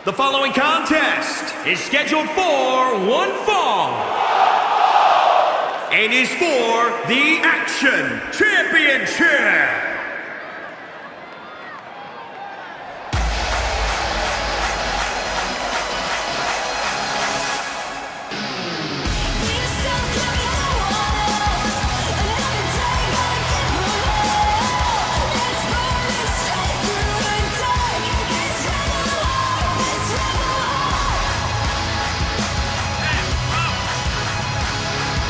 The following contest is scheduled for one fall and is for the Action Championship.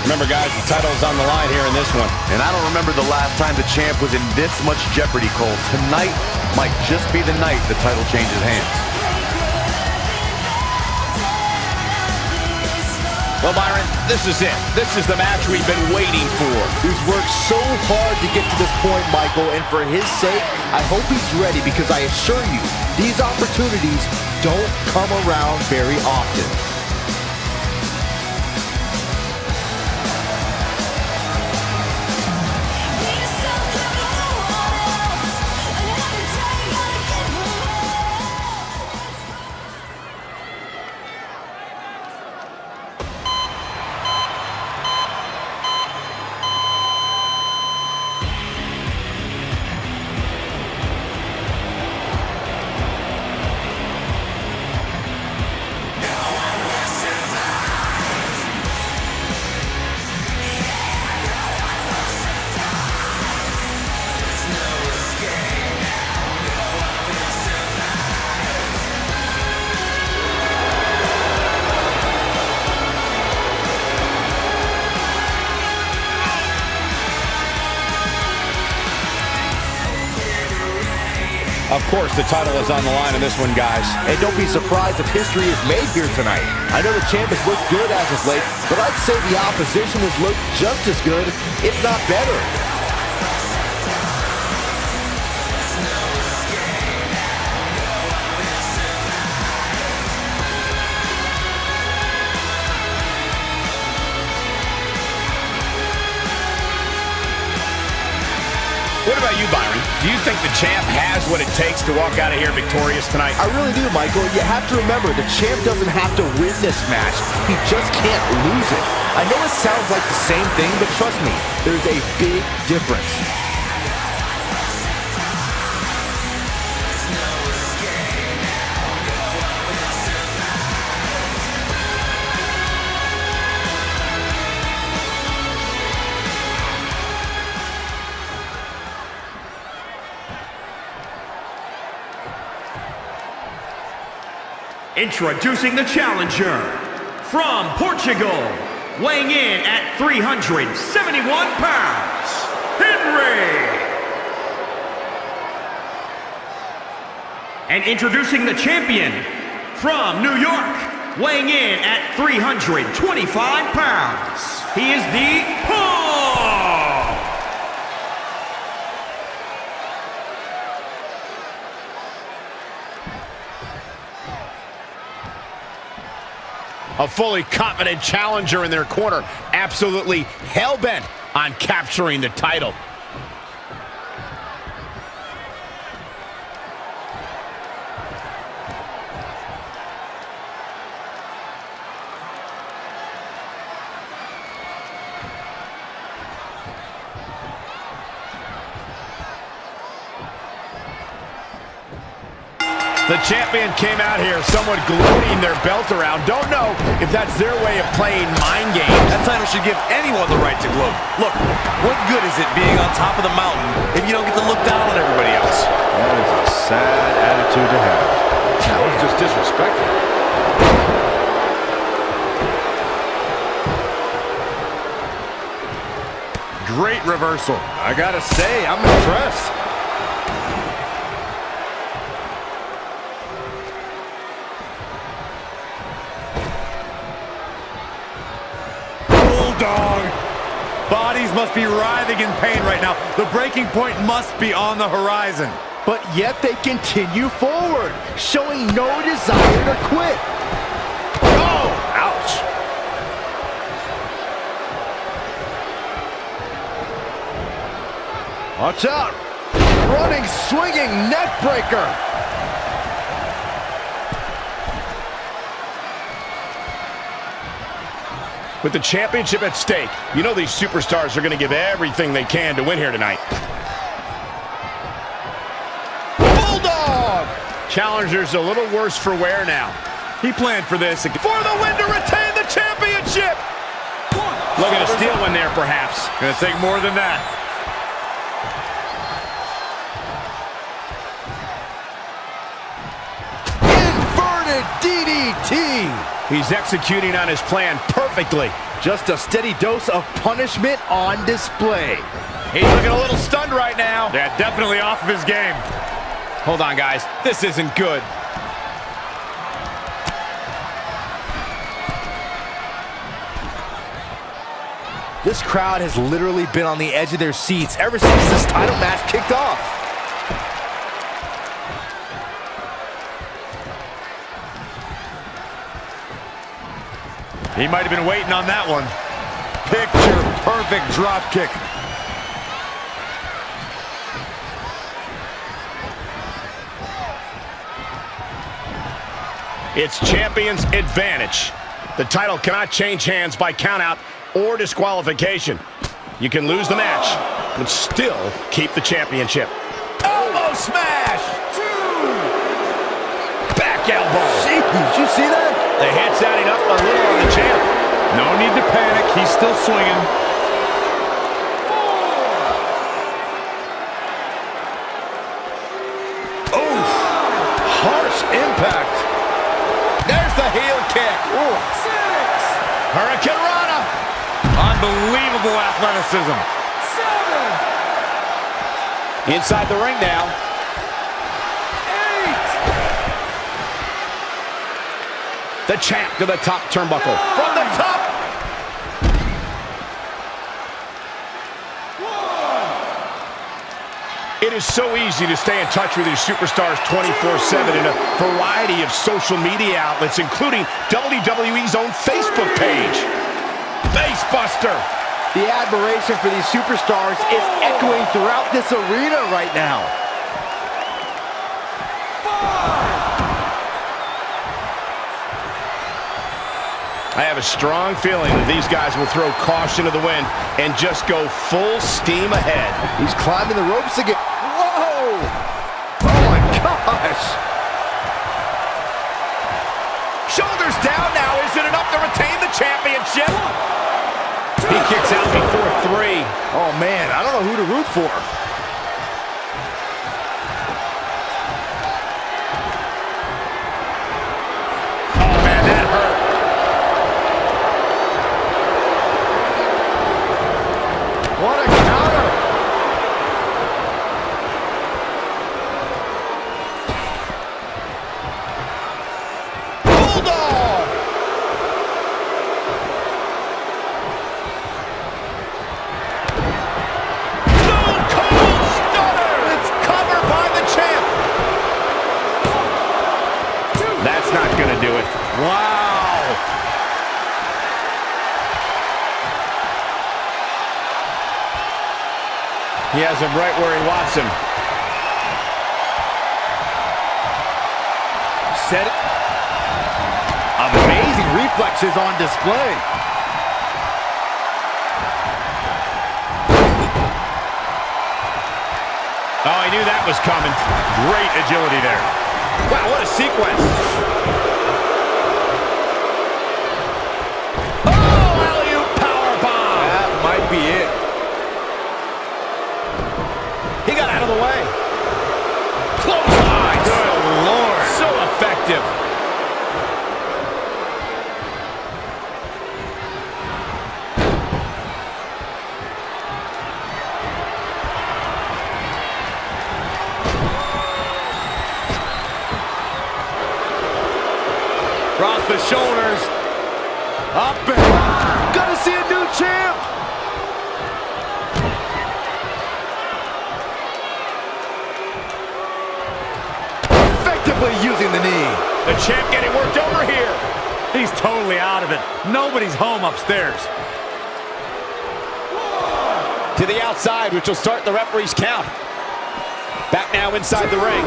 Remember, guys, the title's on the line here in this one. And I don't remember the last time the champ was in this much jeopardy, Cole. Tonight might just be the night the title changes hands. Well, Byron, this is it. This is the match we've been waiting for. He's worked so hard to get to this point, Michael, and for his sake, I hope he's ready, because I assure you, these opportunities don't come around very often. Of course, the title is on the line in this one, guys. And don't be surprised if history is made here tonight. I know the champ has looked good as of late, but I'd say the opposition has looked just as good, if not better. What about you, Byron? Do you think the champ has what it takes to walk out of here victorious tonight? I really do, Michael. You have to remember, the champ doesn't have to win this match. He just can't lose it. I know it sounds like the same thing, but trust me, there's a big difference. Introducing the challenger from Portugal, weighing in at 371 pounds, Henry. And introducing the champion from New York, weighing in at 325 pounds, he is the Paul. A fully confident challenger in their corner, absolutely hell-bent on capturing the title. The champion came out here somewhat gloating their belt around. Don't know if that's their way of playing mind games. That title should give anyone the right to gloat. Look, what good is it being on top of the mountain if you don't get to look down on everybody else? That is a sad attitude to have. That was just disrespectful. Great reversal. I gotta say, I'm impressed. Bulldog. Bodies must be writhing in pain right now. The breaking point must be on the horizon. But yet they continue forward, showing no desire to quit. Oh, ouch. Watch out. Running, swinging neck breaker. With the championship at stake, you know these superstars are going to give everything they can to win here tonight. Bulldog! Challenger's a little worse for wear now. He planned for this. For the win to retain the championship! Looking to steal one there, perhaps. Gonna take more than that. Inverted DDT. He's executing on his plan perfectly. Just a steady dose of punishment on display. He's looking a little stunned right now. Yeah, definitely off of his game. Hold on, guys. This isn't good. This crowd has literally been on the edge of their seats ever since this title match kicked off. He might have been waiting on that one. Picture perfect drop kick. It's champion's advantage. The title cannot change hands by countout or disqualification. You can lose the match, but still keep the championship. Elbow smash! Back elbow. Jeez, did you see that? The hit's adding up a little on the champ. No need to panic. He's still swinging. Oh, harsh impact. There's the heel kick. Ooh. Hurricane Rana. Unbelievable athleticism. Inside the ring now. 8. The champ to the top turnbuckle. From the top. 1. It is so easy to stay in touch with your superstars 24/7 in a variety of social media outlets, including WWE's own Facebook page. Facebuster. The admiration for these superstars is echoing throughout this arena right now. 5. I have a strong feeling that these guys will throw caution to the wind and just go full steam ahead. He's climbing the ropes again. Whoa! Oh my gosh! Shoulders down now. Is it enough to retain the championship? He kicks out before 3. Oh man, I don't know who to root for. Oh man, that hurt. What a counter! Bulldog! Stone Cold Stunner! It's covered by the champ. That's not gonna do it. Wow. He has him right where he wants him. Set it. Amazing reflexes on display. Oh, I knew that was coming. Great agility there. Wow, what a sequence. Oh, alley-oop powerbomb. That might be it. He got out of the way. Clothesline. Good Lord. So effective. Across the shoulders. Up and gonna see a new champ. Effectively using the knee. The champ getting worked over here. He's totally out of it. Nobody's home upstairs. To the outside, which will start the referee's count. Back now inside the ring.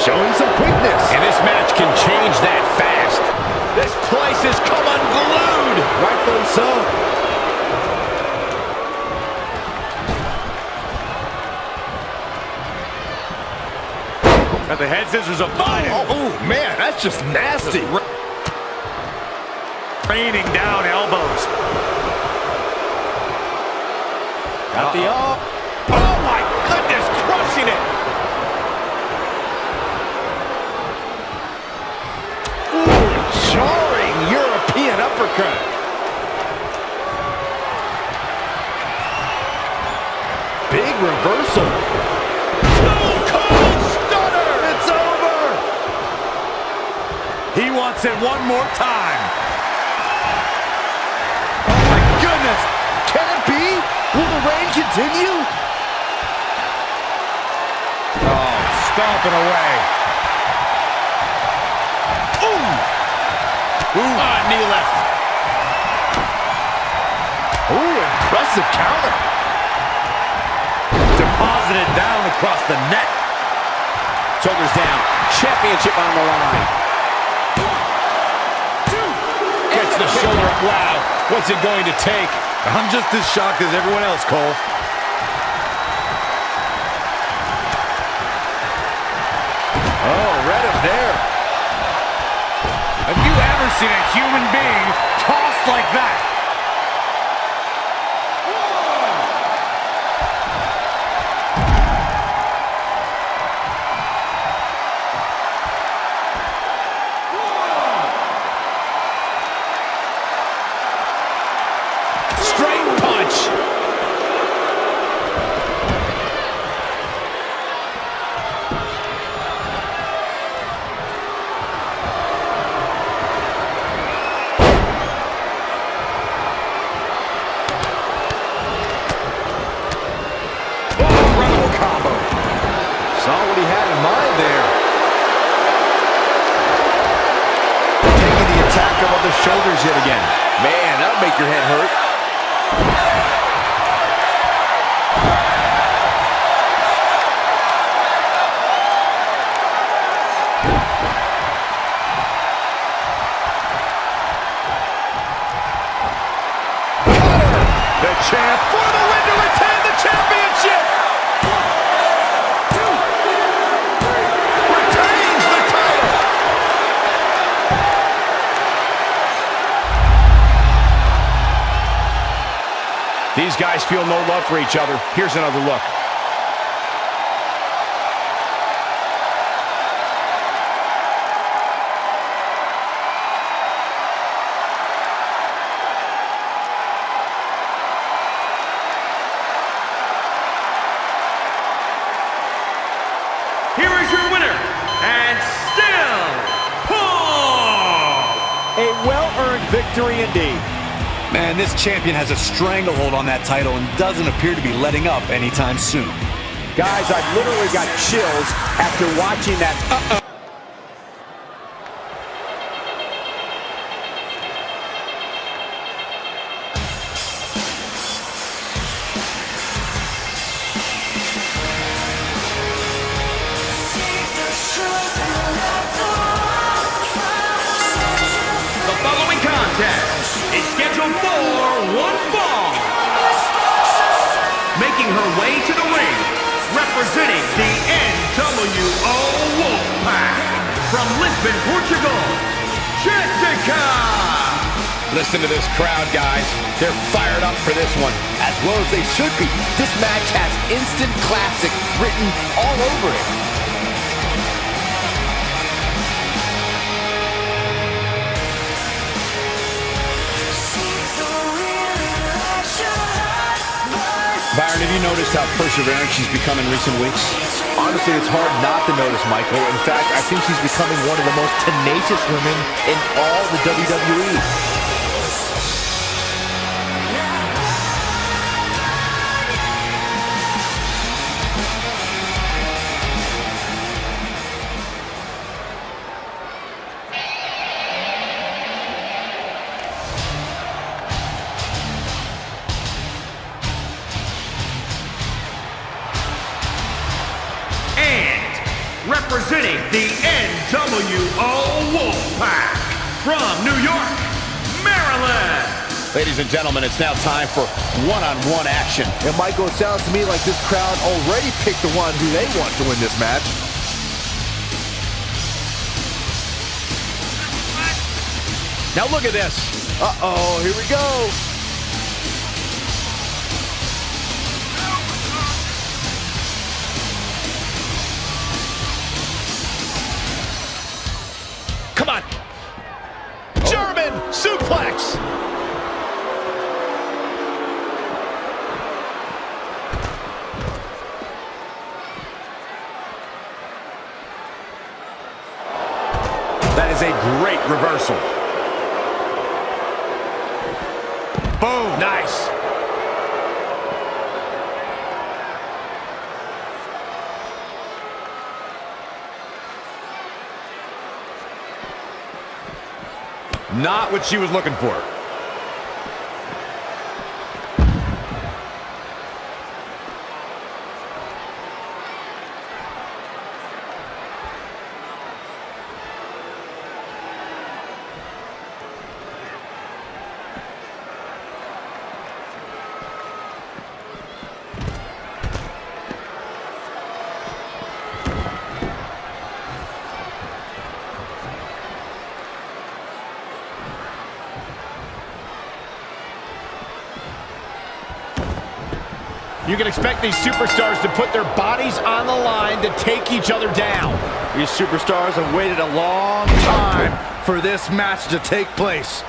Showing some quickness. And this match can change that fast. This place has come unglued. Rightfully so. Got the head scissors of Biden. Oh, man, that's just nasty. Raining down elbows. Got the up. Oh my goodness, crushing it. Ooh, jarring European uppercut. Big reversal. Stone Cold Stunner. It's over. He wants it one more time. Oh my goodness. Can it be? Will the reign continue? Oh, stomping away. Knee left. Ooh, impressive counter. Deposited down across the neck. Shoulders down. Championship on the line. Gets the shoulder up. Wow. What's it going to take? I'm just as shocked as everyone else, Cole. Oh, read him there. Have you ever seen a human being tossed like that? Straight punch. Incredible combo. Saw what he had in mind there. Taking the attack up on the shoulders yet again. Man, that'll make your head hurt. The champ for the win to retain the championship. Retains the title. These guys feel no love for each other. Here's another look. Here is your winner, and still Paul! A well-earned victory indeed. Man, this champion has a stranglehold on that title and doesn't appear to be letting up anytime soon. Guys, I've literally got chills after watching that. The following contest is scheduled for one fall. Making her way to the ring, representing the NWO Wolfpack from Lisbon, Portugal, Jessica! Listen to this crowd, guys. They're fired up for this one. As well as they should be. This match has instant classic written all over it. Byron, have you noticed how persevering she's become in recent weeks? Honestly, it's hard not to notice, Michael. In fact, I think she's becoming one of the most tenacious women in all the WWE. representing the NWO Wolfpack from New York, Maryland. Ladies and gentlemen, it's now time for one-on-one action. And Michael, it sounds to me like this crowd already picked the one who they want to win this match. Now look at this. Uh-oh, here we go. Come on. German suplex. That is a great reversal. Boom. Nice. Not what she was looking for. You can expect these superstars to put their bodies on the line to take each other down. These superstars have waited a long time for this match to take place.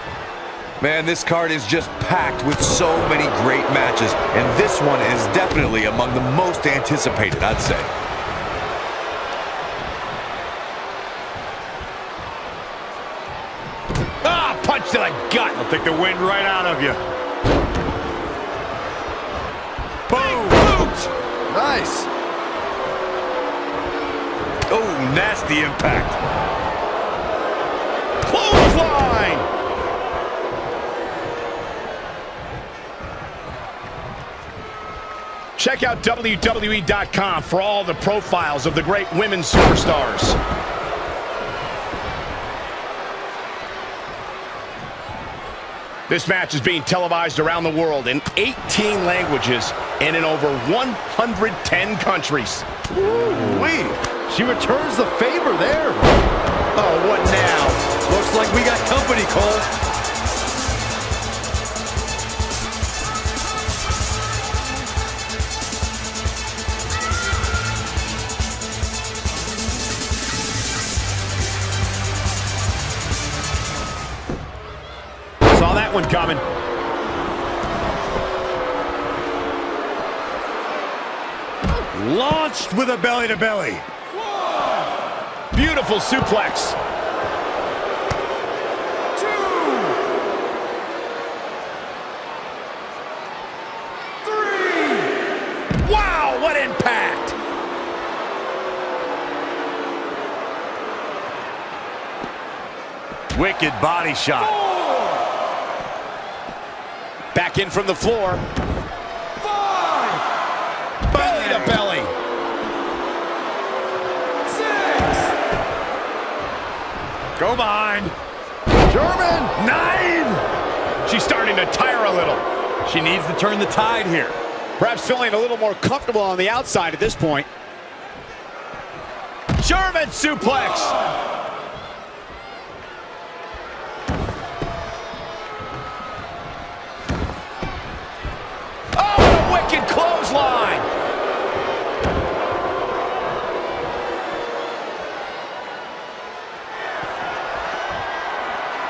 Man, this card is just packed with so many great matches, and this one is definitely among the most anticipated, I'd say. Ah, punch to the gut. I'll take the wind right out of you. Boom! Boot! Nice. Oh, nasty impact. Clothesline! Check out WWE.com for all the profiles of the great women superstars. This match is being televised around the world in 18 languages and in over 110 countries. Ooh-wee. She returns the favor there. Oh, what now? Looks like we got company, Cole. Saw that one coming. Launched with a belly-to-belly. Beautiful suplex. 2, 3. Wow, what impact! Wicked body shot. 4, Back in from the floor. 5, Belly to belly. 6. Go behind. German. 9. She's starting to tire a little. She needs to turn the tide here. Perhaps feeling a little more comfortable on the outside at this point. German suplex. Oh, what a wicked clothesline.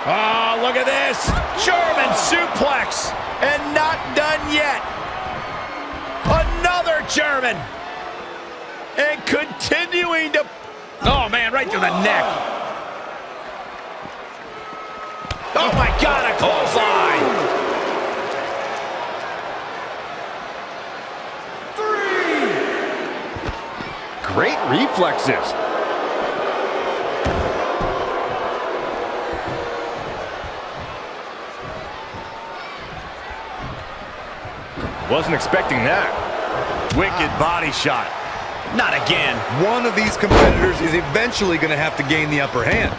Oh, look at this. German suplex. And not done yet. Another German. And continuing to... Oh, man, right to the neck. Oh, my God, a clothesline. 3. Great reflexes. Wasn't expecting that. Wicked body shot. Not again. One of these competitors is eventually going to have to gain the upper hand.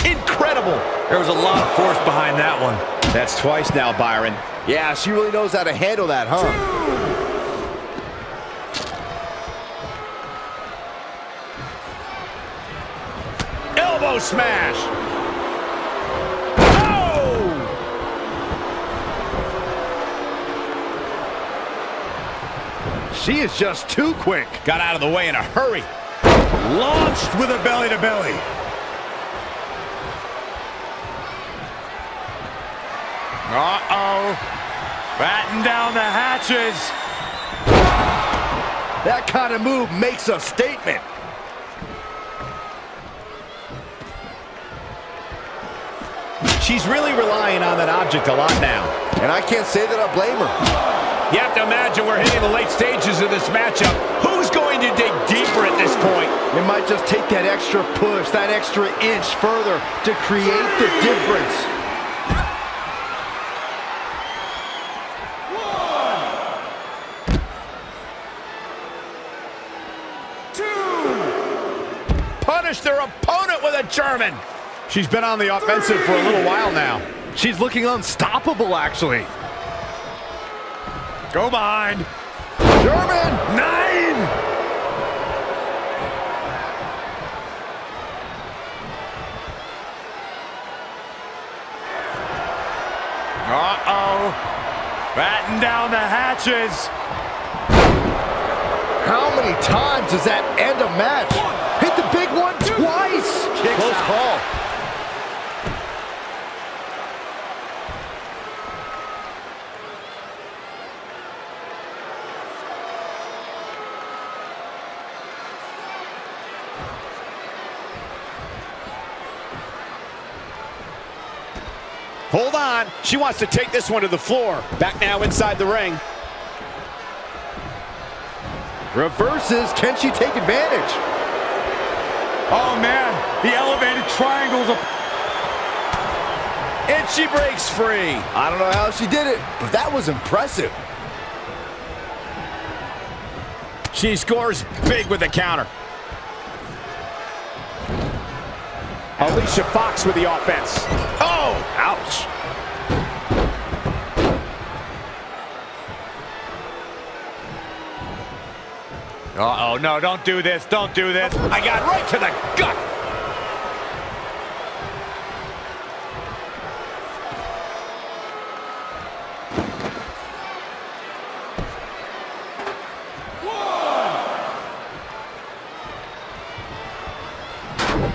Incredible. There was a lot of force behind that one. That's twice now, Byron. Yeah, she really knows how to handle that, huh? Elbow smash. She is just too quick. Got out of the way in a hurry. Launched with a belly-to-belly. Uh-oh. Batten down the hatches. That kind of move makes a statement. She's really relying on that object a lot now. And I can't say that I blame her. You have to imagine we're hitting the late stages of this matchup. Who's going to dig deeper at this point? It might just take that extra push, that extra inch further to create the difference. Punish their opponent with a German. She's been on the offensive for a little while now. She's looking unstoppable, actually. Go behind. German! 9! Uh-oh. Batten down the hatches. How many times does that end a match? Hit the big one twice! Close call. Hold on. She wants to take this one to the floor. Back now inside the ring. Reverses. Can she take advantage? Oh, man. The elevated triangles. And she breaks free. I don't know how she did it, but that was impressive. She scores big with the counter. Alicia Fox with the offense. Oh, ouch. Uh-oh, no, don't do this. Don't do this. I got right to the gut.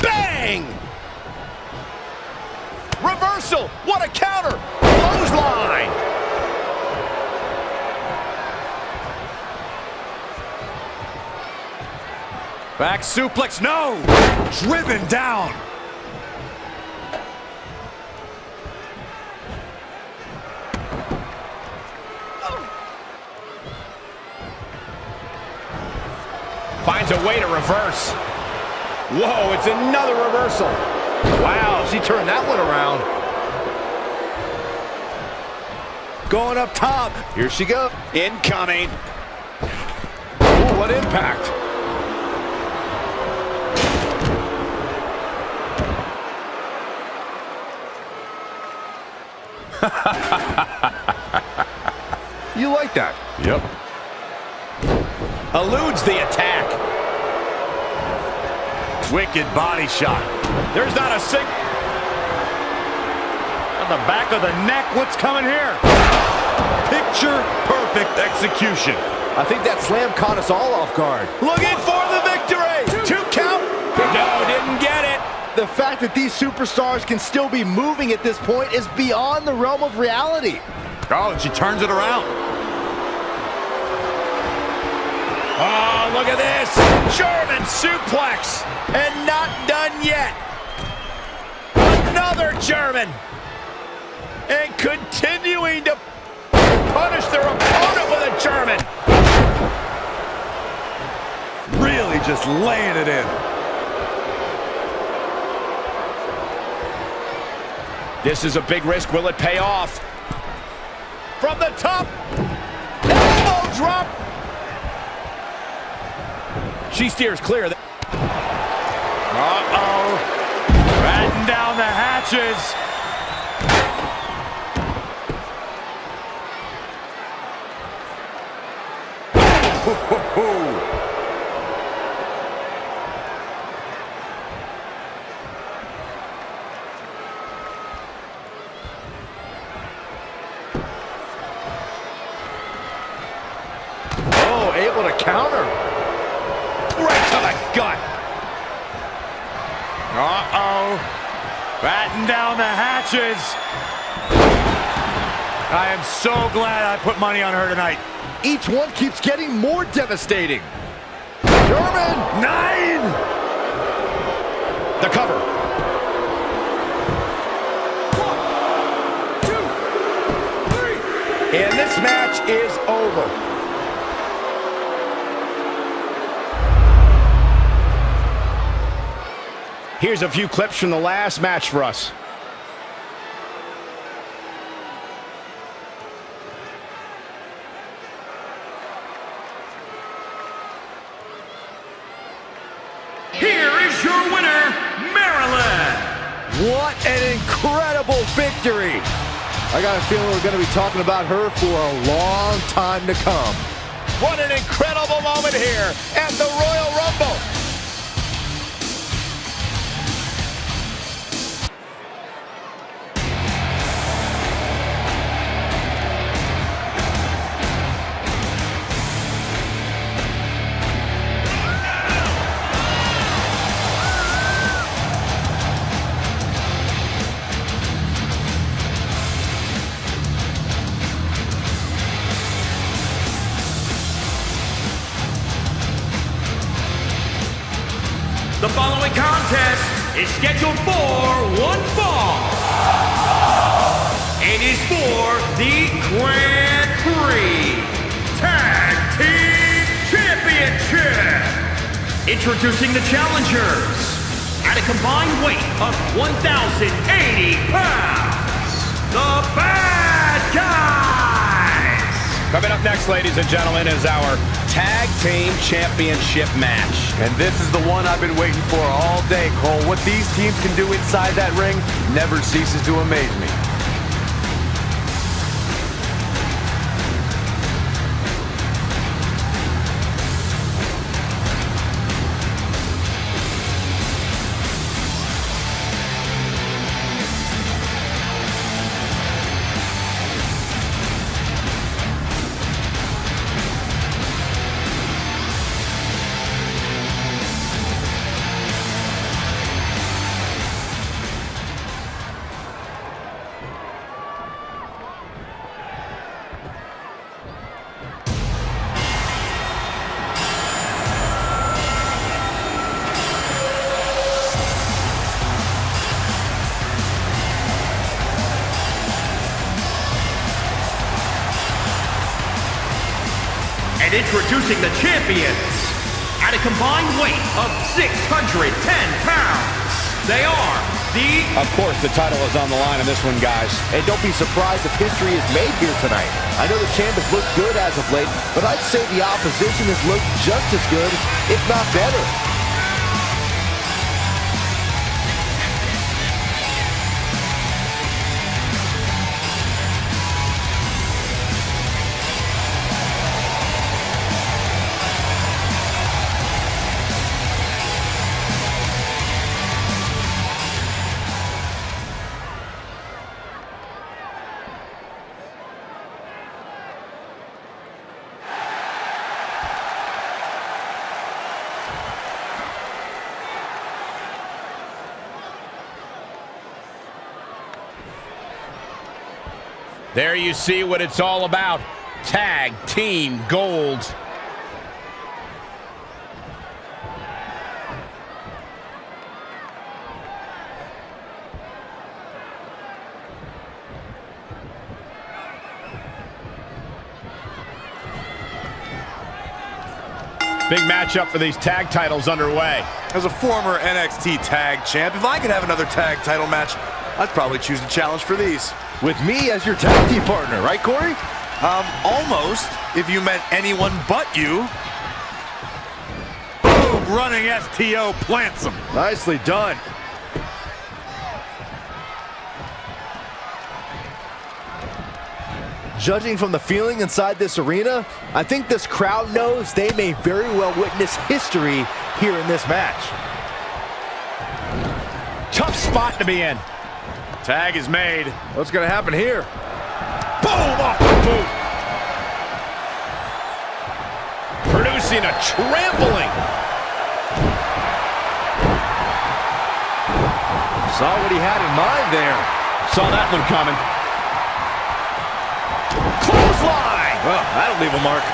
Bang! Reversal! What a counter! Clothesline! Back suplex, no! Driven down. Finds a way to reverse. Whoa, it's another reversal. Wow, she turned that one around. Going up top. Here she goes. Incoming. Ooh, what impact. You like that? Yep. Eludes the attack. Wicked body shot. There's not a sing. On the back of the neck, what's coming here? Picture perfect execution. I think that slam caught us all off guard. Looking for the victory. 2 count. No, didn't get it. The fact that these superstars can still be moving at this point is beyond the realm of reality. Oh, and she turns it around. Oh, look at this. German suplex. And not done yet. Another German. And continuing to punish their opponent with a German. Really just laying it in. This is a big risk. Will it pay off? From the top. Elbow drop. She steers clear. Uh-oh. Batten down the hatches. Oh, able to counter. Right to the gut. Uh-oh. Batten down the hatches. I am so glad I put money on her tonight. Each one keeps getting more devastating. German! 9! The cover. 1, 2, 3. And this match is over. Here's a few clips from the last match for us. Here is your winner, Maryland. What an incredible victory! I got a feeling we're going to be talking about her for a long time to come. What an incredible moment here at the Royal Rumble. The following contest is scheduled for one fall. It is for the Grand Prix Tag Team Championship. Introducing the challengers at a combined weight of 1,080 pounds, the Bad Guys. Coming up next, ladies and gentlemen, is our Tag Team Championship match. And this is the one I've been waiting for all day, Cole. What these teams can do inside that ring never ceases to amaze me. And introducing the champions at a combined weight of 610 pounds. They are the... Of course, the title is on the line on this one, guys. And don't be surprised if history is made here tonight. I know the champ has looked good as of late, but I'd say the opposition has looked just as good, if not better. There you see what it's all about. Tag Team Gold. Big matchup for these tag titles underway. As a former NXT tag champ, if I could have another tag title match I'd probably choose the challenge for these. With me as your tag team partner, right, Corey? Almost, if you meant anyone but you. Boom, running STO plants him. Nicely done. Judging from the feeling inside this arena, I think this crowd knows they may very well witness history here in this match. Tough spot to be in. Tag is made. What's going to happen here? Boom, off the boot. Producing a trampling. Saw what he had in mind there. Saw that one coming. Clothesline. Well, that'll leave a mark.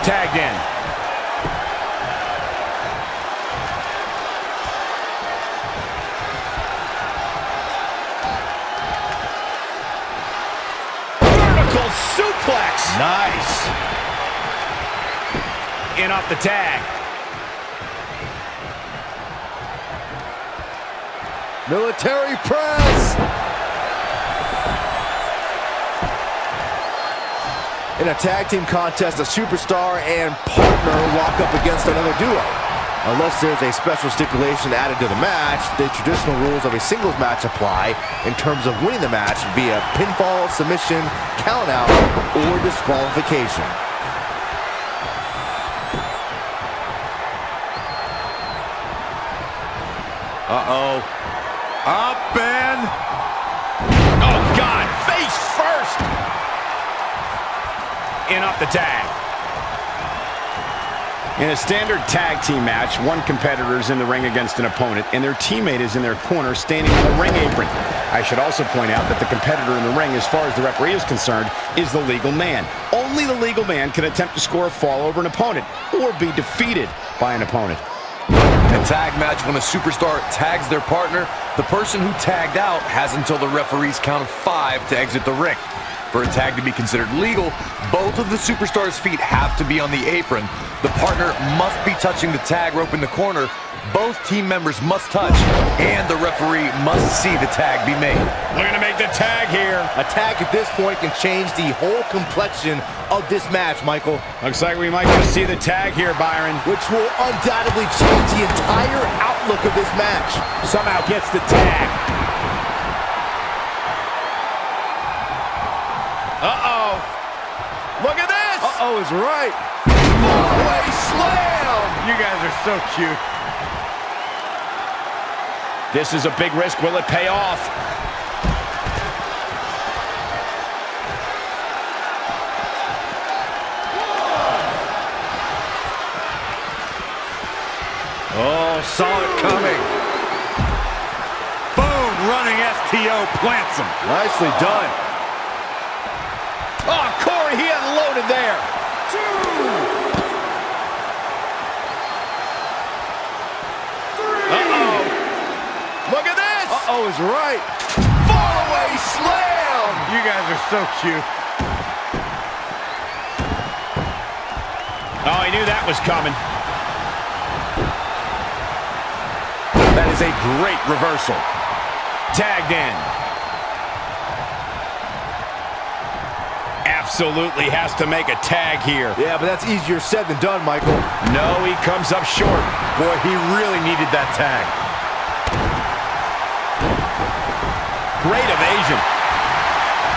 Tagged in. Vertical suplex. Nice. In off the tag. Military press. In a tag team contest, a superstar and partner lock up against another duo. Unless there's a special stipulation added to the match, the traditional rules of a singles match apply in terms of winning the match via pinfall, submission, countout, or disqualification. Uh-oh. Up and... Oh, God. Face first. In off the tag. In a standard tag team match, one competitor is in the ring against an opponent, and their teammate is in their corner standing on the ring apron. I should also point out that the competitor in the ring, as far as the referee is concerned, is the legal man. Only the legal man can attempt to score a fall over an opponent or be defeated by an opponent. In a tag match, when a superstar tags their partner, the person who tagged out has until the referee's count of 5 to exit the ring. For a tag to be considered legal, both of the superstars' feet have to be on the apron. The partner must be touching the tag rope in the corner. Both team members must touch, and the referee must see the tag be made. We're going to make the tag here. A tag at this point can change the whole complexion of this match, Michael. Looks like we might just see the tag here, Byron. Which will undoubtedly change the entire outlook of this match. Somehow gets the tag. Uh-oh. Look at this. Uh-oh is right. Fallaway slam. You guys are so cute. This is a big risk. Will it pay off? Oh, saw it coming. Boom, running STO plants him. Nicely done. Oh, Corey, he unloaded there. Uh-oh. Look at this. Uh-oh is right. Fallaway slam. You guys are so cute. Oh, he knew that was coming. That is a great reversal. Tagged in. Absolutely has to make a tag here. Yeah, but that's easier said than done, Michael. No, he comes up short. Boy, he really needed that tag. Great evasion.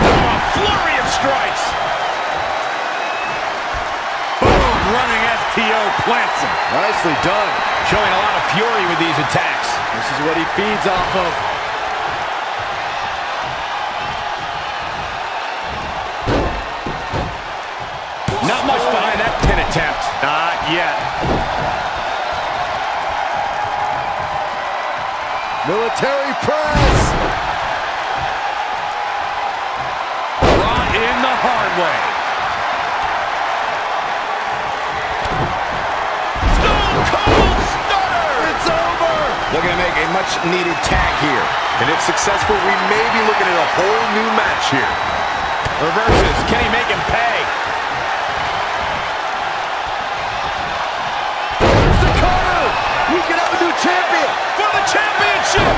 Oh, a flurry of strikes. Boom, running STO plants him. Nicely done. Showing a lot of fury with these attacks. This is what he feeds off of. Not much behind that pin attempt. Not yet. Military press. Brought in the hard way. Stone Cold Stunner! It's over. Looking to make a much-needed tag here. And if successful, we may be looking at a whole new match here. Reverses. Can he make him pay? We can have a new champion For the championship!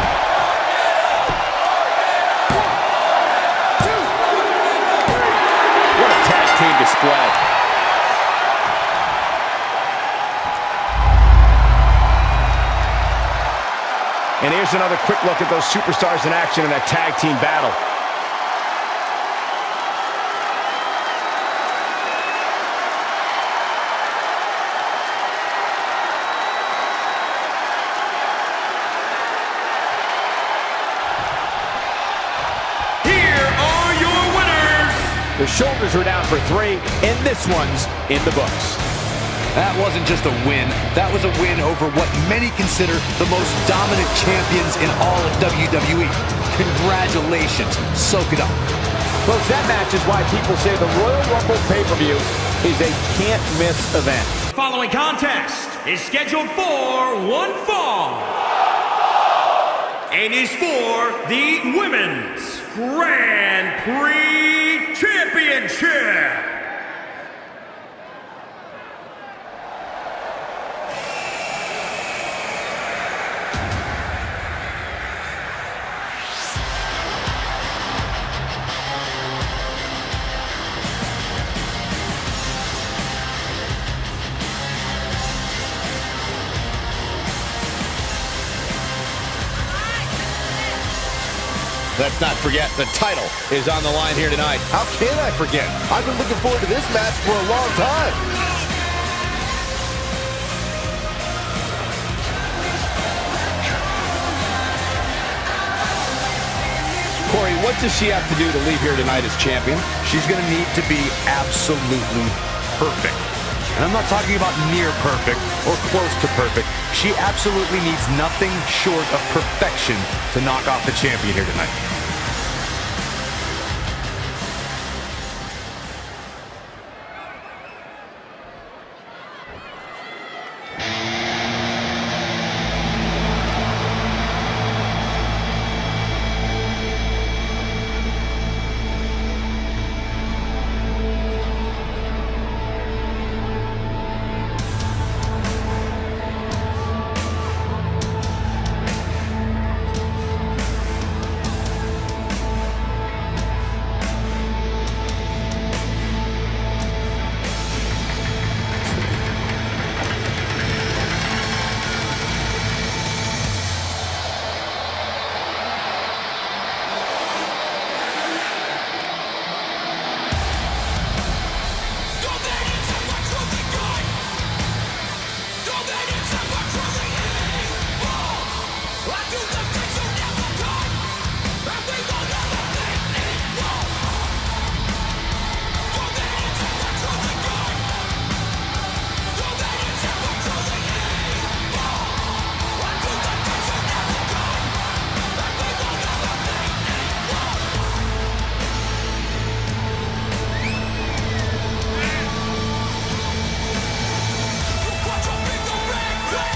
way. And here's another quick look at those superstars in action in that tag team battle. The shoulders are down for 3, and this one's in the books. That wasn't just a win. That was a win over what many consider the most dominant champions in all of WWE. Congratulations. Soak it up. Folks, that match is why people say the Royal Rumble pay-per-view is a can't-miss event. Following contest is scheduled for one fall. And is for the Women's Grand Prix Championship. Let's not forget, the title is on the line here tonight. How can I forget? I've been looking forward to this match for a long time. Corey, what does she have to do to leave here tonight as champion? She's going to need to be absolutely perfect. And I'm not talking about near perfect or close to perfect. She absolutely needs nothing short of perfection to knock off the champion here tonight.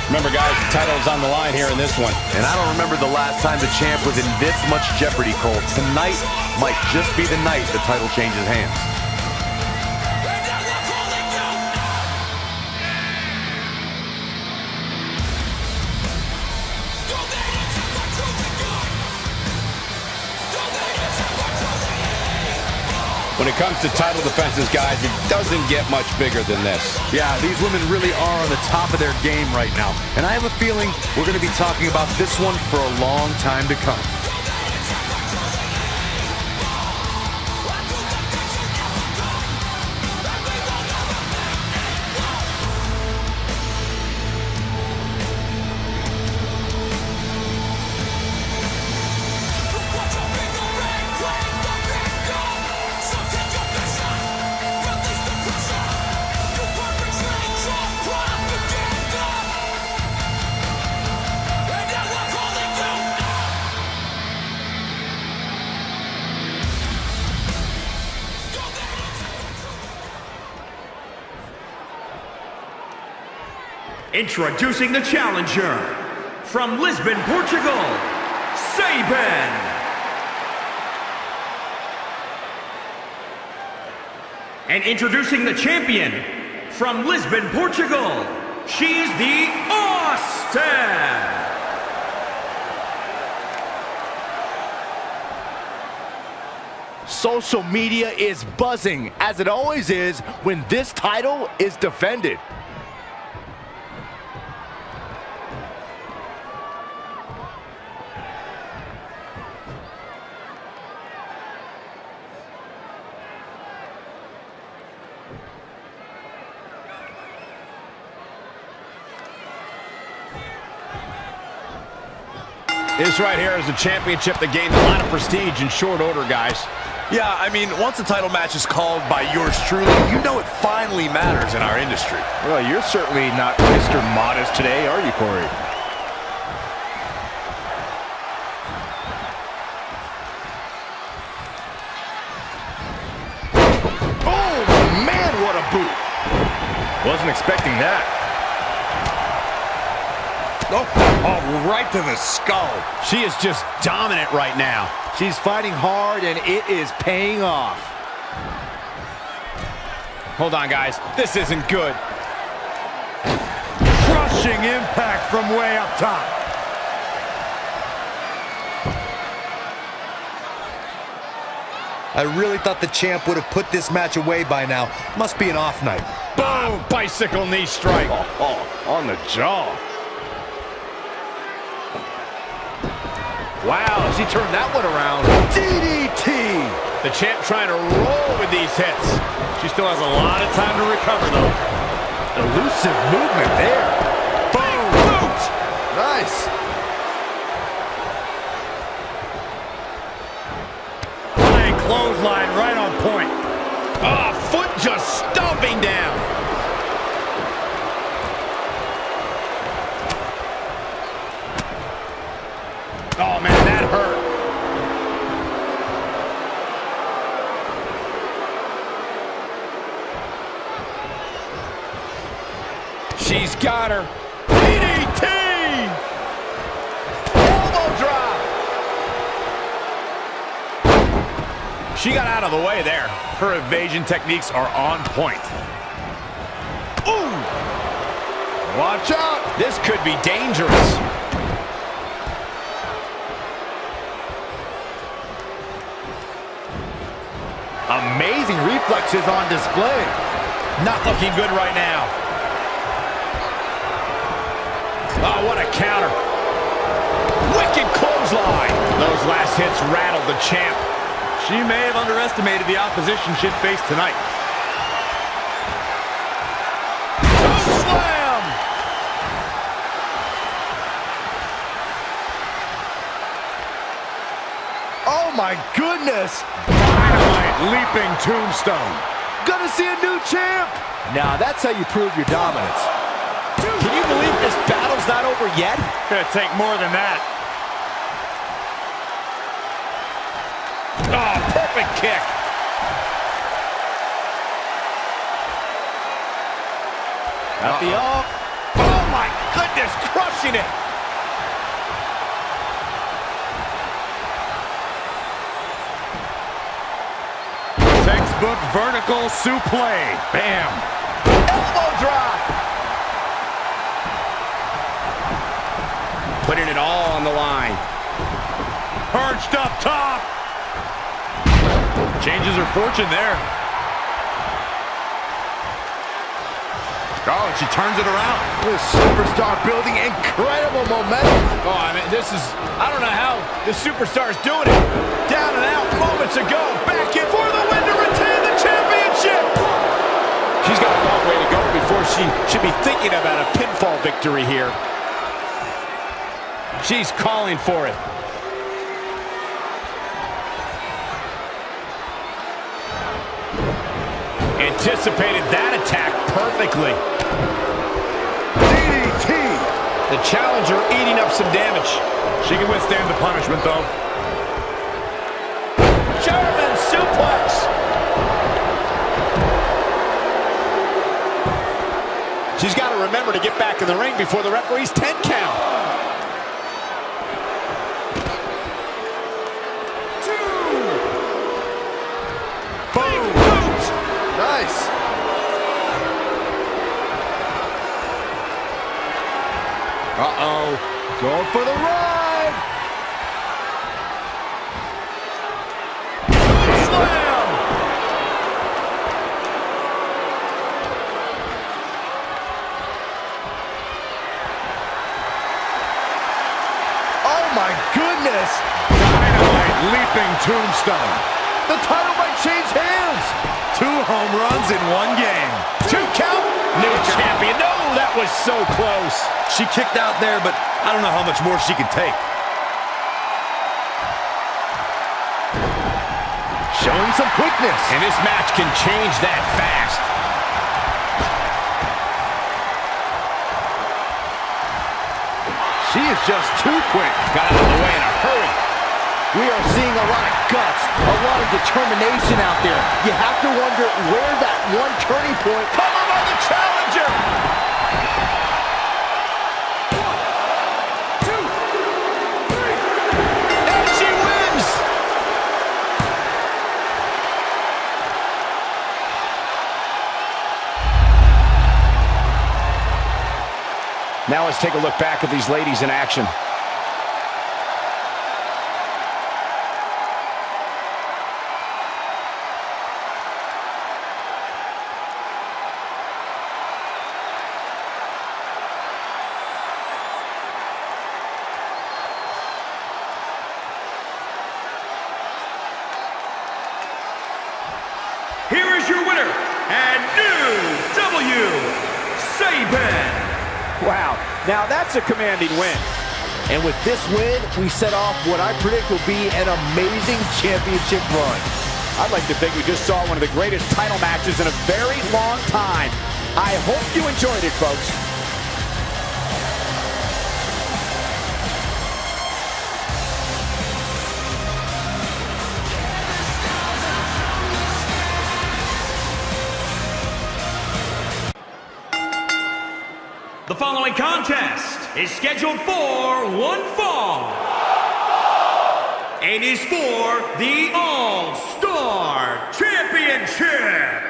Remember, guys, the title's on the line here in this one. And I don't remember the last time the champ was in this much jeopardy, Cole. Tonight might just be the night the title changes hands. When it comes to title defenses, guys, it doesn't get much bigger than this. Yeah, these women really are on the top of their game right now. And I have a feeling we're going to be talking about this one for a long time to come. Introducing the challenger from Lisbon, Portugal, Saban. And introducing the champion from Lisbon, Portugal, she's the Austin. Social media is buzzing, as it always is when this title is defended. This right here is a championship that gained a lot of prestige in short order, guys. Yeah, I mean, once a title match is called by yours truly, you know it finally matters in our industry. Well, you're certainly not Mr. Modest today, are you, Corey? Oh, man, what a boot. Wasn't expecting that. Oh, right to the skull. She is just dominant right now. She's fighting hard, and it is paying off. Hold on, guys. This isn't good. Crushing impact from way up top. I really thought the champ would have put this match away by now. Must be an off night. Boom! Bicycle knee strike. On the jaw. Wow, she turned that one around. DDT! The champ trying to roll with these hits. She still has a lot of time to recover, though. Elusive movement there. Boom! Boot! Nice. Flying clothesline right on point. Oh, foot just stomping down. Oh, man, that hurt. She's got her. DDT! Elbow drop. She got out of the way there. Her evasion techniques are on point. Ooh! Watch out. This could be dangerous. Amazing reflexes on display. Not looking good right now. Oh, what a counter. Wicked clothesline. Those last hits rattled the champ. She may have underestimated the opposition she'd face tonight. Slam! Oh, my goodness. Dynamite leaping tombstone. Gonna see a new champ. Now, that's how you prove your dominance. Can you believe this battle's not over yet? Gonna take more than that. Oh, perfect kick. At the arm. Oh, my goodness, crushing it. Textbook vertical suplex. Bam. Elbow drop. Putting it all on the line. Perched up top. Changes her fortune there. Oh, and she turns it around. This superstar building incredible momentum. Oh, I mean, this is, I don't know how the superstar's doing it. Down and out moments ago. Back in for the win to retain the championship. She's got a long way to go before she should be thinking about a pinfall victory here. She's calling for it. Anticipated that attack perfectly. DDT. The challenger eating up some damage. She can withstand the punishment, though. German suplex. She's got to remember to get back in the ring before the referee's 10 count. Nice. Uh-oh. Going for the ride. tombstone. The title might change hands. 2 home runs in 1 game. 2 count. New champion. No, that was so close. She kicked out there, but I don't know how much more she can take. Showing some quickness. And this match can change that fast. She is just too quick. Got out of the way in a hurry. We are seeing a lot of guts, a lot of determination out there. You have to wonder where that one turning point. Come on by the challenger. 1, 2, 3. And she wins. Now let's take a look back at these ladies in action. Here is your winner, and new Saban. Wow, now that's a commanding win. And with this win, we set off what I predict will be an amazing championship run. I'd like to think we just saw one of the greatest title matches in a very long time. I hope you enjoyed it, folks. The following contest is scheduled for 1 fall and is for the All-Star Championship.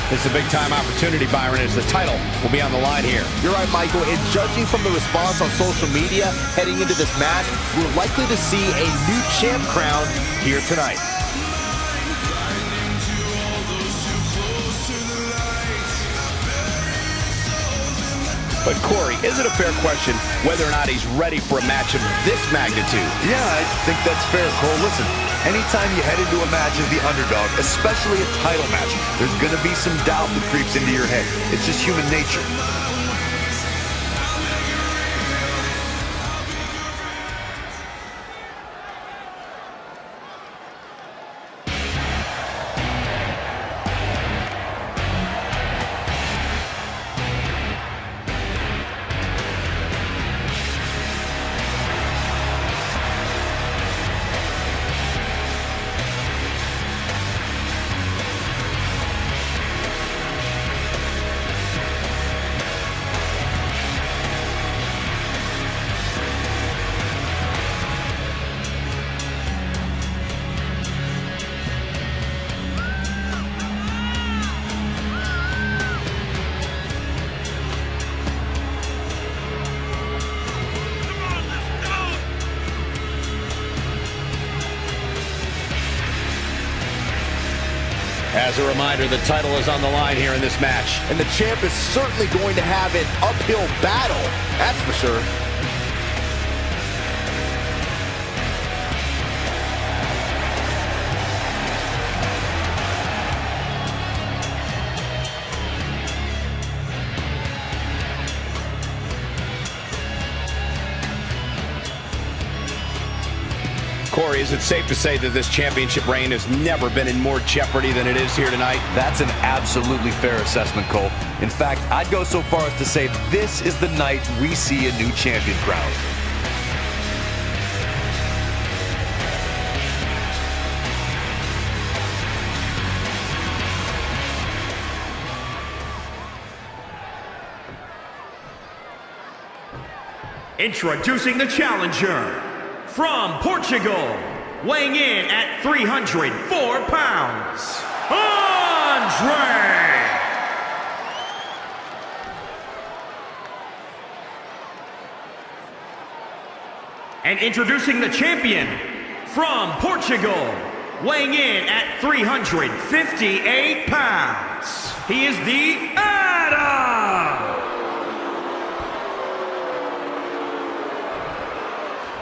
This is a big-time opportunity, Byron, as the title will be on the line here. You're right, Michael, and judging from the response on social media heading into this match, we're likely to see a new champ crowned here tonight. But Corey, is it a fair question whether or not he's ready for a match of this magnitude? Yeah, I think that's fair, Cole. Listen, anytime you head into a match as the underdog, especially a title match, there's going to be some doubt that creeps into your head. It's just human nature. As a reminder, the title is on the line here in this match. And the champ is certainly going to have an uphill battle, that's for sure. Corey, is it safe to say that this championship reign has never been in more jeopardy than it is here tonight? That's an absolutely fair assessment, Cole. In fact, I'd go so far as to say this is the night we see a new champion crowned. Introducing the challenger from Portugal, weighing in at 304 pounds, Andre! And introducing the champion from Portugal, weighing in at 358 pounds, he is the Adam!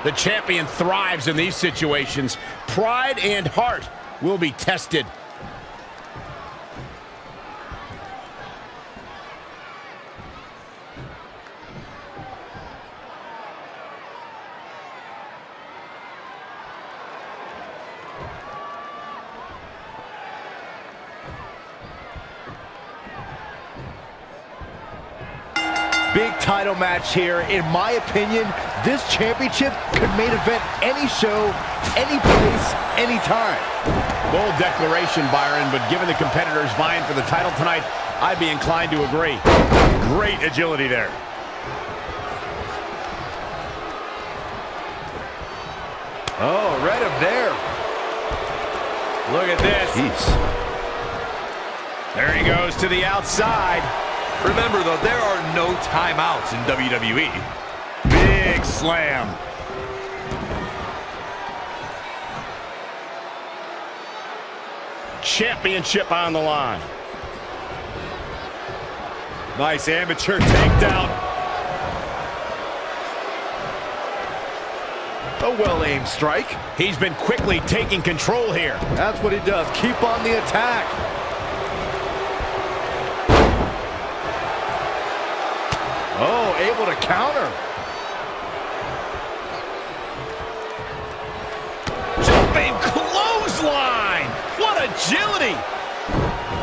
The champion thrives in these situations. Pride and heart will be tested. Big title match here. In my opinion, this championship could main event any show, any place, any time. Bold declaration, Byron, but given the competitors vying for the title tonight, I'd be inclined to agree. Great agility there. Oh, read him there. Look at this. Jeez. There he goes to the outside. Remember, though, there are no timeouts in WWE. Big slam. Championship on the line. Nice amateur takedown. A well-aimed strike. He's been quickly taking control here. That's what he does. Keep on the attack. Oh, able to counter. Jumping clothesline. What agility.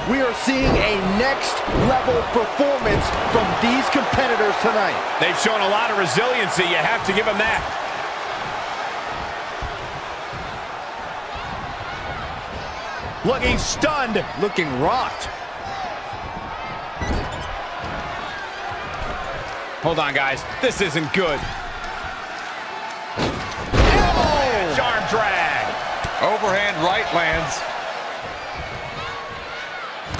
We are seeing a next-level performance from these competitors tonight. They've shown a lot of resiliency. You have to give them that. Looking stunned. Looking rocked. Hold on, guys. This isn't good. Oh! Arm drag. Overhand right lands.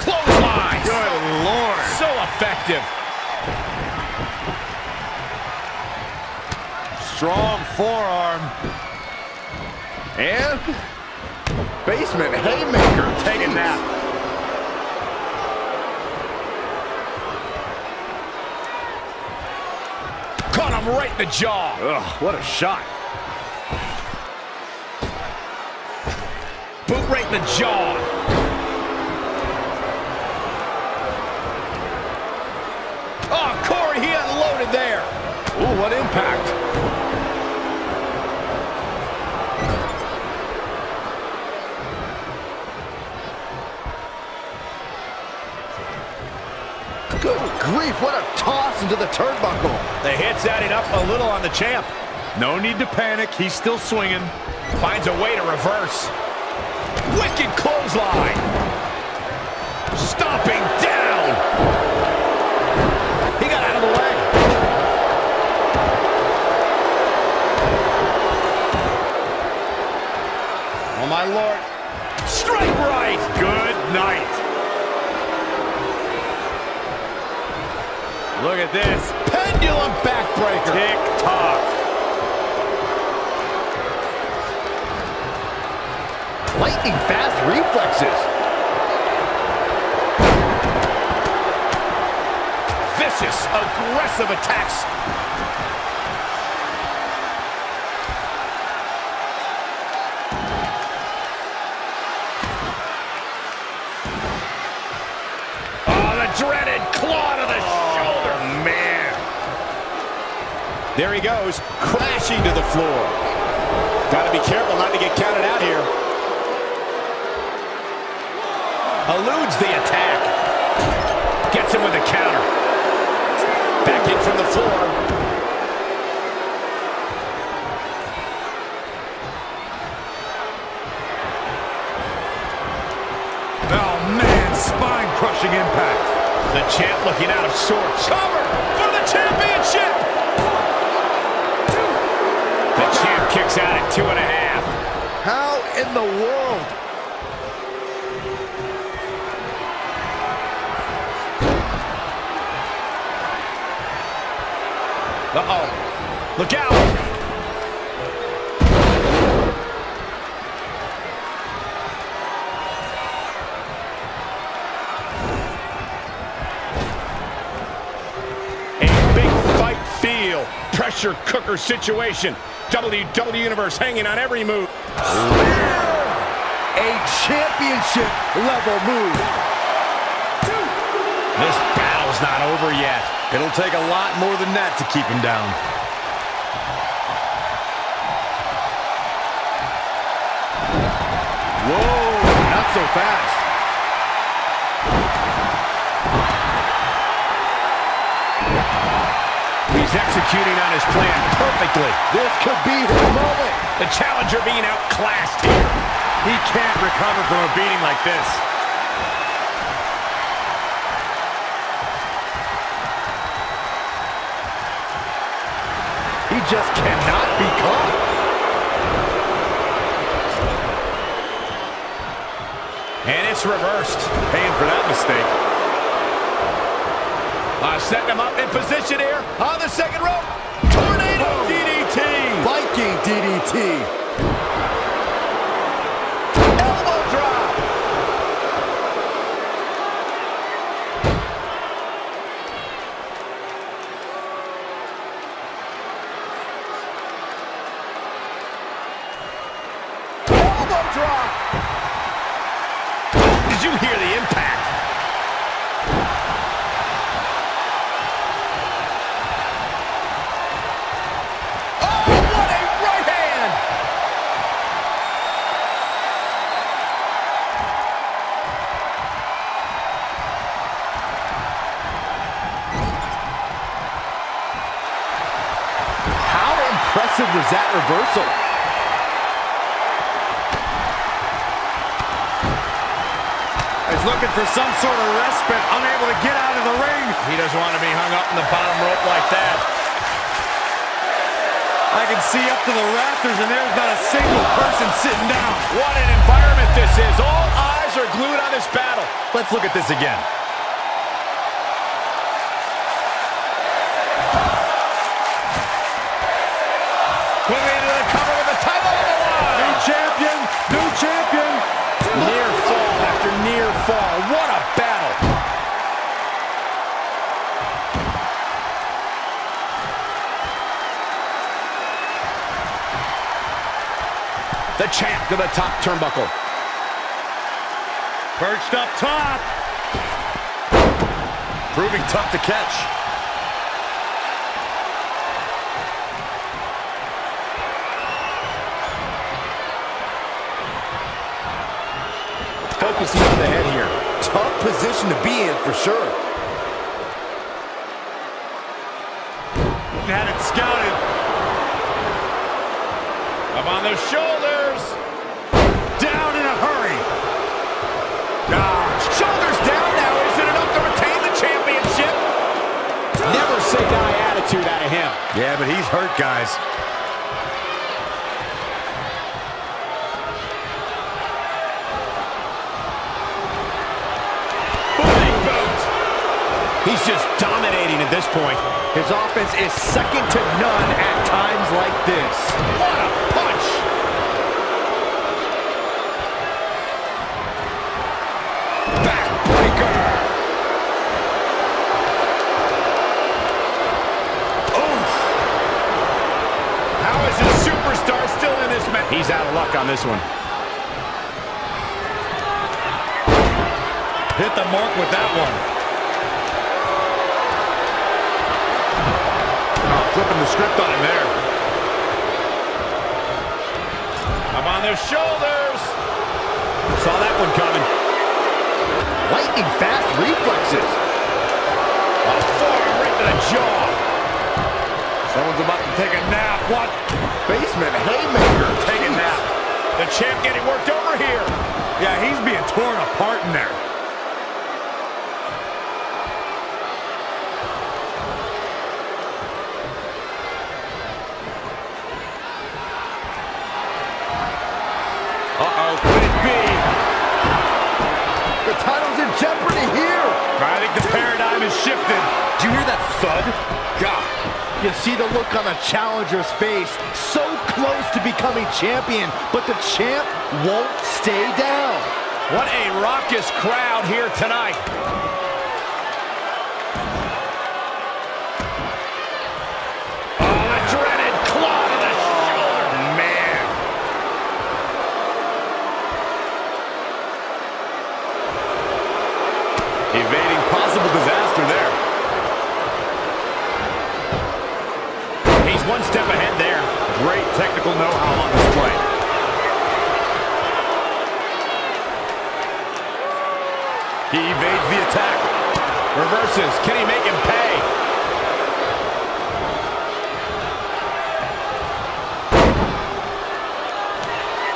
Clothesline. Good Lord. So effective. Strong forearm. And basement haymaker. Taking that. Caught him right in the jaw. Ugh, what a shot. Boot right in the jaw. Oh, Corey, he unloaded there. Ooh, what impact. Good grief, what a toss into the turnbuckle. The hit's adding up a little on the champ. No need to panic. He's still swinging. Finds a way to reverse. Wicked clothesline. Stomping down. He got out of the way. Oh, my Lord. Straight right. Good night. Look at this. Pendulum backbreaker. Tick-tock. Lightning fast reflexes. Vicious, aggressive attacks. Oh, the dreaded claw to the shoulder. Man. There he goes, crashing to the floor. Got to be careful not to get counted out here. Eludes the attack. Gets him with a counter. Back in from the floor. Oh, man, spine-crushing impact. The champ looking out of sorts. Cover for the championship. The champ kicks out at 2.5. How in the world? Uh-oh. Look out. Pressure cooker situation. WWE Universe hanging on every move. A championship level move. This battle's not over yet. It'll take a lot more than that to keep him down. Whoa, not so fast. He's executing on his plan perfectly. This could be his moment. The challenger being outclassed here. He can't recover from a beating like this. He just cannot be caught. And it's reversed. Paying for that mistake. Setting him up in position here on the second rope. Tornado DDT. Viking DDT. Elbow drop. Elbow drop. Did you hear the impact? Was that reversal? He's looking for some sort of respite, unable to get out of the ring. He doesn't want to be hung up in the bottom rope like that. I can see up to the rafters, and there's not a single person sitting down. What an environment this is. All eyes are glued on this battle. Let's look at this again. Moving into the cover with the title on the line. New champion, new champion. Near fall after near fall. What a battle. The champ to the top turnbuckle. Perched up top. Proving tough to catch. Focusing on the head here. Tough position to be in for sure. Had it scouted. Up on the shoulders. Down in a hurry. Shoulders down now. Is it enough to retain the championship? Never say die attitude out of him. Yeah, but he's hurt, guys. He's just dominating at this point. His offense is second to none at times like this. What a punch! Backbreaker! Oof! How is this superstar still in this match? He's out of luck on this one. Hit the mark with that one. Flipping the script on him there. on their shoulders. Saw that one coming. Lightning fast reflexes. A forearm right to the jaw. Someone's about to take a nap. What? Basement haymaker. Take a nap. The champ getting worked over here. Yeah, he's being torn apart in there. Uh-oh, could it be? The title's in jeopardy here. I think the paradigm has shifted. Do you hear that thud? God. You see the look on the challenger's face. So close to becoming champion, but the champ won't stay down. What a raucous crowd here tonight. Oh, the dreaded claw to the shoulder. Man. Evading possible disaster there. He's one step ahead there. Great technical know-how on display. He evades the attack. Reverses. Can he make him pay?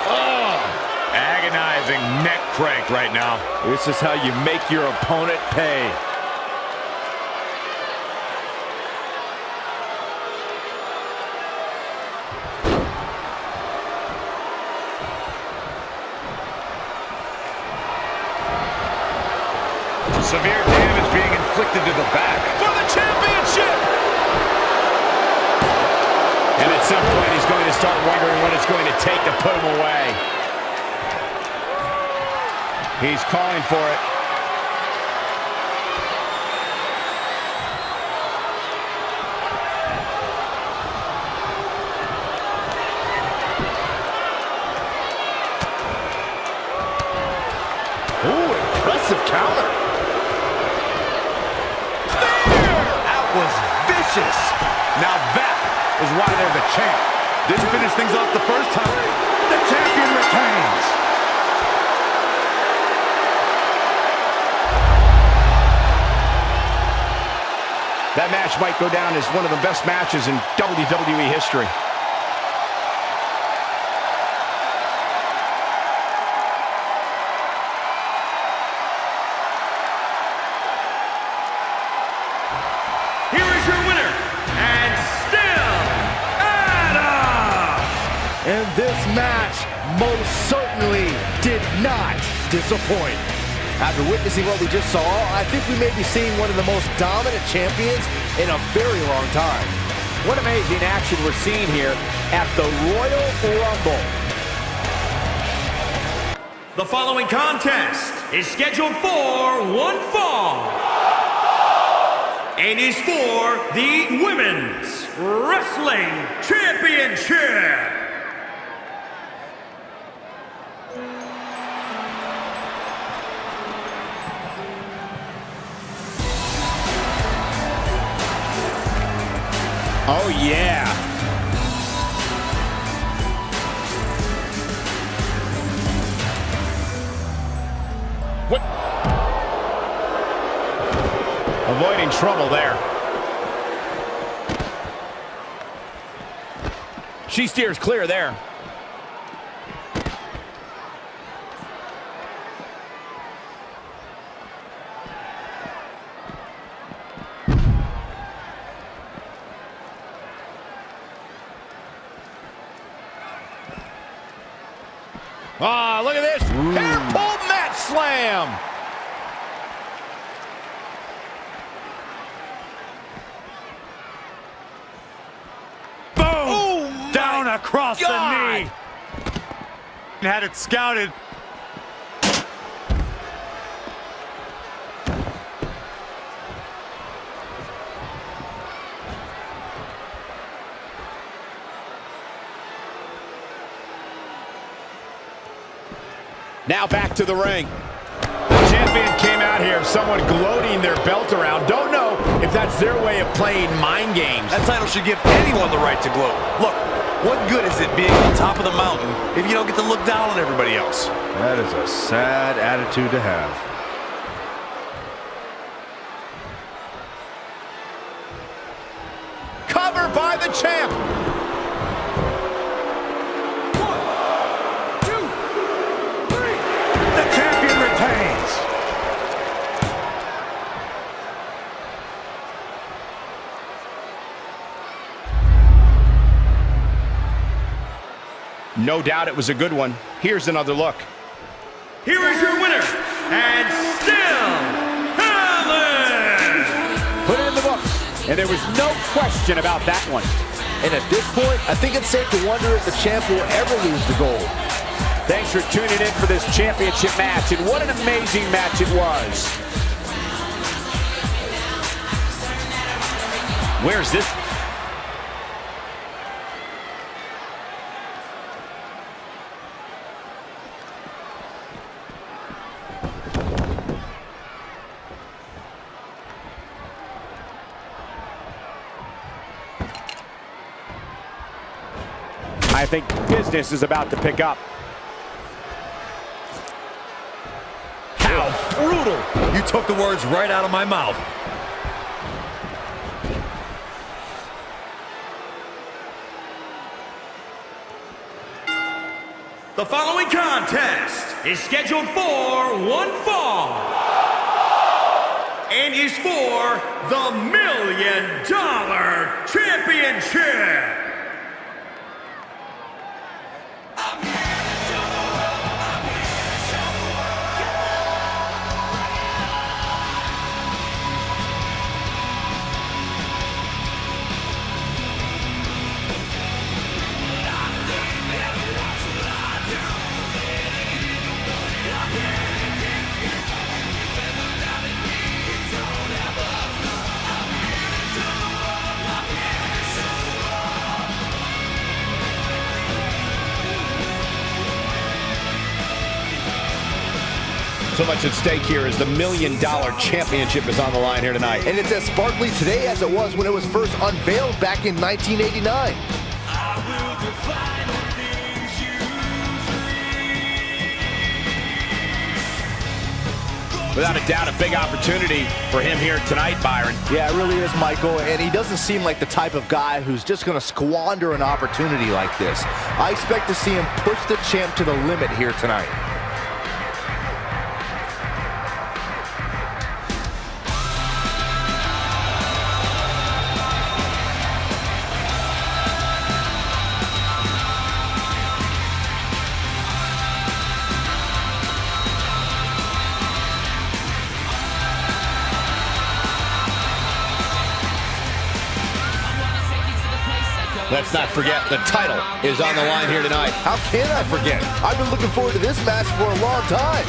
Oh, agonizing neck crank right now. This is how you make your opponent pay. Severe damage being inflicted to the back. For the championship! And at some point, he's going to start wondering what it's going to take to put him away. He's calling for it. Ooh, impressive counter. Was vicious. Now that is why they're the champ. Didn't finish things off the first time. The champion retains. That match might go down as one of the best matches in WWE history. And this match most certainly did not disappoint. After witnessing what we just saw, I think we may be seeing one of the most dominant champions in a very long time. What amazing action we're seeing here at the Royal Rumble. The following contest is scheduled for one fall and is for the Women's Wrestling Championship. Oh, yeah. What? Avoiding trouble there. She steers clear there. Ah, look at this. Hair pull mat slam. Boom! Oh, down across God. the knee. Had it scouted. Now back to the ring. The champion came out here, someone gloating their belt around. Don't know if that's their way of playing mind games. That title should give anyone the right to gloat. Look, What good is it being on top of the mountain if you don't get to look down on everybody else? That is a sad attitude to have. Cover by the champ. 1, 2, 3. The champion retains. No doubt it was a good one. Here's another look. Here is your winner, and still Helen! Put it in the books. And there was no question about that one. And at this point, I think it's safe to wonder if the champ will ever lose the gold. Thanks for tuning in for this championship match, and what an amazing match it was. Where's this? I think business is about to pick up. How brutal! You took the words right out of my mouth. The following contest is scheduled for one fall and is for the $1 Million Championship. So much at stake here as the $1 Million Championship is on the line here tonight. And it's as sparkly today as it was when it was first unveiled back in 1989. Without a doubt, a big opportunity for him here tonight, Byron. Yeah, it really is, Michael, and he doesn't seem like the type of guy who's just going to squander an opportunity like this. I expect to see him push the champ to the limit here tonight. Let's not forget the title is on the line here tonight. How can I forget? I've been looking forward to this match for a long time.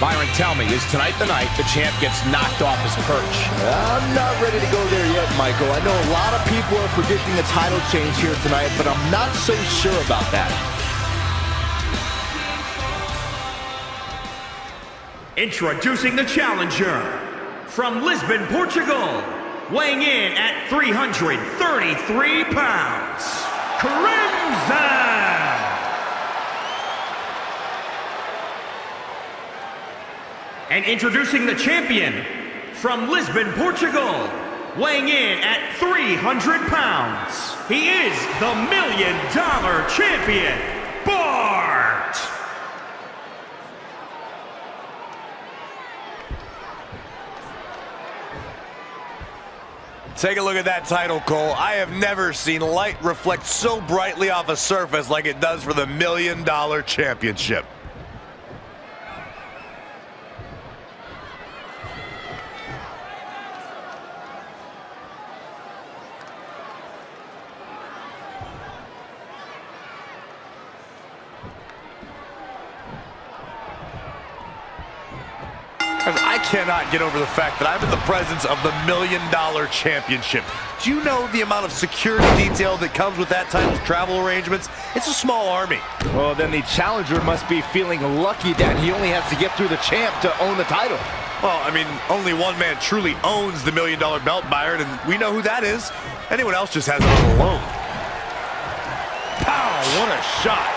Byron, tell me, is tonight the night the champ gets knocked off his perch? I'm not ready to go there yet, Michael. I know a lot of people are predicting a title change here tonight, but I'm not so sure about that. Introducing the challenger from Lisbon, Portugal, weighing in at 333 pounds, Crimson! And introducing the champion from Lisbon, Portugal, weighing in at 300 pounds, he is the $1 Million Champion, Bart! Take a look at that title, Cole. I have never seen light reflect so brightly off a surface like it does for the $1 Million Championship. I cannot get over the fact that I'm in the presence of the $1 Million Championship. Do you know the amount of security detail that comes with that title's travel arrangements? It's a small army. Well, then the challenger must be feeling lucky that he only has to get through the champ to own the title. Well, I mean, only one man truly owns the $1 Million belt, Byron, and we know who that is. Anyone else just has it on a loan. Pow! What a shot.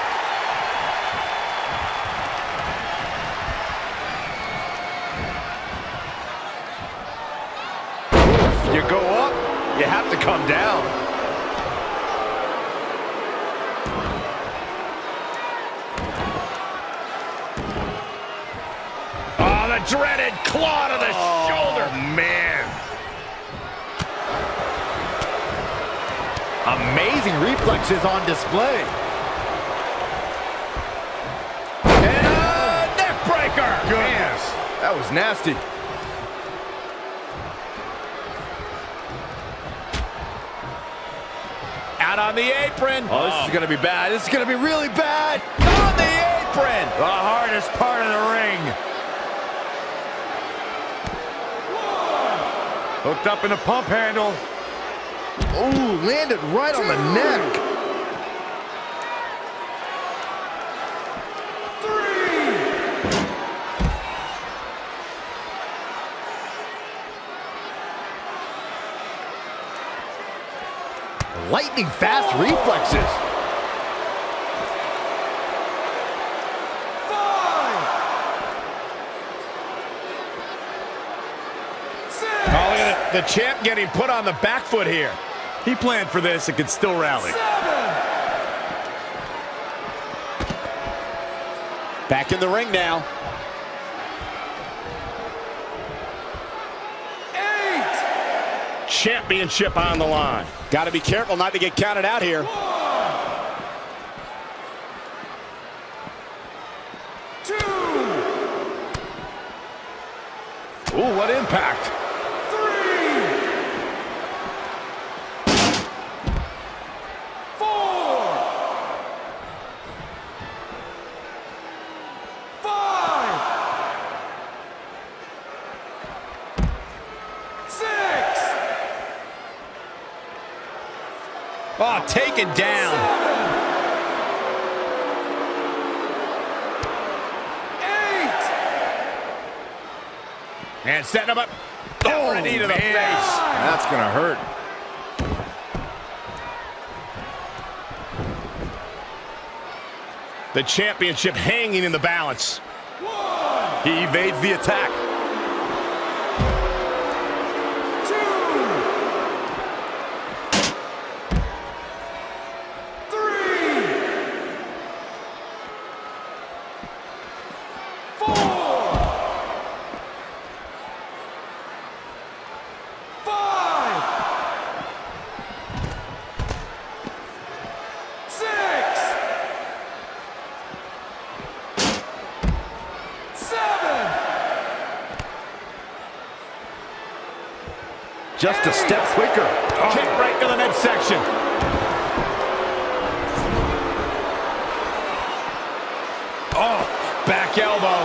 You go up, you have to come down. Oh, the dreaded claw to the shoulder. Man. Amazing reflexes on display. And a neck breaker. Goodness, that was nasty. Out on the apron. Oh, this is going to be bad. This is going to be really bad. On the apron. The hardest part of the ring. Hooked up in a pump handle. Ooh, landed right on the neck. Lightning fast reflexes. 5, 6. Oh, look at the champ getting put on the back foot here. He planned for this and could still rally. 7. Back in the ring now. 8. Championship on the line. Got to be careful not to get counted out here. 1. 2. Ooh, what impact. 3. 4. 5. 6. Oh, taken down. 8. And setting him up. Oh, a knee to the face. That's going to hurt. The championship hanging in the balance. 1. He evades the attack. 2. 3. 4. 5. 6. 7. Just a step quicker. Kick right to the midsection. Oh, back elbow.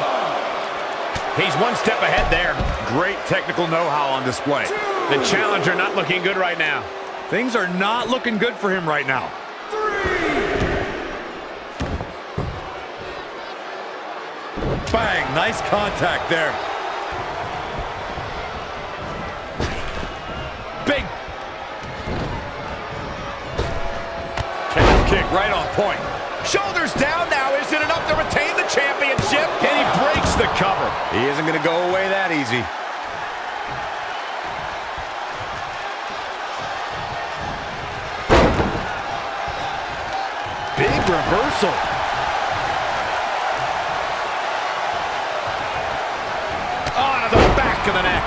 He's one step ahead there. Great technical know-how on display. The challenger not looking good right now. Things are not looking good for him right now. 3. Bang, nice contact there. Big calf kick right on point. Shoulders down now. Is it enough to retain the championship? And he breaks the cover. He isn't going to go away that easy. Big reversal. On to the back of the neck.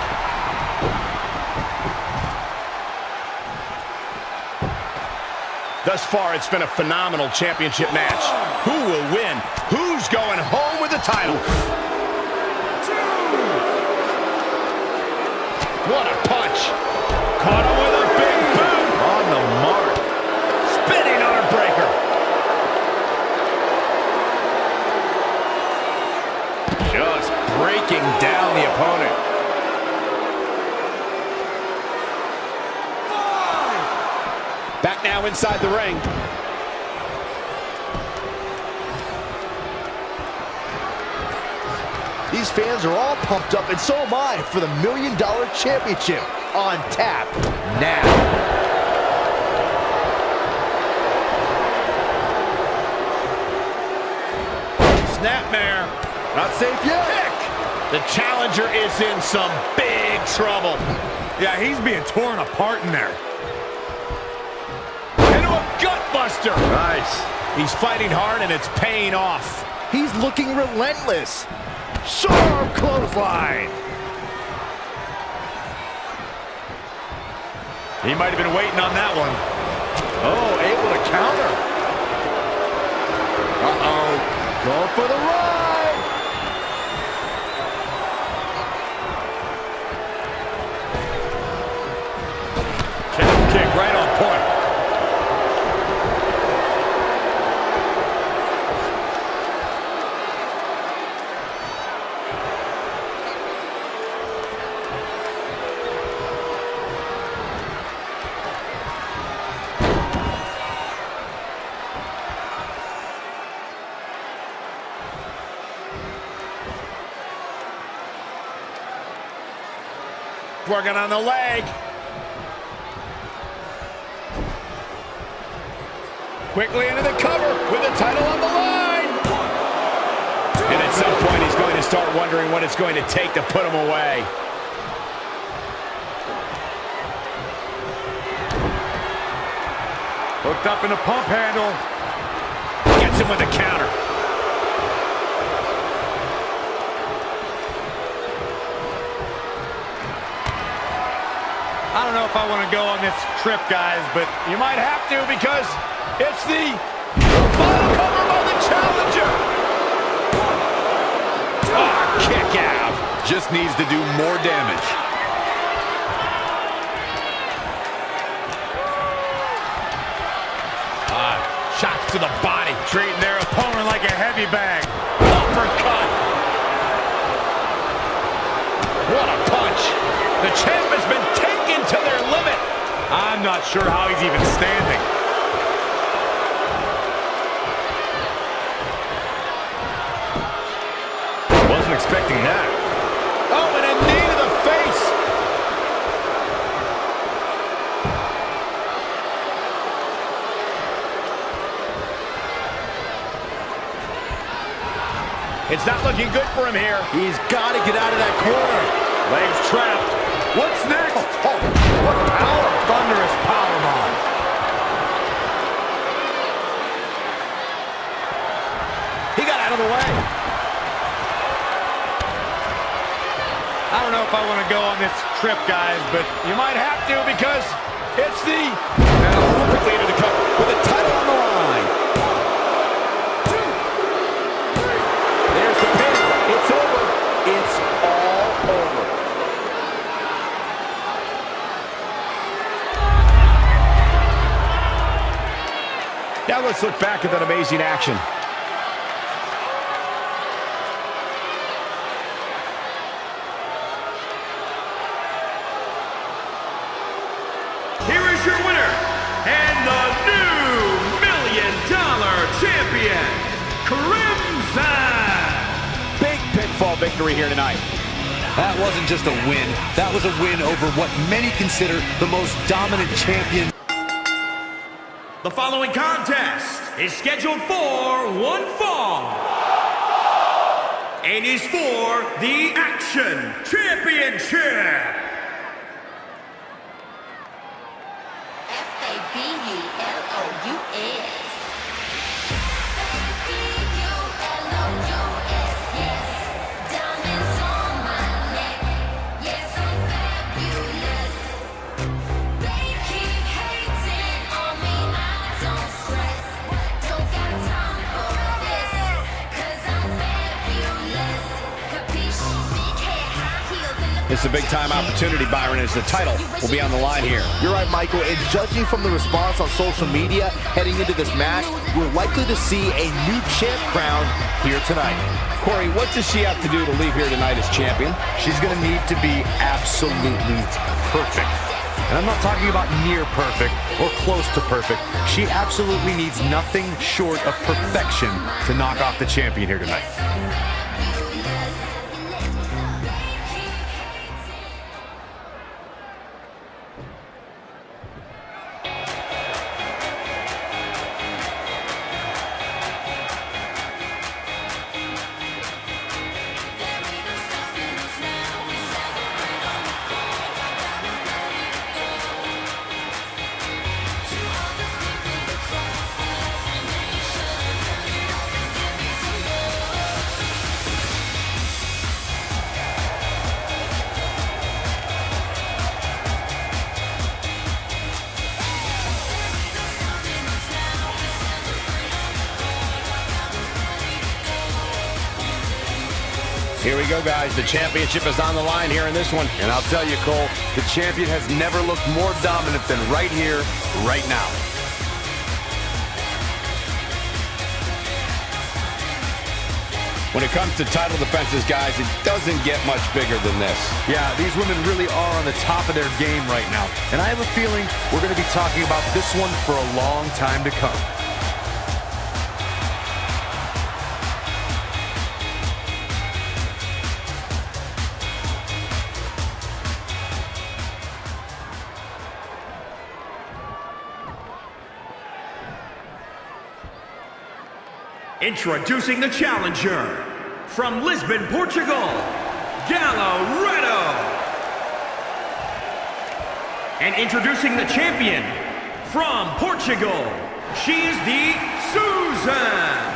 Thus far, it's been a phenomenal championship match. Who will win? Who's going home with the title? 2. What a punch. Caught him with a big boot. On the mark. Spinning arm breaker. Just breaking down the opponent. opponent. Back now inside the ring. These fans are all pumped up, and so am I, for the $1 Million Championship on tap now. Snapmare. Not safe yet. Kick. The challenger is in some big trouble. Yeah, he's being torn apart in there. Into a gut buster. Nice. He's fighting hard and it's paying off. He's looking relentless. Sharp clothesline. He might have been waiting on that one. Oh, able to counter. Uh-oh. Going for the ride. Calf kick right on point. Working on the leg. Quickly into the cover with the title on the line. And at some point, he's going to start wondering what it's going to take to put him away. Hooked up in a pump handle. Gets him with a counter. I don't know if I want to go on this trip, guys, but You might have to because it's the final cover by the challenger. Kick out. Just needs to do more damage. Shots to the body. treating their opponent like a heavy bag. Uppercut. What a punch. The champ has been taken to their limit. I'm not sure how he's even standing. Wasn't expecting that. Oh, and a knee to the face. It's not looking good for him here. He's got to get out of that corner. Legs trapped. What's next? Oh, what power! Thunderous powerbomb. He got out of the way. I don't know if I want to go on this trip, guys, but You might have to because it's the... And quickly into the cover with the title on the line. 2, 3. There's the pin. It's over. It's all over. Now let's look back at that amazing action. Here is your winner, and the new $1 Million Champion, Crimson. Big pinfall victory here tonight. That wasn't just a win. That was a win over what many consider the most dominant champion. The following contest is scheduled for one fall and is for the Action Championship. Big hair, high heels, and the It's a big-time opportunity, Byron, as the title will be on the line here. You're right, Michael, and judging from the response on social media heading into this match, we're likely to see a new champ crowned here tonight. Corey, what does she have to do to leave here tonight as champion? She's going to need to be absolutely perfect. And I'm not talking about near perfect or close to perfect. She absolutely needs nothing short of perfection to knock off the champion here tonight. Here we go, guys. The championship is on the line here in this one. And I'll tell you, Cole, the champion has never looked more dominant than right here, right now. When it comes to title defenses, guys, it doesn't get much bigger than this. Yeah, these women really are on the top of their game right now. And I have a feeling we're going to be talking about this one for a long time to come. Introducing the challenger, from Lisbon, Portugal, Gallardo. And introducing the champion, from Portugal, she is the Susan.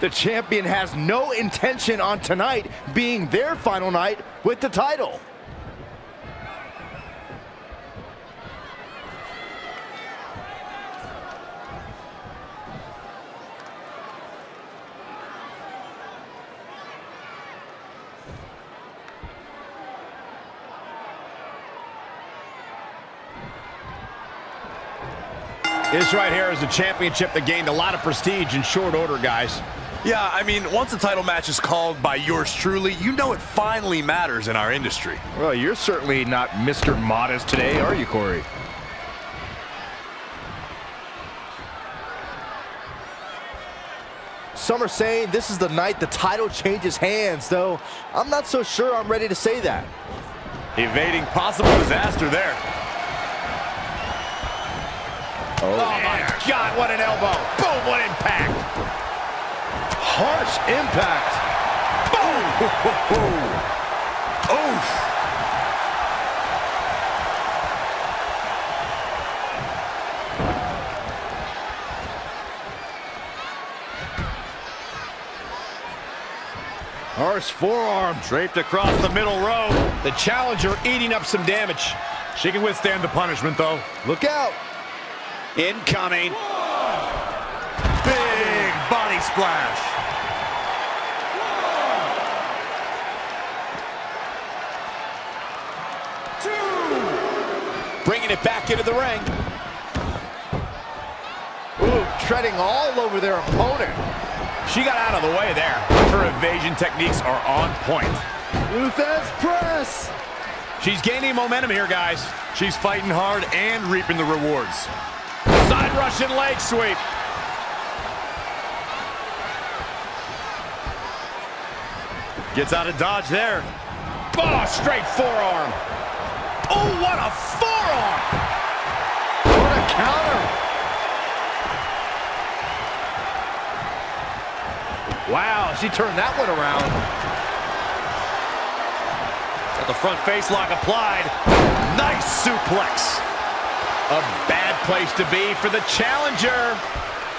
The champion has no intention on tonight being their final night with the title. This right here is a championship that gained a lot of prestige in short order, guys. Yeah, I mean, once a title match is called by yours truly, you know it finally matters in our industry. Well, you're certainly not Mr. Modest today, are you, Corey? Some are saying this is the night the title changes hands, though I'm not so sure I'm ready to say that. Evading possible disaster there. Oh, my God, what an elbow. Boom, what impact. Harsh impact. Boom! Oof! Harsh forearm draped across the middle row. The challenger eating up some damage. She can withstand the punishment, though. Look out. Incoming. Big body splash. Bringing it back into the ring. Ooh, treading all over their opponent. She got out of the way there. Her evasion techniques are on point. Luthez press. She's gaining momentum here, guys. She's fighting hard and reaping the rewards. Side Russian leg sweep. Gets out of dodge there. Oh, straight forearm. Oh, what a forearm. What a counter. Wow, she turned that one around. Got the front face lock applied. Nice suplex. A bad place to be for the challenger.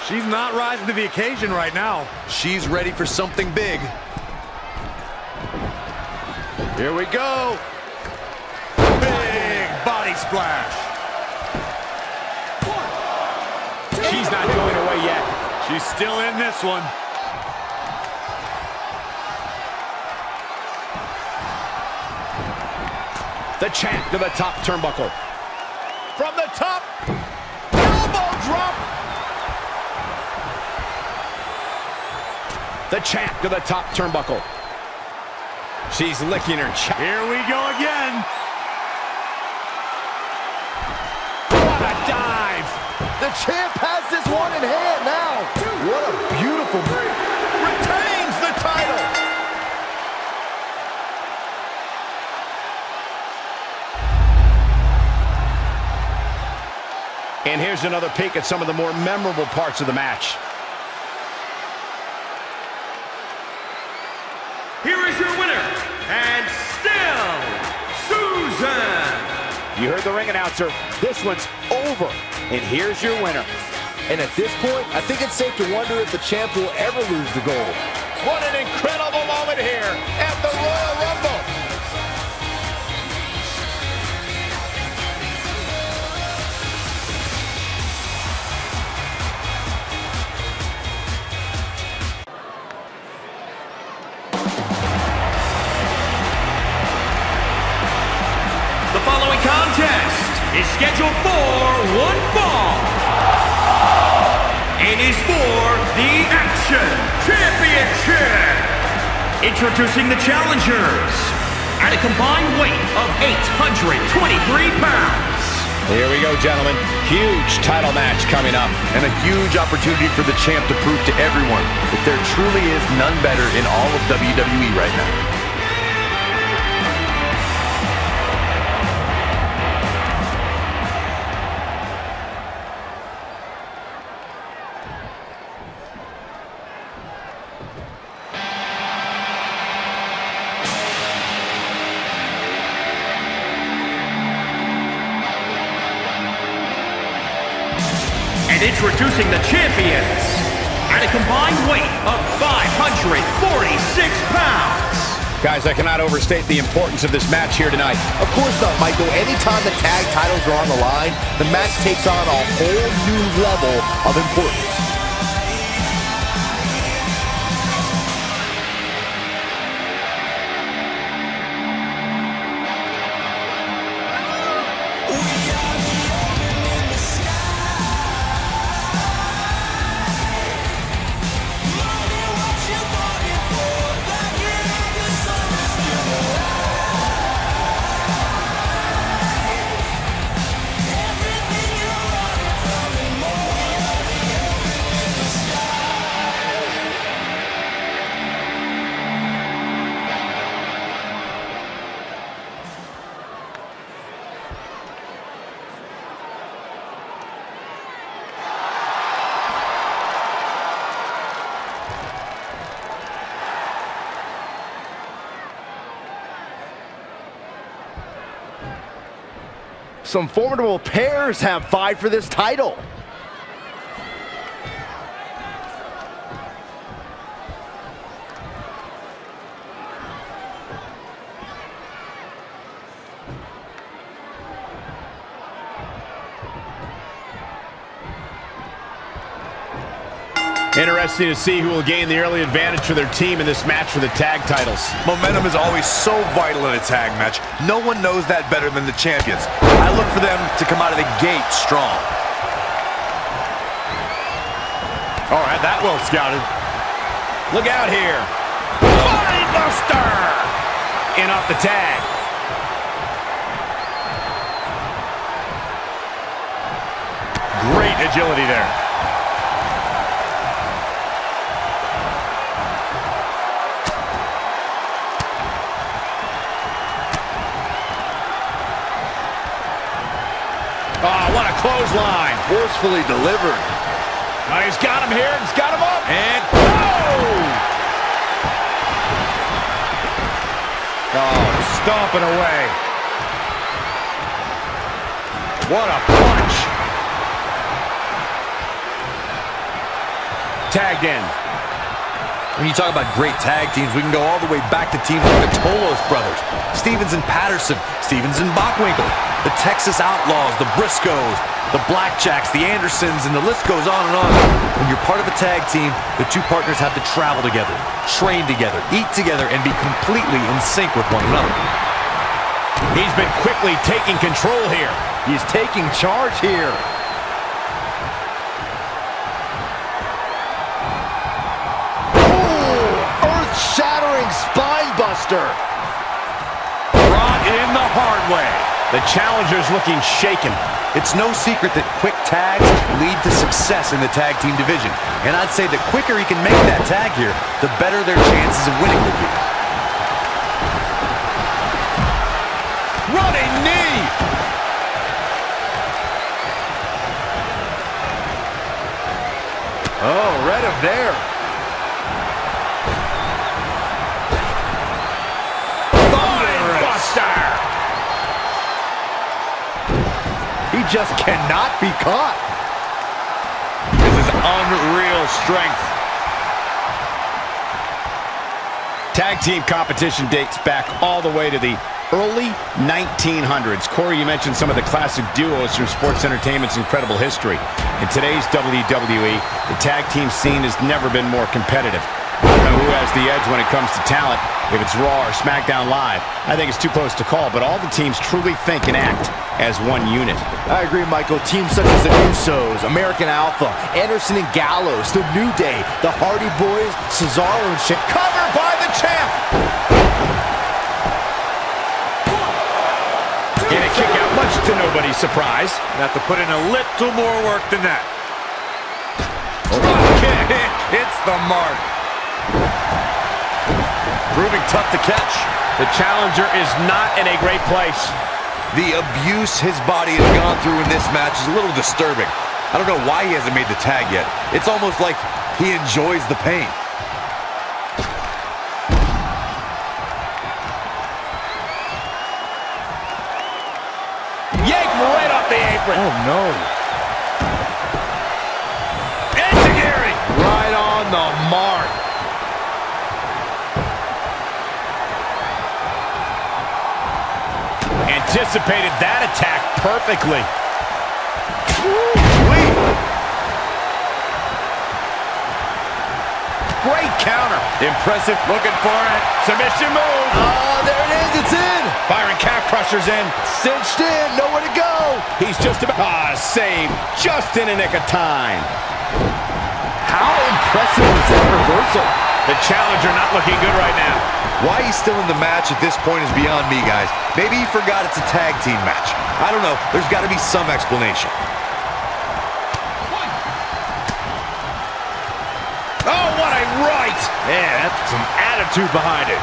She's not rising to the occasion right now. She's ready for something big. Here we go. Big body splash. 1, she's not going away yet. She's still in this one. The champ to the top turnbuckle. From the top, elbow drop. The champ to the top turnbuckle. She's licking her chop. Here we go again. What a dive. The champ has this one in hand now. What a beautiful move. Retains the title. And here's another peek at some of the more memorable parts of the match. Here is your winner, and still, Susan. You heard the ring announcer. This one's over. And here's your winner. And at this point, I think it's safe to wonder if the champ will ever lose the gold. What an incredible moment here at the Royal Rumble. The following contest is scheduled for one fall and is for the Action Championship. Introducing the challengers at a combined weight of 823 pounds. Here we go, gentlemen. Huge title match coming up. And a huge opportunity for the champ to prove to everyone that there truly is none better in all of WWE right now. And introducing the champions at a combined weight of 546 pounds. Guys, I cannot overstate the importance of this match here tonight. Of course not, Michael. Anytime the tag titles are on the line, the match takes on a whole new level of importance. Some formidable pairs have vied for this title. Interesting to see who will gain the early advantage for their team in this match for the tag titles. Momentum is always so vital in a tag match. No one knows that better than the champions. I look for them to come out of the gate strong. All right, that well scouted. Look out here. Body buster! In off the tag. Great agility there. Oh, what a clothesline. Forcefully delivered. Oh, he's got him here. He's got him up. And oh, stomping away. What a punch. Tagged in. When you talk about great tag teams, we can go all the way back to teams like the Todos brothers, Stevens and Patterson, Stevens and Bockwinkel, the Texas Outlaws, the Briscoes, the Blackjacks, the Andersons, and the list goes on and on. When you're part of a tag team, the two partners have to travel together, train together, eat together, and be completely in sync with one another. He's been quickly taking control here. He's taking charge here. Earth-shattering spine buster. Brought in the hard way. The challenger's looking shaken. It's no secret that quick tags lead to success in the tag team division. And I'd say the quicker he can make that tag here, the better their chances of winning will be. Running knee. Oh, read him there. Buster. He just cannot be caught. This is unreal strength. Tag team competition dates back all the way to the early 1900s. Corey, you mentioned some of the classic duos from sports entertainment's incredible history. In today's WWE, the tag team scene has never been more competitive. I don't know who has the edge when it comes to talent, if it's Raw or SmackDown Live. I think it's too close to call, but all the teams truly think and act as one unit. I agree, Michael. Teams such as the Usos, American Alpha, Anderson and Gallows, The New Day, the Hardy Boys, Cesaro and shit. Covered by the champ! And a kick out, much to nobody's surprise. Have to put in a little more work than that. Drop kick. It's the mark. Proving tough to catch. The challenger is not in a great place. The abuse his body has gone through in this match is a little disturbing. I don't know why he hasn't made the tag yet. It's almost like he enjoys the pain. Yank right off the apron. Oh, no. Enzuigiri. Right on the mark. Anticipated that attack perfectly. Woo-wee. Great counter. Impressive. Looking for it. Submission move. Oh, there it is. It's in. Byron calf crushers in. Cinched in. Nowhere to go. He's just about... saved just in a nick of time. How impressive is that reversal? The challenger not looking good right now. Why he's still in the match at this point is beyond me, guys. Maybe he forgot it's a tag team match. I don't know. There's got to be some explanation. Oh, what a right! Man, that's some attitude behind it.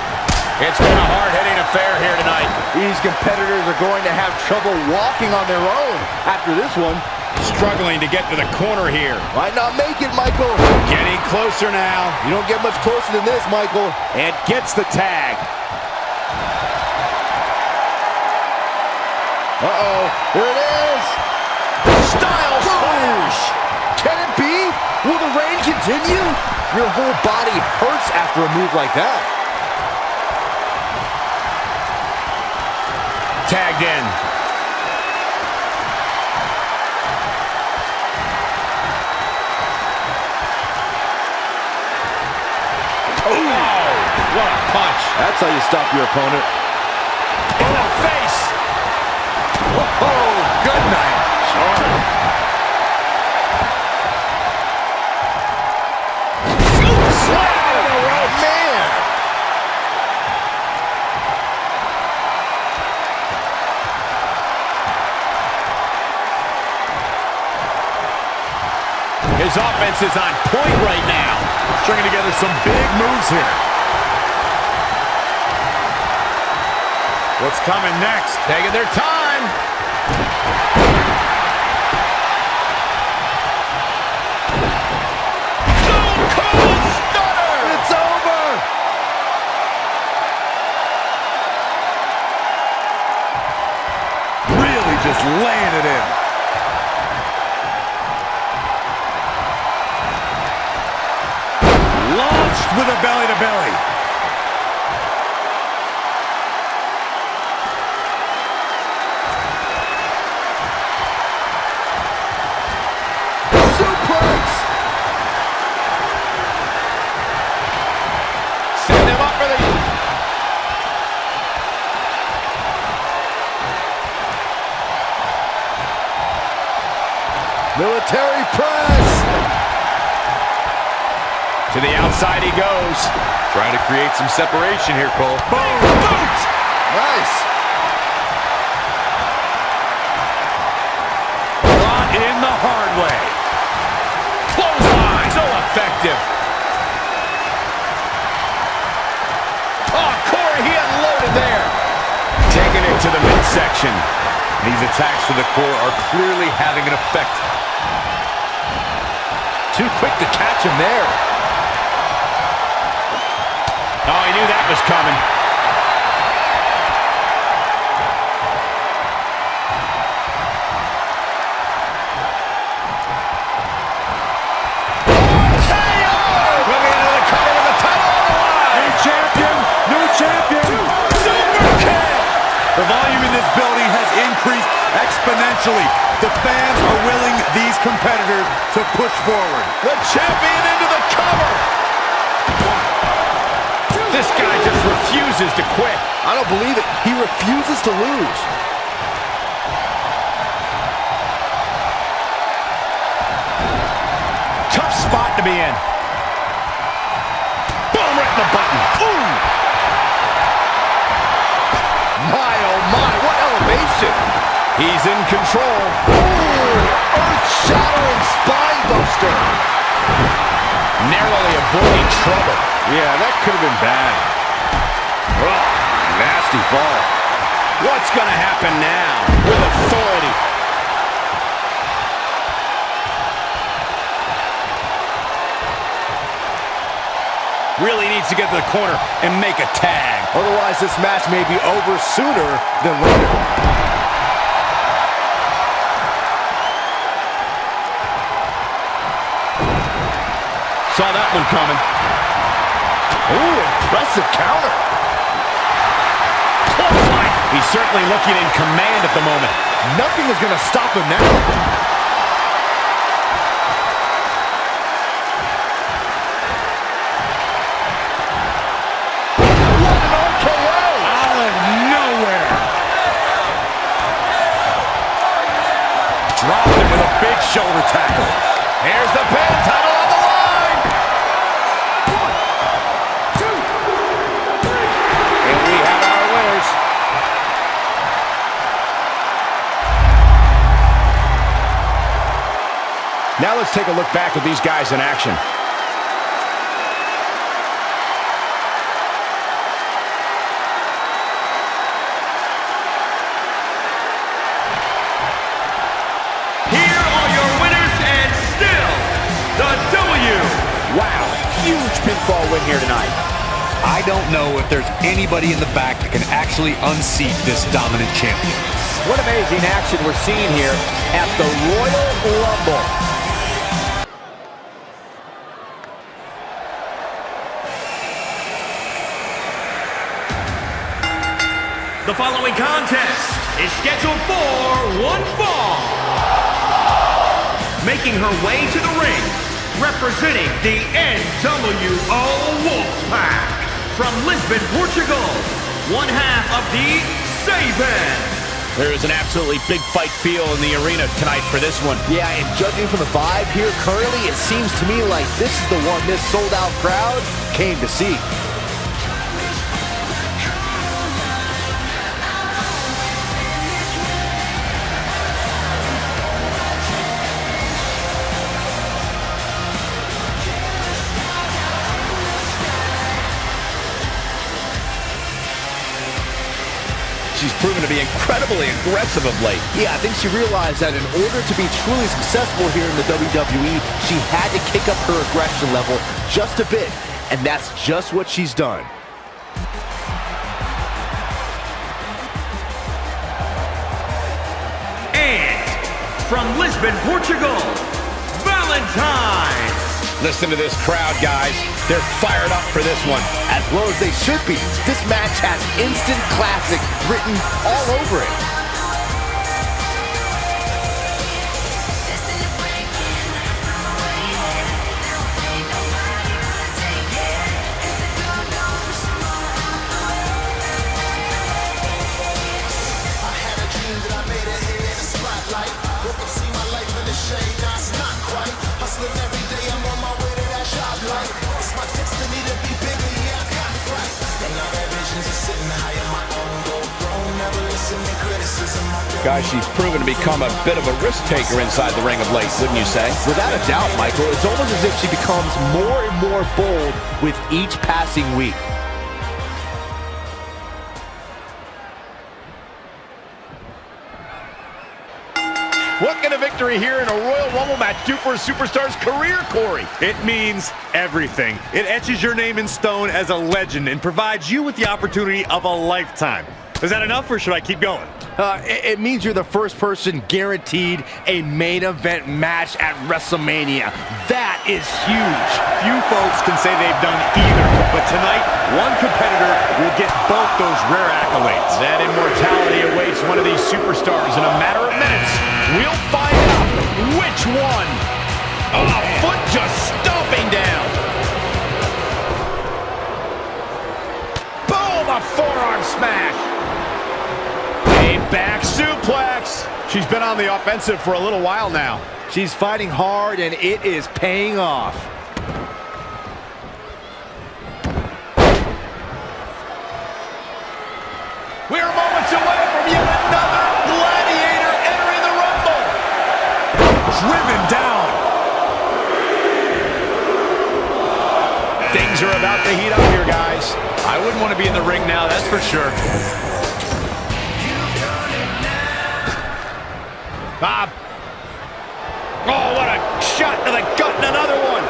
It's been a hard-hitting affair here tonight. These competitors are going to have trouble walking on their own after this one. Struggling to get to the corner here. Might not make it, Michael. Getting closer now. You don't get much closer than this, Michael. And gets the tag. Uh-oh. There it is. Styles push. Can it be? Will the reign continue? Your whole body hurts after a move like that. Tagged in. What a punch. That's how you stop your opponent. In the face. Oh, good night. Slam in a row. Man. His offense is on point right now. Stringing together some big moves here. What's coming next? Taking their time. Stone Cold Stunner. It's over. Really just laying it in. Long Punched with a belly-to-belly. Suplex! Set him up for the... Military press! To the outside he goes. Trying to create some separation here, Cole. Boom! Boot! Nice! Brought in the hard way. Clothesline! So effective. Oh, Corey, he unloaded there. Taking it to the midsection. These attacks to the core are clearly having an effect. Too quick to catch him there. Oh, he knew that was coming. Looking into the cover with the title on the line. New champion, new champion. Super kick. The volume in this building has increased exponentially. The fans are willing these competitors to push forward. The champion into the cover. This guy just refuses to quit. I don't believe it. He refuses to lose. Tough spot to be in. Boom, right in the button. Ooh. My, oh my, what elevation! He's in control. Ooh, earth-shattering spine buster! Narrowly avoiding trouble. Yeah, that could have been bad. Oh, nasty fall. What's going to happen now? With authority. Really needs to get to the corner and make a tag. Otherwise, this match may be over sooner than later. Saw that one coming. Ooh, impressive counter. Clothesline. He's certainly looking in command at the moment. Nothing is going to stop him now. Dropped him with a big shoulder tackle. Here's the pin, title on the line. 1, 2, 3. And we have our winners. Now let's take a look back at these guys in action. Wow, huge pinfall win here tonight. I don't know if there's anybody in the back that can actually unseat this dominant champion. What amazing action we're seeing here at the Royal Rumble. The following contest is scheduled for one fall. Making her way to the ring, representing the NWO Wolfpack from Lisbon, Portugal, one half of the Saban. There is an absolutely big fight feel in the arena tonight for this one. Yeah, and judging from the vibe here currently, it seems to me like this is the one this sold-out crowd came to see. She's proven to be incredibly aggressive of late. Yeah, I think she realized that in order to be truly successful here in the WWE, she had to kick up her aggression level just a bit, and that's just what she's done. And from Lisbon, Portugal, Valentine. Listen to this crowd, guys. They're fired up for this one. As well as they should be. This match has instant classic written all over it. Guys, she's proven to become a bit of a risk taker inside the ring of late, wouldn't you say? Without a doubt, Michael. It's almost as if she becomes more and more bold with each passing week. What can a victory here in a Royal Rumble match do for a superstar's career, Corey? It means everything. It etches your name in stone as a legend and provides you with the opportunity of a lifetime. Is that enough, or should I keep going? It means you're the first person guaranteed a main event match at WrestleMania. That is huge. Few folks can say they've done either, but tonight, one competitor will get both those rare accolades. That immortality awaits one of these superstars in a matter of minutes. We'll find out which one. Oh, a foot just stomping down. Boom, a forearm smash. A back suplex. She's been on the offensive for a little while now. She's fighting hard, and it is paying off. We're moments away from yet another gladiator entering the Rumble. Driven down. Things are about to heat up here, guys. I wouldn't want to be in the ring now, that's for sure. Bob. Oh, what a shot to the gut and another one.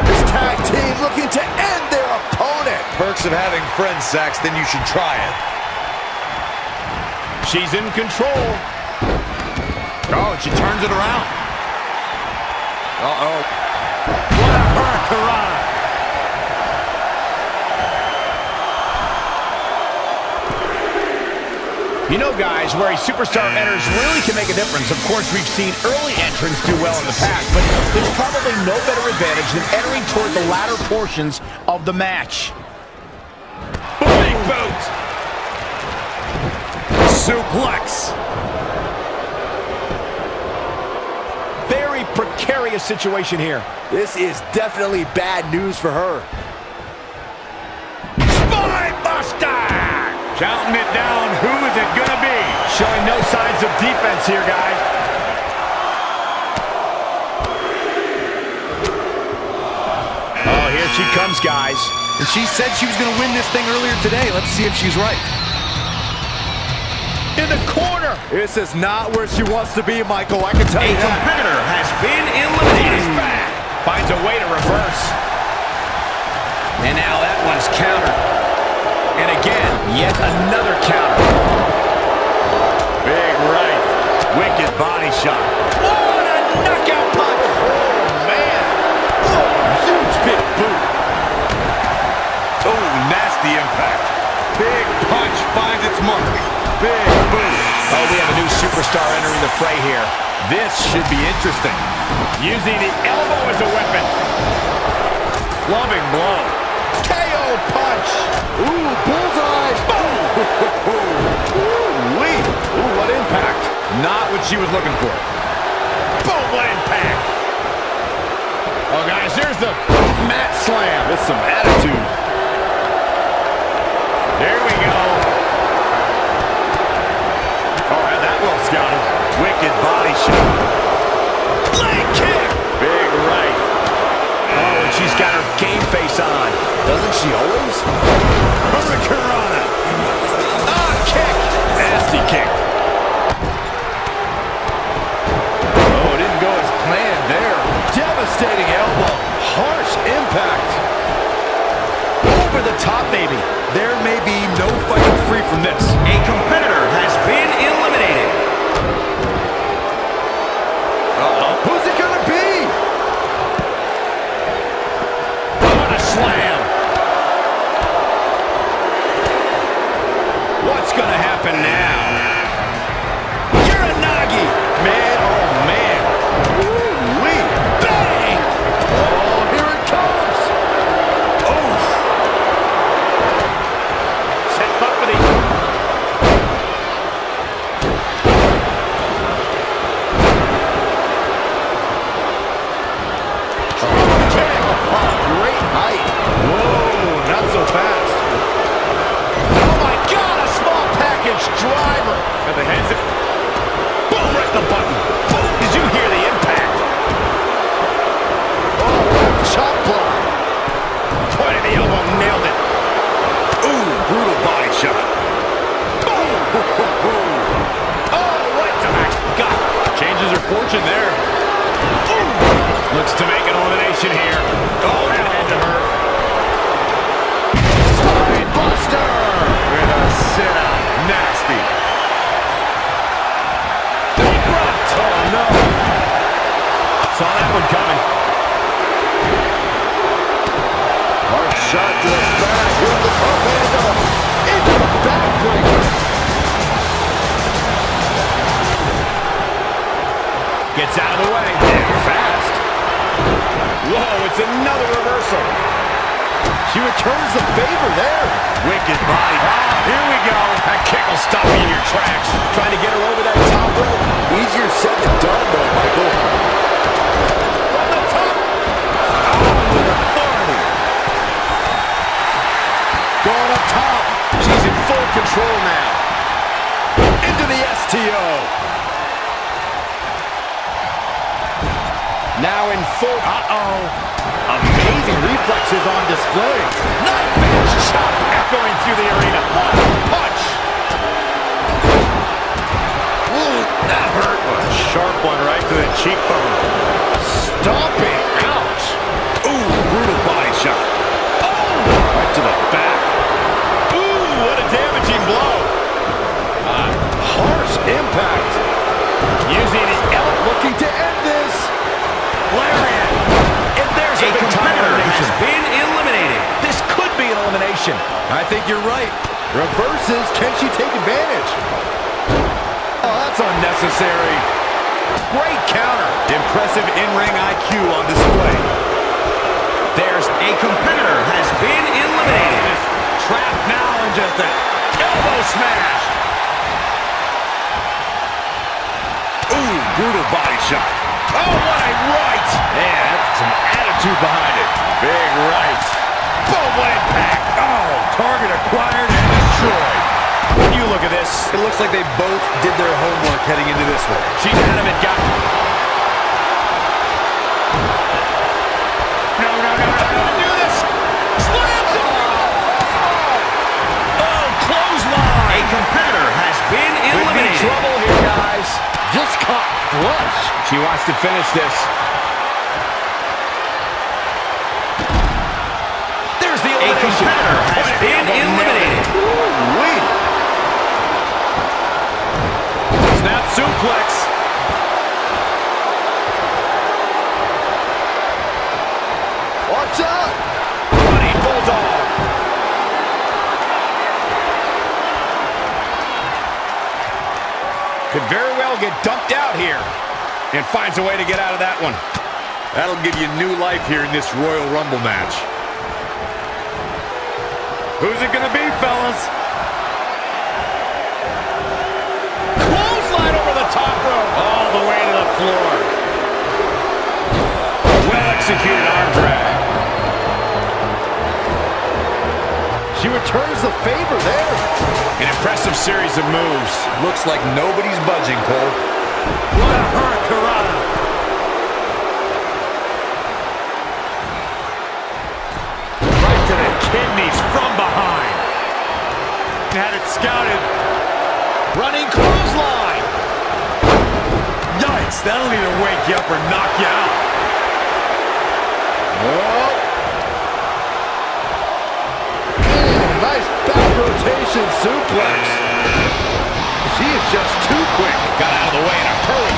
This tag team looking to end their opponent. Perks of having friends, Saxton, you should try it. She's in control. Oh, she turns it around. Uh-oh. What a hurricane. You know, guys, where a superstar enters really can make a difference. Of course, we've seen early entrants do well in the past, but there's probably no better advantage than entering toward the latter portions of the match. Big boot. Suplex. Very precarious situation here. This is definitely bad news for her. Spine buster. Counting it down. Who is it going to be? Showing no signs of defense here, guys. Oh, here she comes, guys. And she said she was going to win this thing earlier today. Let's see if she's right. In the corner. This is not where she wants to be, Michael. I can tell you that. A competitor has been eliminated. Back. Finds a way to reverse. And now that one's countered. And again, yet another counter. Big right. Wicked body shot. What a knockout punch. Oh, man. Oh, huge big boot. Oh, nasty impact. Big punch finds its mark. Big boot. Oh, we have a new superstar entering the fray here. This should be interesting. Using the elbow as a weapon. Clubbing blow. KO punch. Ooh, bullseye. Boom. Ooh-wee. Ooh, what impact. Not what she was looking for. Boom, what impact. Oh, guys, there's the mat slam. With some attitude. There we go. Oh, had that well scouted. Wicked body shot. Leg kick. Big right. Oh, and she's got her game face on. Doesn't she always? Hurricanrana. Ah, kick. Nasty kick. Oh, it didn't go as planned there. Devastating elbow. Harsh impact. Over the top, baby. There may be no fighting free from this. A competitor has been eliminated. Who's it gonna be? height. Whoa, not so fast. Oh my God, a small package driver. Got the hands up. Boom, right in the button. Boom. Did you hear the impact? Oh, chop block. Point of the elbow, nailed it. Ooh, brutal body shot. Boom. Oh, right to the gut. Changes her fortune there. Ooh. Looks to make an elimination here. Oh, that had to hurt. Spine buster. With a sit-out. Nasty. Oh, no. Saw that one coming. Hard shot to the back with the up handle. Into the backbreaker. Gets out of the way. And fast. Whoa, it's another reversal. She returns the favor there. Wicked body. Here we go. That kick will stop you in your tracks. Trying to get her over that top rope. Easier said than done, though, Michael. From the top. Oh, with authority. Going up top. She's in full control now. Into the STO. Now in full. Amazing reflexes on display. Knife edge chop echoing through the arena. One punch. Ooh, that hurt. A sharp one right to the cheekbone. Stomping. Ouch. Ooh, brutal body shot. Oh, right to the back. Ooh, what a damaging blow. Harsh impact. Using the elbow. Looking to end this. Lariat. And there's a big time elimination. Been eliminated. This could be an elimination. I think you're right. Reverses. Can she take advantage? Oh, that's unnecessary. Great counter. Impressive in-ring IQ on display. There's a competitor has been eliminated. Trapped now and just an elbow smash. Ooh, brutal body shot. Oh, what a right. Man, that's some attitude behind it. Big right. Boom, what impact. Oh, target acquired and destroyed. When you look at this, It looks like they both did their homework heading into this one. she's adamant. Got do this. Slams it. Oh, clothesline. A competitor has been Could be eliminated. trouble here, guys. Just caught flush. She wants to finish this. There's the A elimination. competitor has been eliminated. Wait. Snap suplex. Watch out. Running bulldog. Could very well get dumped out here. And finds a way to get out of that one. That'll give you new life here in this Royal Rumble match. Who's it gonna be, fellas? Clothesline over the top rope. All the way to the floor. Well executed arm drag. She returns the favor there. An impressive series of moves. Looks like nobody's budging, Cole. What a hurricanrana. Right to the kidneys from behind. Had it scouted. Running clothesline. Yikes, that'll either wake you up or knock you out. Oh. Nice back rotation suplex. She is just too quick. Got out of the way in a hurry.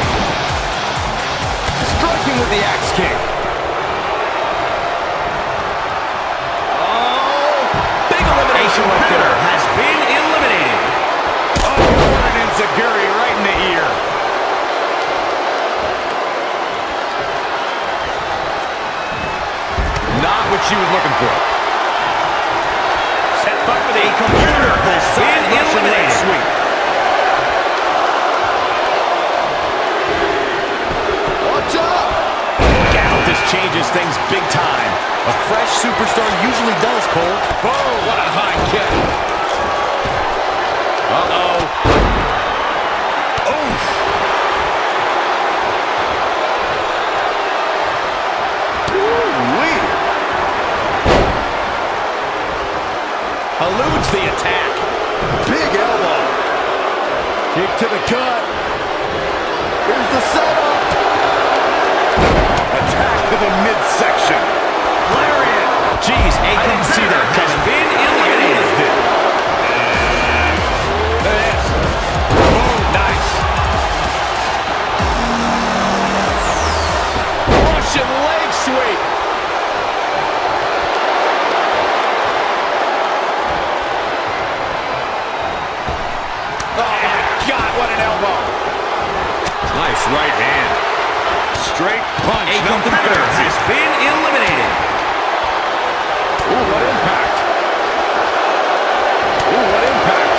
Striking with the axe kick. Oh, big elimination right there. Has been eliminated. Oh, what an enziguri right in the ear. Not what she was looking for. Set back with a competitor has been eliminated. Sweep. Watch out. Look out, this changes things big time. A fresh superstar usually does, Cole. Oh, what a high kick. Uh-oh. Oof. Ooh-wee. Eludes the attack. Big elbow. Kick to the gut. Here's the setup. Attack to the midsection. Lariat. Jeez, I didn't see that Has been eliminated. Look at this. Boom, nice. Russian leg sweep. Oh, my God, what an elbow. Nice right hand. Straight punch. A Nothing competitor fancy. has been eliminated. Ooh, what impact. Ooh, what impact.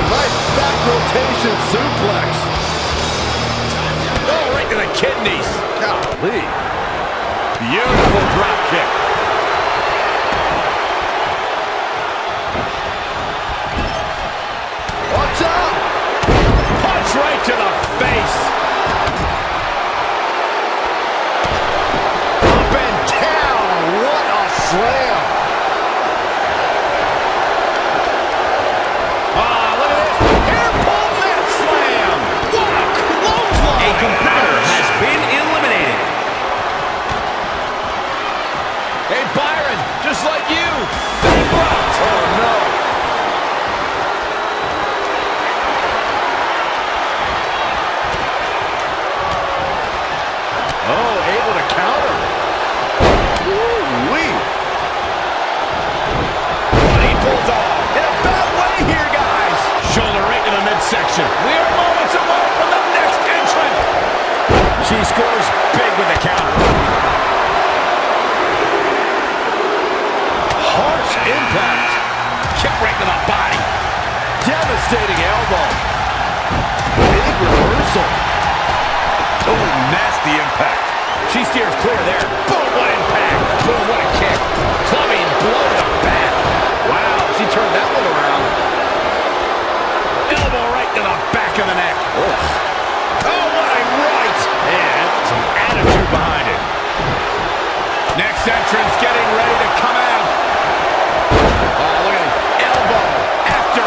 Nice back rotation suplex. Oh, right to the kidneys. Golly. Beautiful drop kick. Watch out. Punch right to the face. Up and down. What a slam. Ah, look at this. Hair pull net slam. What a clothesline. A competitor has been eliminated. Hey, Byron, just like you. They blocked. Oh, no. Oh, able to counter. Woo-wee. But he pulls off. In a bad way here, guys. Shoulder right to the midsection. We are moments away from the next entrant. She scores big with the counter. Harsh impact. Kick right to the body. Devastating elbow. Big reversal. Oh, nasty impact. She steers clear there. Boom, what impact. Boom, what a kick. Clubbing blow to the back. Wow, she turned that one around. Elbow right to the back of the neck. Oh, what a right. And some attitude behind it. Next entrance getting ready to come out. Oh, look at it. Elbow after.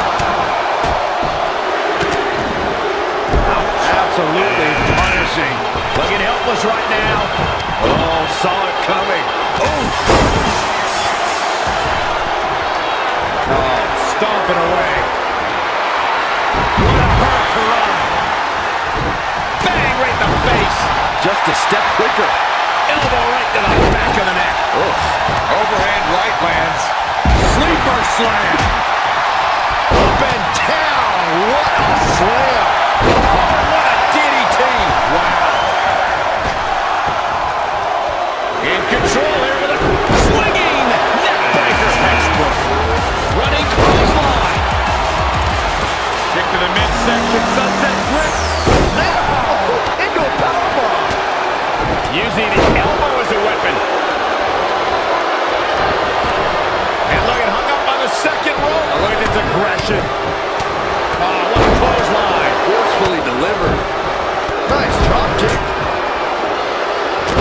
Absolutely punishing. Looking helpless right now. Oh, saw it coming. Oh, stomping away. What a hurrah. Bang right in the face. Just a step quicker. Elbow right to the back of the neck. Overhand right lands. Sleeper slam. Up and down. What a slam. Oh, what a DDT. Wow. In control here with a swinging neckbreaker textbook. Running clothesline. Kick to the midsection, sunset grip. Into a powerbomb. Using the elbow as a weapon. And look at hung up on the second rope. Oh, look at this aggression. Oh, what a clothesline. Forcefully delivered. Nice drop kick.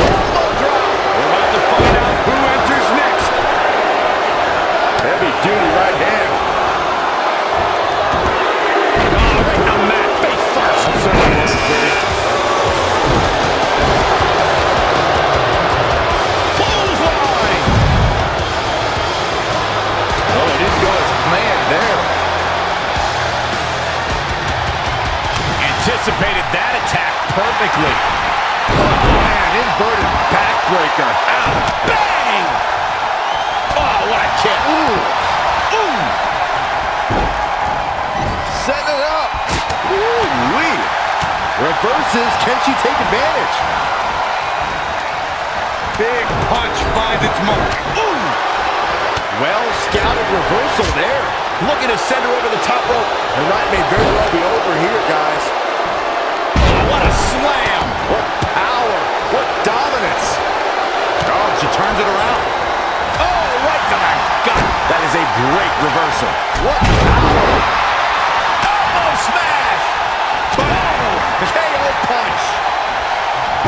Elbow drop. We're about to find out who enters next. Heavy duty right hand. Oh, right in the mat, face first. That certainly wasn't pretty. Clothesline. Oh, it didn't go as planned there. Anticipated that attack perfectly. Oh, man, inverted backbreaker. Ow, bang! Oh, what a kick. Ooh. Setting it up. Ooh-wee. Reverses. Can she take advantage? Big punch finds its mark. Ooh. Well scouted reversal there. Looking to send her over the top rope. Her night may very well over here, guys. Oh, what a slam! What power. What dominance. Oh, she turns it around. Oh, right to the gut. That is a great reversal. What power. Oh, smash! Boom! KO punch.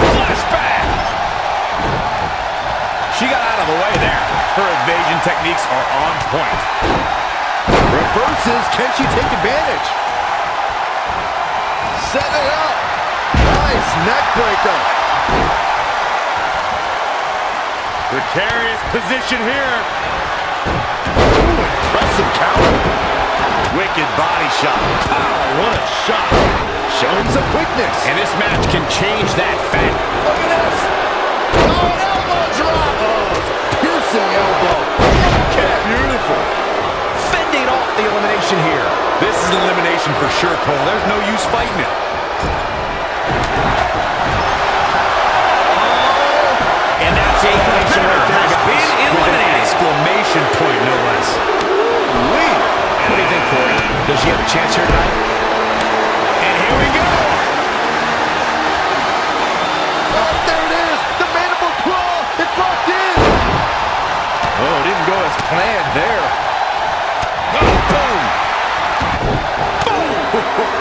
Flashback. She got out of the way there. Her evasion techniques are on point. Reverses. Can she take advantage? Set it up. Nice neck breaker. Precarious position here. Ooh, impressive counter. Wicked body shot. Oh, what a shot. Showing some quickness. And this match can change that fact. Look at this. Oh, elbow drop. Oh, piercing elbow. Okay, beautiful. Fending off the elimination here. This is an elimination for sure, Cole. There's no use fighting it. And that's a elimination right there, guys. Been eliminated. With an exclamation point, no less. What do you think, Corey? Does she have a chance here tonight? And here we go. Oh, there it is. The mandible claw. It's locked in. Oh, it didn't go as planned there. Oh, boom.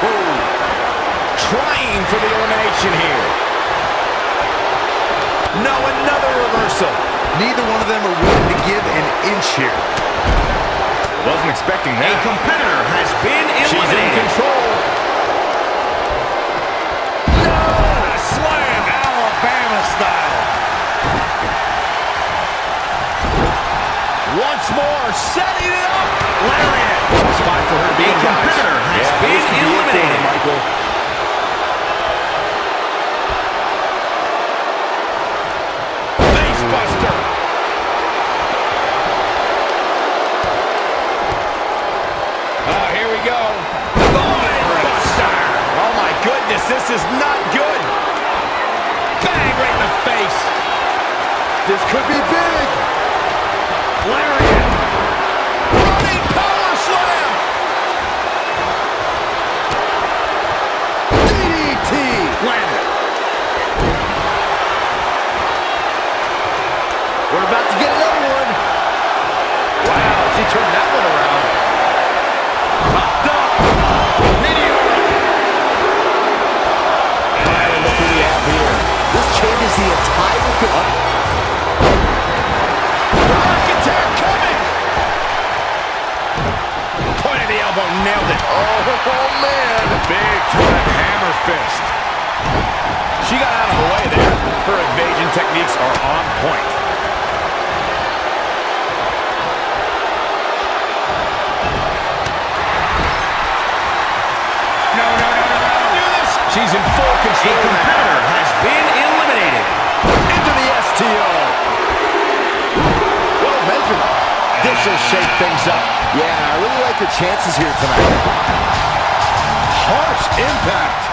Boom. Trying for the elimination here. No, another reversal. Neither one of them are willing to give an inch here. Wasn't expecting that. A competitor has been eliminated. She's in control. No! A slam, Alabama style. Once more, setting it up. Lariat. Spot for her to be A competitor has been eliminated. Michael. Facebuster. Oh, here we go. Buster. Oh, my goodness, this is not good. Bang, right in the face. This could be big. Lariat. Running power slam. DDT. Landed. We're about to get another one. Wow, she turned that one around. Popped up. Meteor. And look who we have here. This changes the entire Rock attack coming. Point of the elbow, nailed it. Oh, man. Big time hammer fist. She got out of the way there. Her evasion techniques are on point. No, don't do this. She's in full A control now. competitor has been eliminated. Into the STO. What a measurement. This will shake things up. Yeah, I really like her chances here tonight. Harsh impact.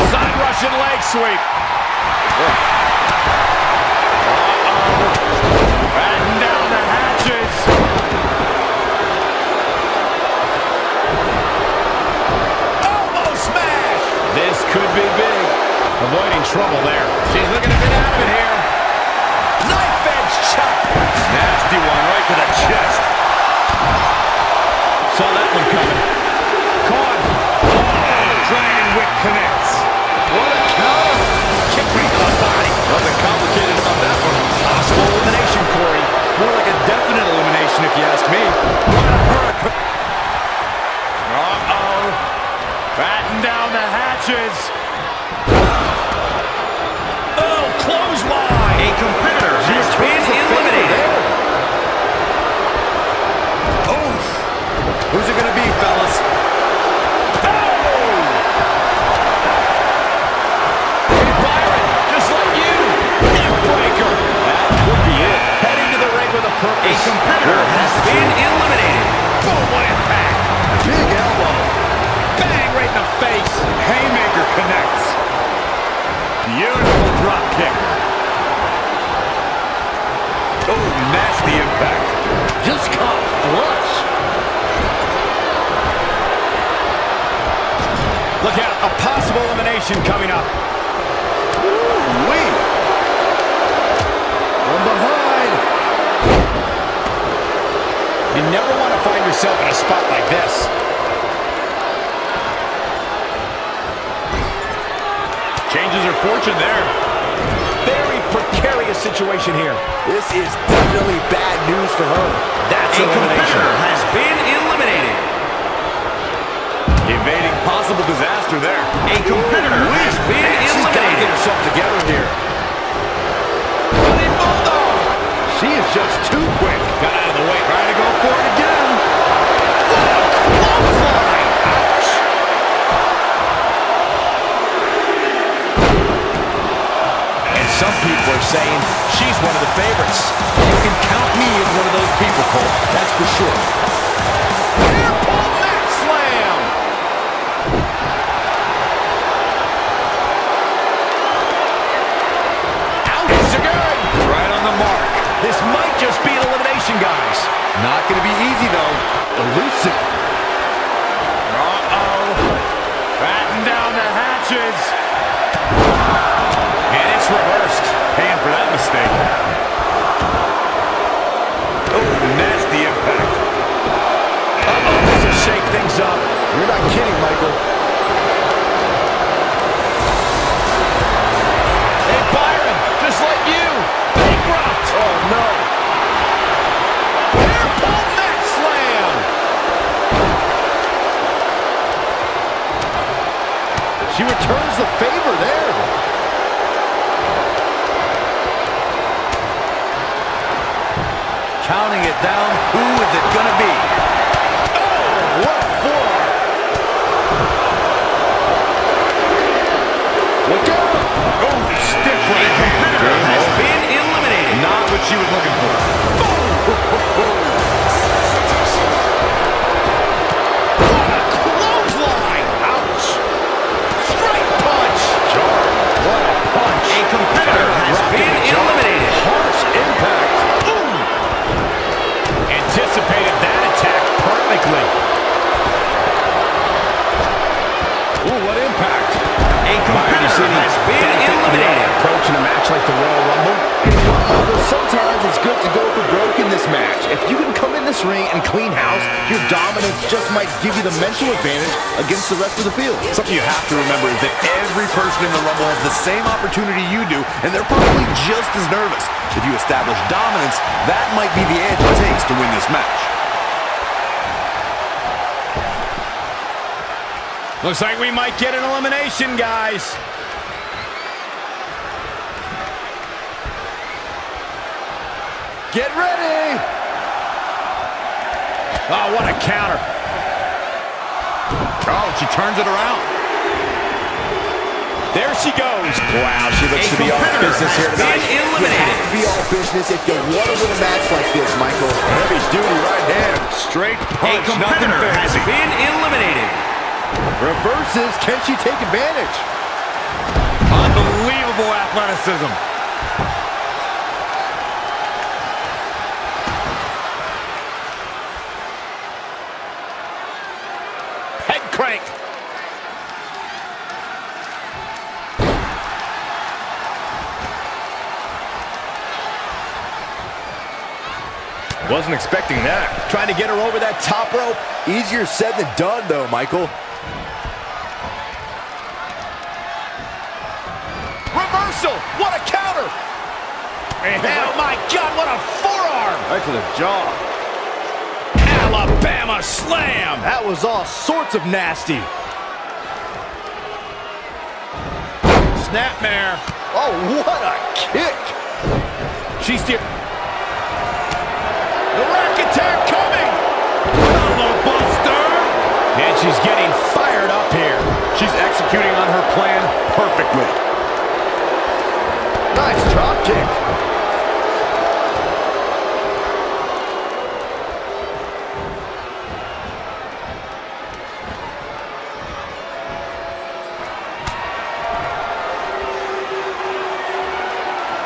Side Russian leg sweep. Batten down the hatches. Elbow smash. This could be big. Avoiding trouble there. She's looking to get out of it here. Knife edge chop. Nasty one right to the chest. Saw that one coming. Caught. Oh, Dragon Whip connects. What a counter. Kick right to the body. Nothing complicated about that one. Possible elimination, Corey. More like a definite elimination, if you ask me. What a hurricane. Uh-oh. Batten down the hatches. Oh, clothesline. A competitor has been eliminated. Who's it going to be, fellas? Oh! Hey, Byron, just like you. Neckbreaker. That could be it. Heading to the ring with a A purpose. competitor has been eliminated. Boom, what impact. Big elbow. Bang, right in the face. Haymaker connects. Beautiful drop kick. Oh, nasty impact. Just caught flush. A possible elimination coming up. Ooh-wee. From behind. You never want to find yourself in a spot like this. Changes her fortune there. Very precarious situation here. This is definitely bad news for her. That's a competitor has been eliminated. Evading possible disaster there. A competitor has been She's got to get eliminated. herself together here. Running Bulldog. She is just too quick. Got out of the way. Trying to go for it again. Clothesline. Ouch. And some people are saying she's one of the favorites. You can count me as one of those people, Cole. That's for sure. Airport mat slam. It's good. Right on the mark. This might just be an elimination, guys. Not going to be easy, though. Elusive. Batten down the hatches. And it's reversed. Paying for that mistake. Oh, nasty impact. This will shake things up. You're not kidding, Michael. Hey, Byron, just like you. Bankrupt. Oh, no. Airport mat slam. She returns the favor there. Counting it down. Who is it going to be? What a forearm. Look out. Oh, stiff A right hand. competitor has been eliminated. Not what she was looking for. What a clothesline. Ouch. Straight punch. What a punch. A competitor has been eliminated. Harsh impact. Anticipated that attack perfectly. Ooh, what impact. A competitor has been eliminated. Approaching a match like the Royal Rumble. But sometimes it's good to go for broke in this match. If you can come in this ring and clean house, your dominance just might give you the mental advantage against the rest of the field. Something you have to remember is that every person in the Rumble has the same opportunity you do, and they're probably just as nervous. If you establish dominance, that might be the edge it takes to win this match. Looks like we might get an elimination, guys. Get ready! Oh, what a counter. Oh, she turns it around. There she goes. Wow, she looks to be all competitor business here has tonight. been You eliminated. have to be all business if you want to win a match like this, Michael. Heavy duty right hand. Straight A punch. Nothing competitor has fancy. been eliminated. Reverses, can she take advantage? Unbelievable athleticism. Head crank. Wasn't expecting that. Trying to get her over that top rope. Easier said than done, though, Michael. Reversal. What a counter. Oh, my God, what a forearm. Right to the jaw. Alabama slam. That was all sorts of nasty. Snapmare. Oh, what a kick. She's still... The rack attack coming. Elbow buster. And she's getting fired up here. She's executing on her plan perfectly. Nice drop kick.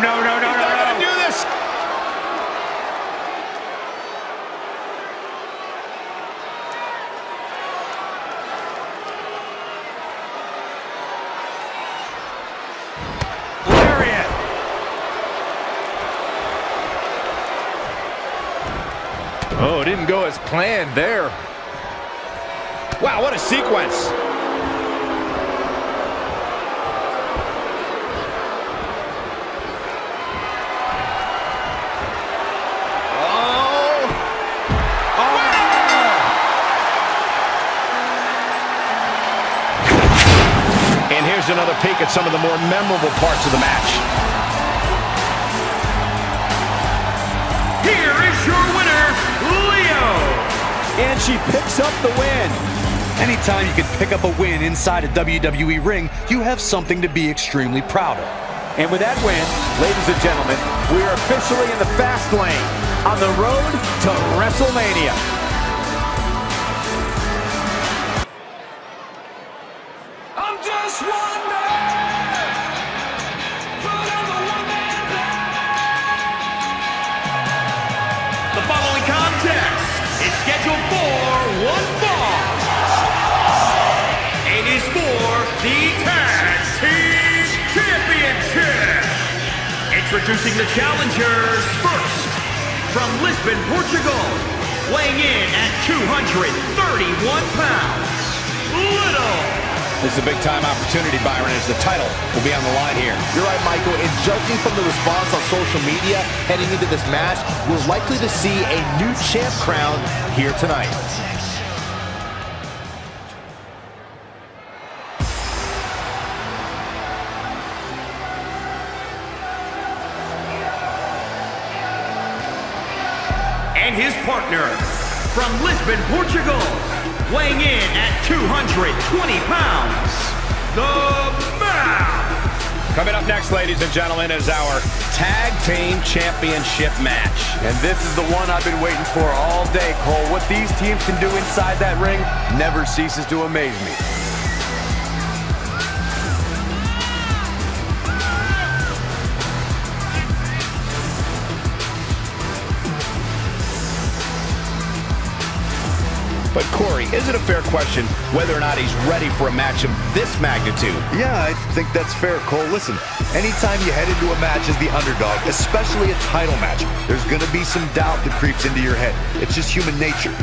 No. They're gonna do this. Oh, it didn't go as planned there. Wow, what a sequence. And here's another peek at some of the more memorable parts of the match. Here is your winner, Leo. And she picks up the win. Anytime you can pick up a win inside a WWE ring, you have something to be extremely proud of. And with that win, ladies and gentlemen, we are officially in the fast lane on the road to WrestleMania. I'm just one man, but I'm a one-man band. The following contest is scheduled for one fall. It is for the Tag Team Championship. Introducing the challengers first, from Lisbon, Portugal, weighing in at 231 pounds, Little. This is a big-time opportunity, Byron, as the title will be on the line here. You're right, Michael. And judging from the response on social media heading into this match, we're likely to see a new champ crowned here tonight. And his partner, from Lisbon, Portugal, weighing in at 220 pounds, the Man. Coming up next, ladies and gentlemen, is our Tag Team Championship match. And this is the one I've been waiting for all day, Cole. What these teams can do inside that ring never ceases to amaze me. But Corey, is it a fair question whether or not he's ready for a match of this magnitude? Yeah, I think that's fair, Cole. Listen, anytime you head into a match as the underdog, especially a title match, there's going to be some doubt that creeps into your head. It's just human nature.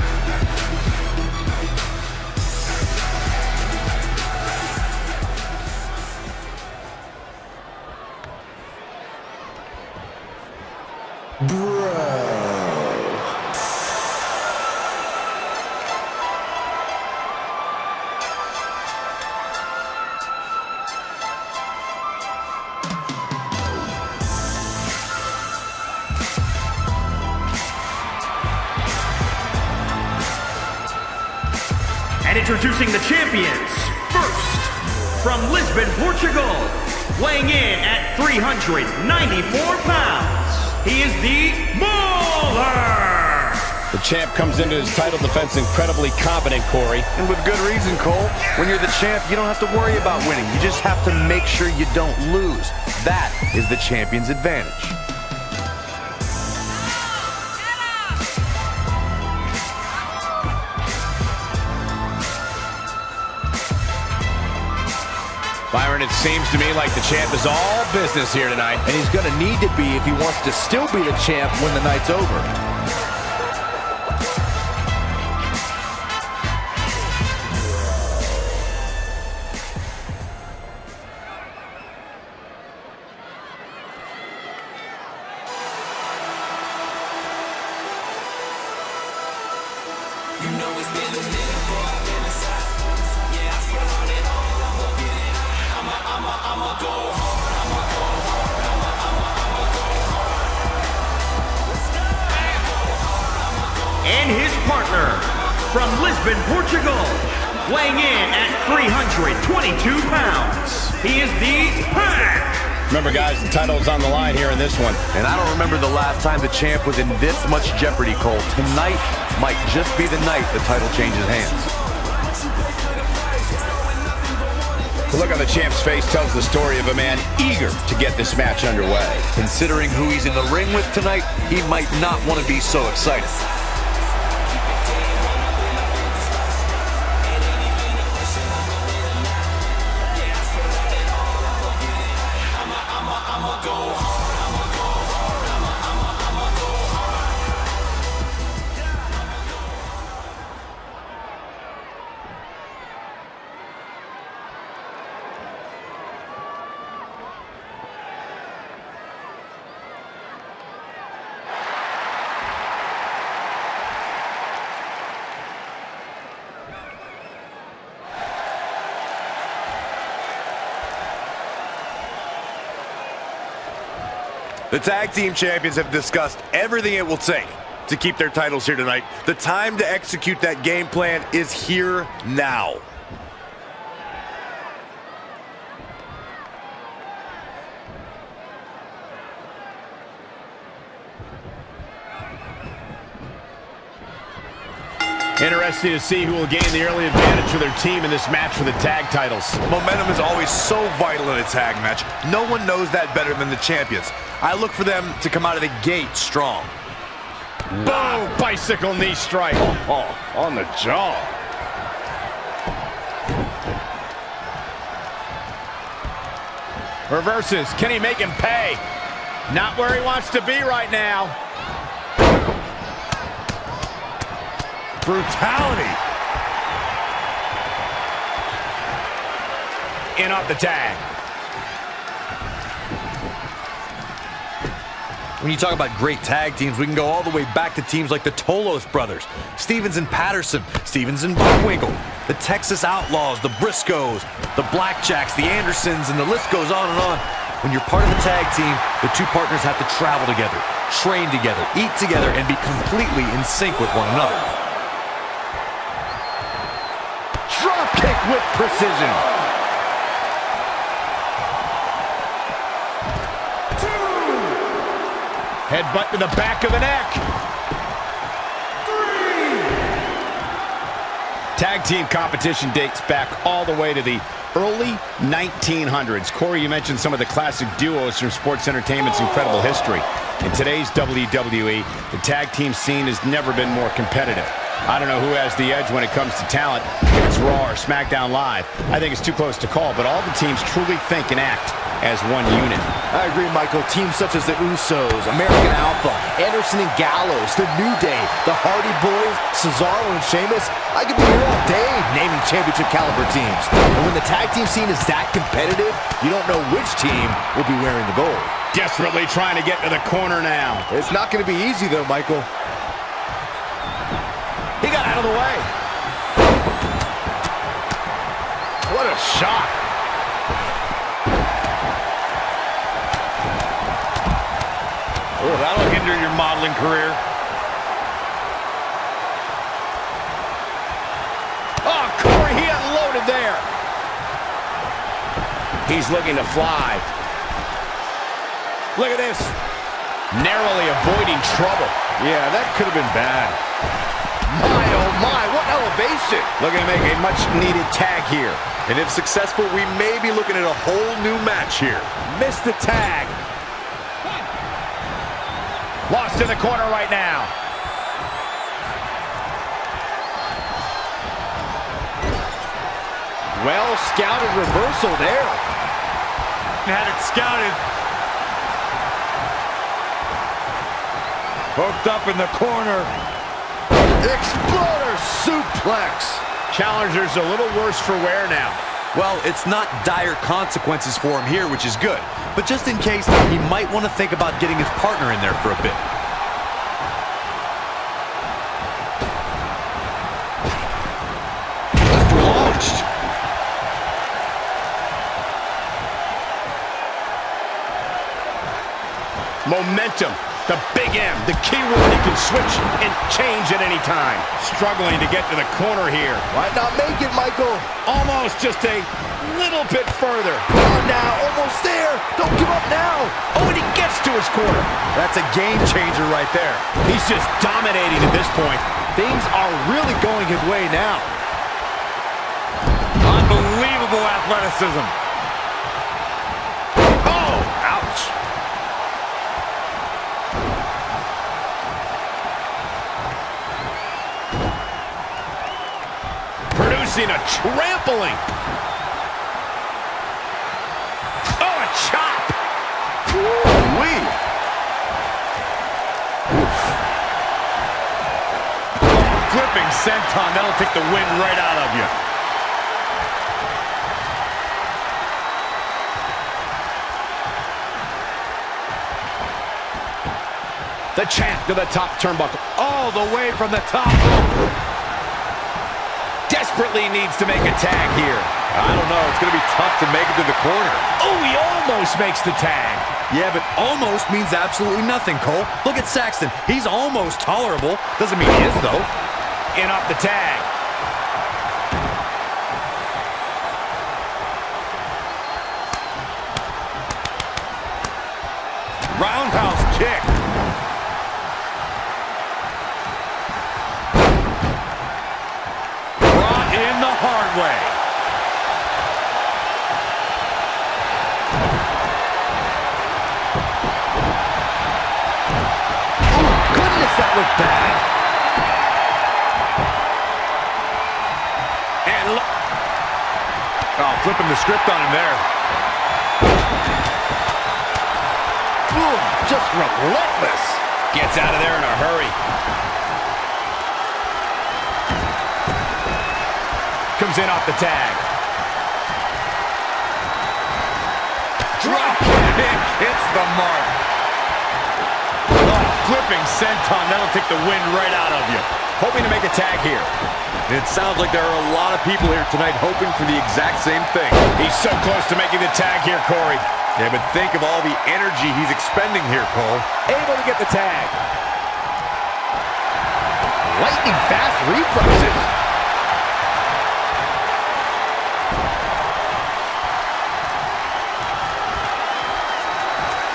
And introducing the champions, first, from Lisbon, Portugal, weighing in at 394 pounds, he is the Mauler. The champ comes into his title defense incredibly confident, Corey. And with good reason, Cole. When you're the champ, you don't have to worry about winning. You just have to make sure you don't lose. That is the champion's advantage. Byron, it seems to me like the champ is all business here tonight. And he's going to need to be if he wants to still be the champ when the night's over. You know it's been a minute, boy, I've been inside. Yeah, I swear on it all, I'ma get it. I'ma go hard, I'ma go hard, I'ma go hard. And his partner, from Lisbon, Portugal, weighing in at 322 pounds, he is the Pack. Remember, guys, the title is on the line here in this one. And I don't remember the last time the champ was in this much jeopardy, Cole. Tonight might just be the night the title changes hands. The look on the champ's face tells the story of a man eager to get this match underway. Considering who he's in the ring with tonight, he might not want to be so excited. The tag team champions have discussed everything it will take to keep their titles here tonight. The time to execute that game plan is here now. Interesting to see who will gain the early advantage for their team in this match for the tag titles. Momentum is always so vital in a tag match. No one knows that better than the champions. I look for them to come out of the gate strong. Boom! Bicycle knee strike. On the jaw. Reverses. Can he make him pay? Not where he wants to be right now. Brutality. In off the tag. When you talk about great tag teams, we can go all the way back to teams like the Todos brothers, Stevens and Patterson, Stevens and Buckwinkle, the Texas Outlaws, the Briscoes, the Blackjacks, the Andersons, and the list goes on and on. When you're part of a tag team, the two partners have to travel together, train together, eat together, and be completely in sync with one another. Drop kick with precision. Headbutt to the back of the neck. 3. Tag team competition dates back all the way to the early 1900s. Corey, you mentioned some of the classic duos from sports entertainment's incredible history. In today's WWE, the tag team scene has never been more competitive. I don't know who has the edge when it comes to talent, if it's Raw or SmackDown Live. I think it's too close to call, but all the teams truly think and act as one unit. I agree, Michael. Teams such as the Usos, American Alpha, Anderson and Gallows, The New Day, the Hardy Boys, Cesaro and Sheamus. I could be here all day naming championship caliber teams. And when the tag team scene is that competitive, you don't know which team will be wearing the gold. Desperately trying to get to the corner now. It's not going to be easy, though, Michael. He got out of the way. What a shot. Oh, that'll hinder your modeling career. Oh, Corey, he unloaded there. He's looking to fly. Look at this. Narrowly avoiding trouble. Yeah, that could have been bad. My, oh my, what elevation. Looking to make a much-needed tag here. And if successful, we may be looking at a whole new match here. Missed the tag. Lost in the corner right now. Well-scouted reversal there. Had it scouted. Hooked up in the corner. Exploder suplex. Challenger's a little worse for wear now. Well, it's not dire consequences for him here, which is good. But just in case, he might want to think about getting his partner in there for a bit. Launched. Momentum. The big M, the key word. He can switch and change at any time. Struggling to get to the corner here. Might not make it, Michael. Almost just a little bit further. Come on now, almost there. Don't give up now. Oh, and he gets to his corner. That's a game changer right there. He's just dominating at this point. Things are really going his way now. Unbelievable athleticism. Oh, ouch. Producing a trampling. Oh, a chop. Woo-wee. Flipping senton, that'll take the wind right out of you. The champ to the top turnbuckle. All the way from the top rope. Desperately needs to make a tag here. I don't know. It's going to be tough to make it to the corner. Oh, he almost makes the tag. Yeah, but almost means absolutely nothing, Cole. Look at Saxton. He's almost tolerable. Doesn't mean he is, though. In off the tag. Roundhouse kick. Brought in the hard way. Oh, goodness, that was bad. And look. Oh, flipping the script on him there. Ooh, just relentless. Gets out of there in a hurry. Comes in off the tag. Drop kick hits the mark. Oh, flipping senton. That'll take the wind right out of you. Hoping to make a tag here. It sounds like there are a lot of people here tonight hoping for the exact same thing. He's so close to making the tag here, Corey. Yeah, but think of all the energy he's expending here, Cole. Able to get the tag. Lightning fast reflexes.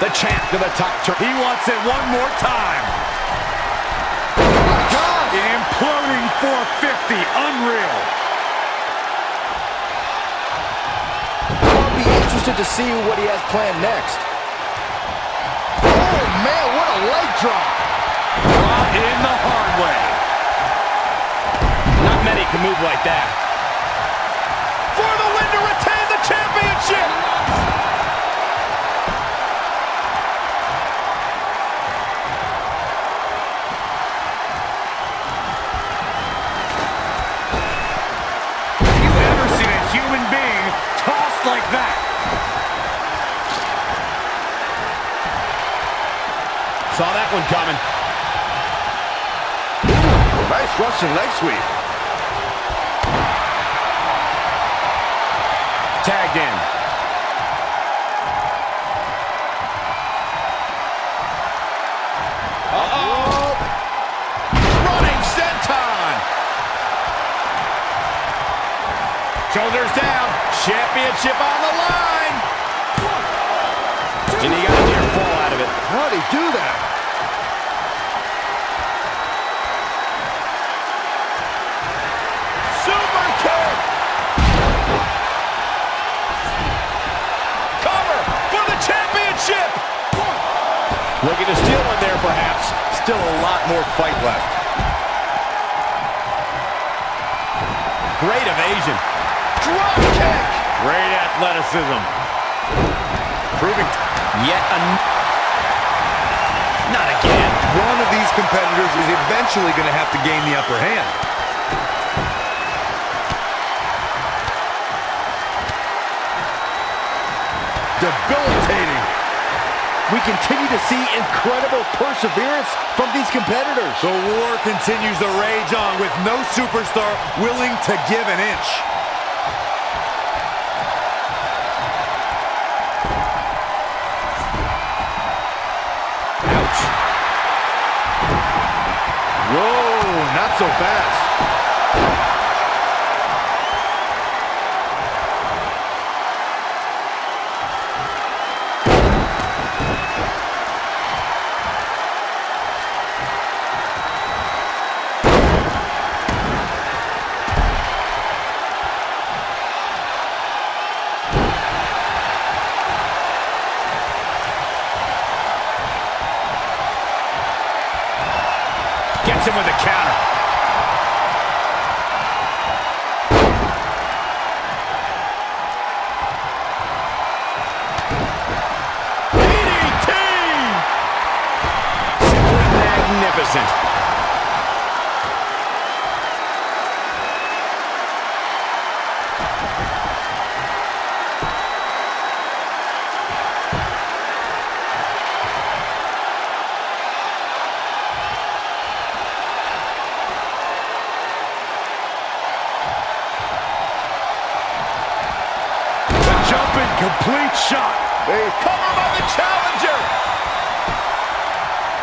The champ to the top turn. He wants it one more time. Imploding 450. Unreal. I'll be interested to see what he has planned next. Oh, man, what a leg drop. Brought in the hard way. Not many can move like that. For the win to retain the championship. Human being tossed like that. Saw that one coming. Nice Russian leg sweep. Tagged in. Uh-oh. Running senton. Shoulders down. Championship on the line. And he got a near fall out of it. How'd he do that? Super kick. Cover for the championship. Looking to steal one there, perhaps. Still a lot more fight left. Great evasion. Drop kick. Great athleticism. Proving Yet not again. one of these competitors is eventually going to have to gain the upper hand. Debilitating. We continue to see incredible perseverance from these competitors. The war continues to rage on with no superstar willing to give an inch. Ouch. Whoa, not so fast. Gets him with a counter. DDT! Simply magnificent. Jumping complete shot. He's covered by the challenger.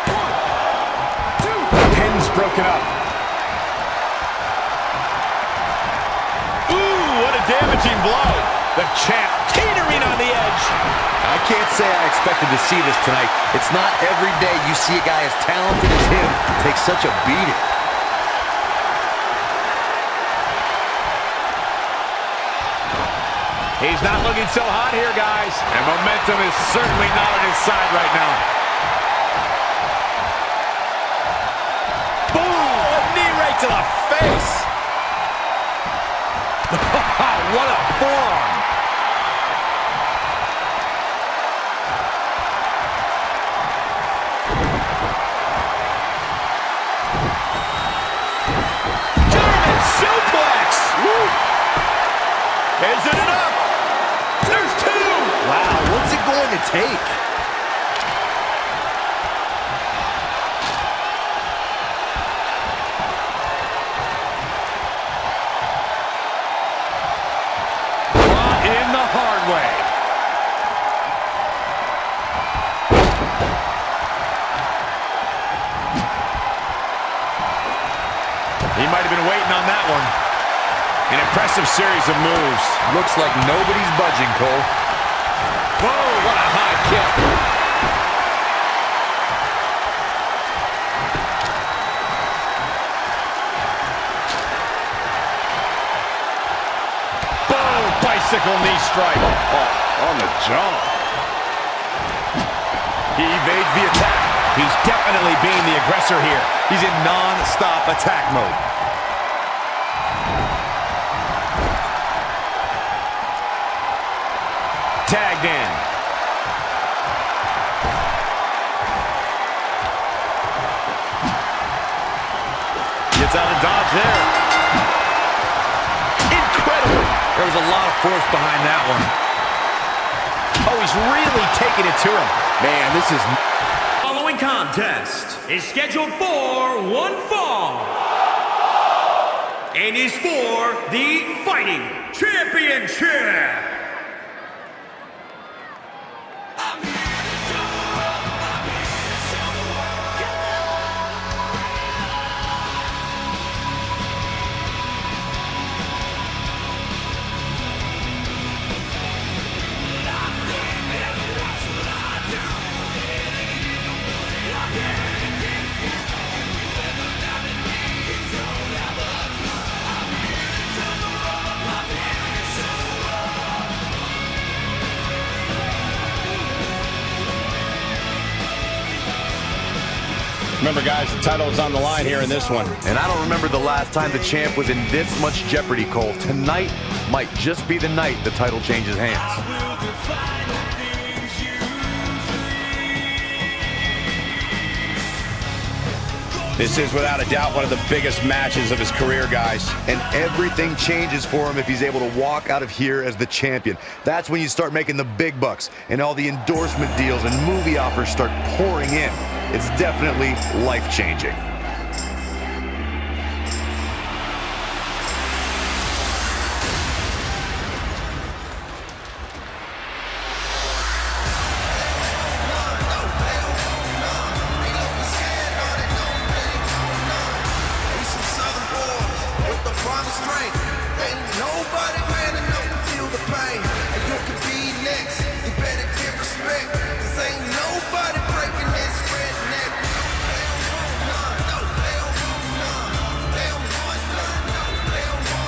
1, 2. Pin's broken up. Ooh, what a damaging blow. The champ teetering on the edge. I can't say I expected to see this tonight. It's not every day you see a guy as talented as him take such a beating. He's not looking so hot here, guys. And momentum is certainly not on his side right now. Boom! A knee right to the face. What a forearm. German suplex. Woo. Is it enough? There's 2! Wow, what's it going to take? Brought in the hard way. He might have been waiting on that one. An impressive series of moves. Looks like nobody's budging, Cole. Whoa, what a high kick. Boom, bicycle knee strike. On the jaw. He evades the attack. He's definitely being the aggressor here. He's in non-stop attack mode. Tagged in. Gets out of dodge there. Incredible. There was a lot of force behind that one. Oh, he's really taking it to him. Man, this is... Following contest is scheduled for one fall and is for the Fighting Championship. Remember, guys, the title is on the line here in this one. And I don't remember the last time the champ was in this much jeopardy, Cole. Tonight might just be the night the title changes hands. This is, without a doubt, one of the biggest matches of his career, guys. And everything changes for him if he's able to walk out of here as the champion. That's when you start making the big bucks, and all the endorsement deals and movie offers start pouring in. It's definitely life-changing.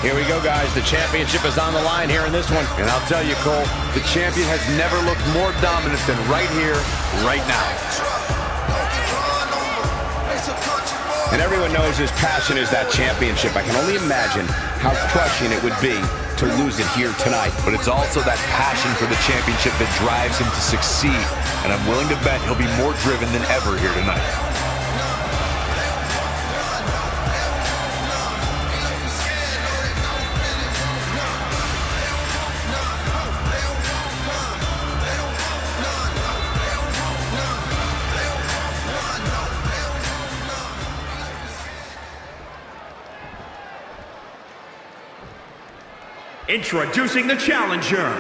Here we go, guys. The championship is on the line here in this one. And I'll tell you, Cole, the champion has never looked more dominant than right here, right now. And everyone knows his passion is that championship. I can only imagine how crushing it would be to lose it here tonight. But it's also that passion for the championship that drives him to succeed. And I'm willing to bet he'll be more driven than ever here tonight. Introducing the challenger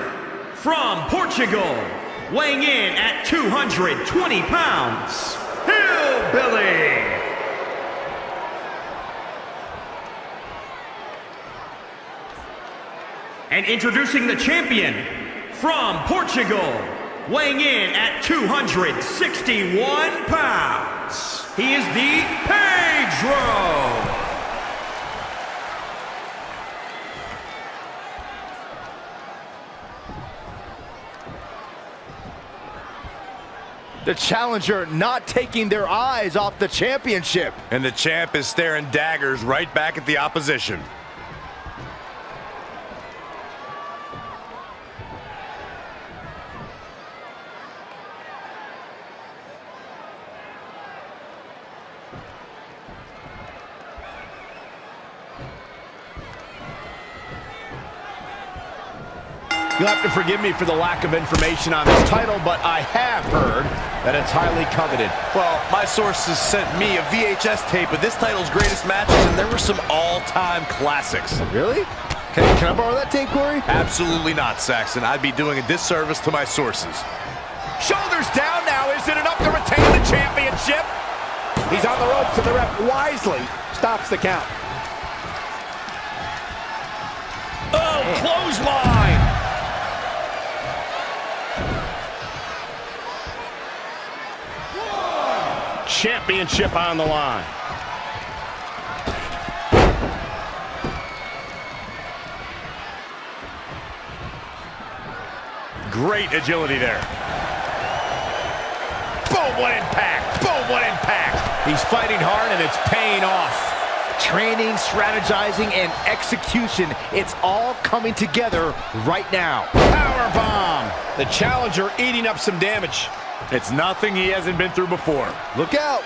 from Portugal, weighing in at 220 pounds, Hillbilly. And introducing the champion from Portugal, weighing in at 261 pounds, he is the Pedro. The challenger not taking their eyes off the championship. And the champ is staring daggers right back at the opposition. You'll have to forgive me for the lack of information on this title, but I have heard that it's highly coveted. Well, my sources sent me a VHS tape of this title's greatest matches, and there were some all-time classics. Really? Can I borrow that tape, Corey? Absolutely not, Saxon. I'd be doing a disservice to my sources. Shoulders down now. Is it enough to retain the championship? He's on the ropes, and the ref wisely stops the count. Oh, clothesline. Championship on the line. Great agility there. Boom, what impact. Boom, what impact. He's fighting hard and it's paying off. Training, strategizing, and execution. It's all coming together right now. Power bomb. The challenger eating up some damage. It's nothing he hasn't been through before. Look out.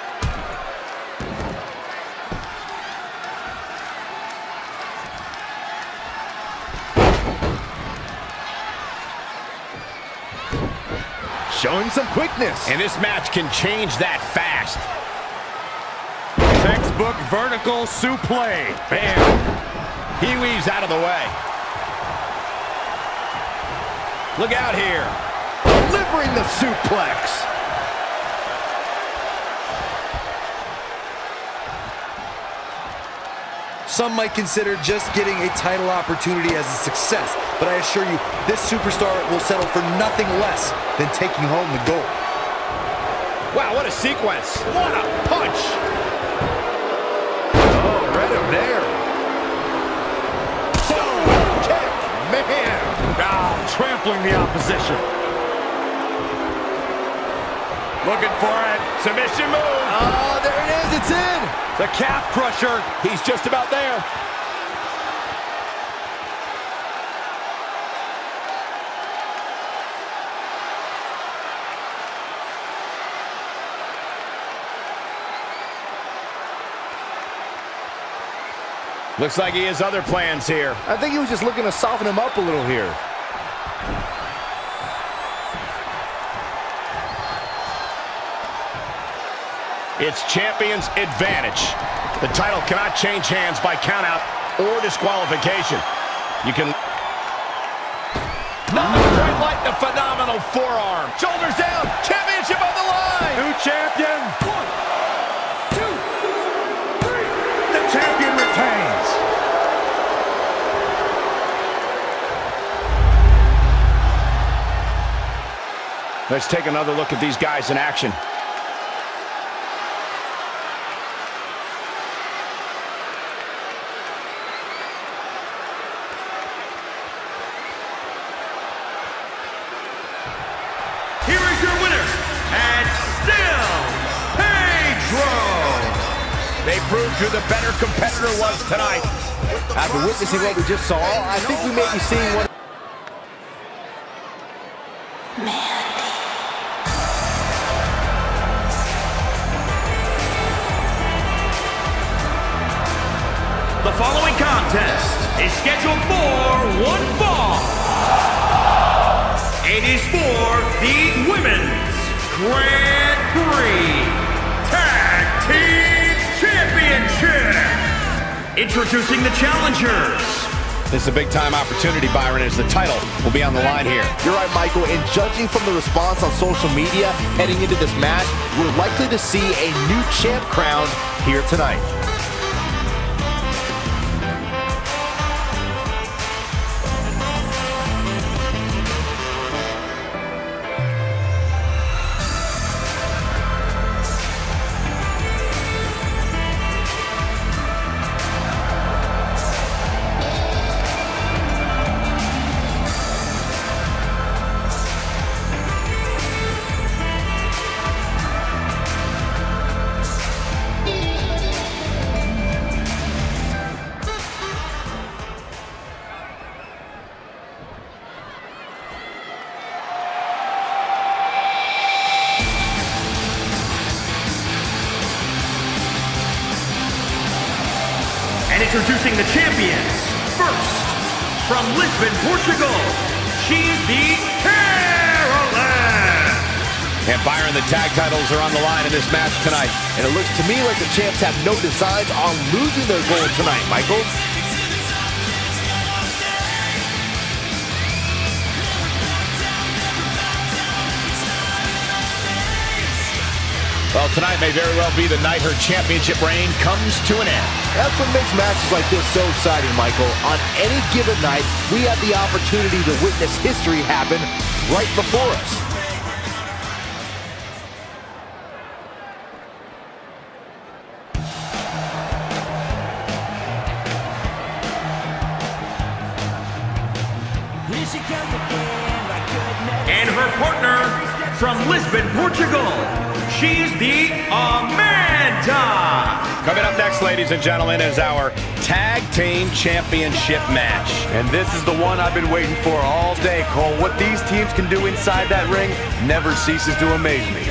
Showing some quickness. And this match can change that fast. Textbook vertical suplex. Bam. He weaves out of the way. Look out here. Delivering the suplex. Some might consider just getting a title opportunity as a success, but I assure you, this superstar will settle for nothing less than taking home the gold. Wow, what a sequence. What a punch. Oh, read him there. Boom, kick, man. Trampling the opposition. Looking for it. Submission move. Oh, there it is. It's in. The calf crusher. He's just about there. Looks like he has other plans here. I think he was just looking to soften him up a little here. It's champion's advantage. The title cannot change hands by countout or disqualification. You can... Not quite like the phenomenal forearm. Shoulders down. Championship on the line. New champion. 1, 2, 3. The champion retains. Let's take another look at these guys in action. Here is your winner, and still Pedro. They proved who the better competitor was tonight. After witnessing what we just saw, I think we may be seeing what... The following contest is scheduled for one fall. It is for the Women's Grand Prix Tag Team Championship. Introducing the challengers, This is a big-time opportunity, Byron, as the title will be on the line here. You're right, Michael, and judging from the response on social media heading into this match, we're likely to see a new champ crowned here tonight. And introducing the champions, first, from Lisbon, Portugal, she's the Caroline. And Byron, the tag titles are on the line in this match tonight. And it looks to me like the champs have no designs on losing their gold tonight, Michael. Well, tonight may very well be the night her championship reign comes to an end. That's what makes matches like this so exciting, Michael. On any given night, we have the opportunity to witness history happen right before us. And her partner, from Lisbon, Portugal, she's the Amanda. Coming up next, ladies and gentlemen, is our Tag Team Championship match. And this is the one I've been waiting for all day, Cole. What these teams can do inside that ring never ceases to amaze me.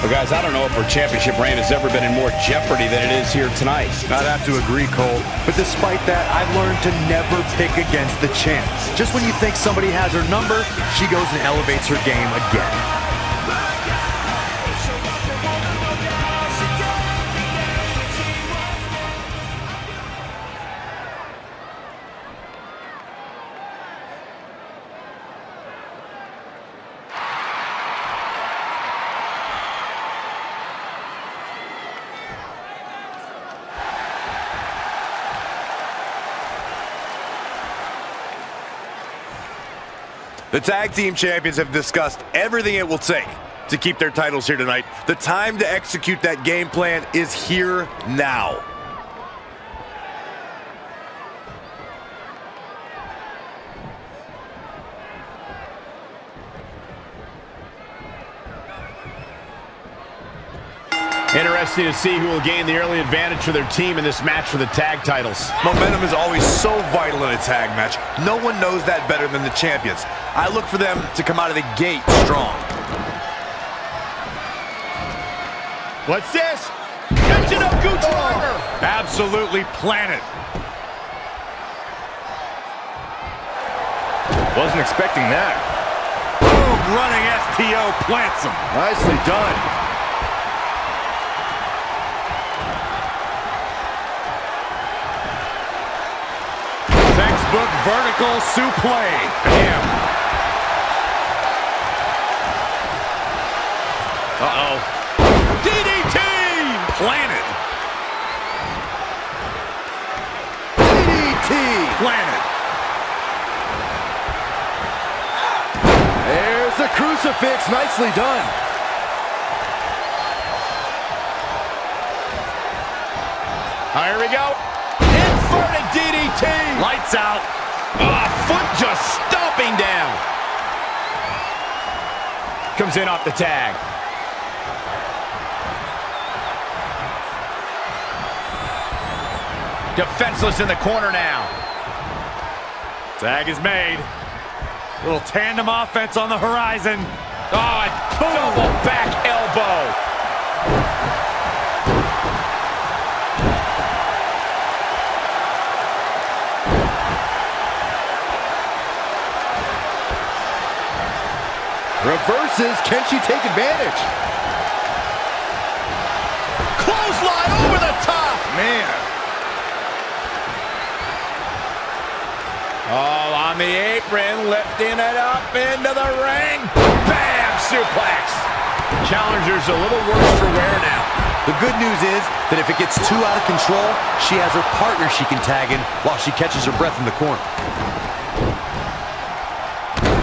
Well, guys, I don't know if her championship reign has ever been in more jeopardy than it is here tonight. I'd have to agree, Cole. But despite that, I've learned to never pick against the champs. Just when you think somebody has her number, she goes and elevates her game again. The tag team champions have discussed everything it will take to keep their titles here tonight. The time to execute that game plan is here now. Interesting to see who will gain the early advantage for their team in this match for the tag titles. Momentum is always so vital in a tag match. No one knows that better than the champions. I look for them to come out of the gate strong. What's this? Catching up, Continuar! Absolutely planet. Wasn't expecting that. Boom, running STO plants him. Nicely done. Textbook vertical suplex. Bam. Uh-oh. DDT! Planted. DDT! Planted. There's the crucifix. Nicely done. Here we go. Inverted DDT. Lights out. Foot just stomping down. Comes in off the tag. Defenseless in the corner now. Tag is made. Little tandem offense on the horizon. Oh, double back elbow. Reverses. Can she take advantage? Clothesline over the top. Man. Oh, on the apron, lifting it up into the ring. Bam! Suplex. Challenger's a little worse for wear now. The good news is that if it gets too out of control, she has her partner she can tag in while she catches her breath in the corner.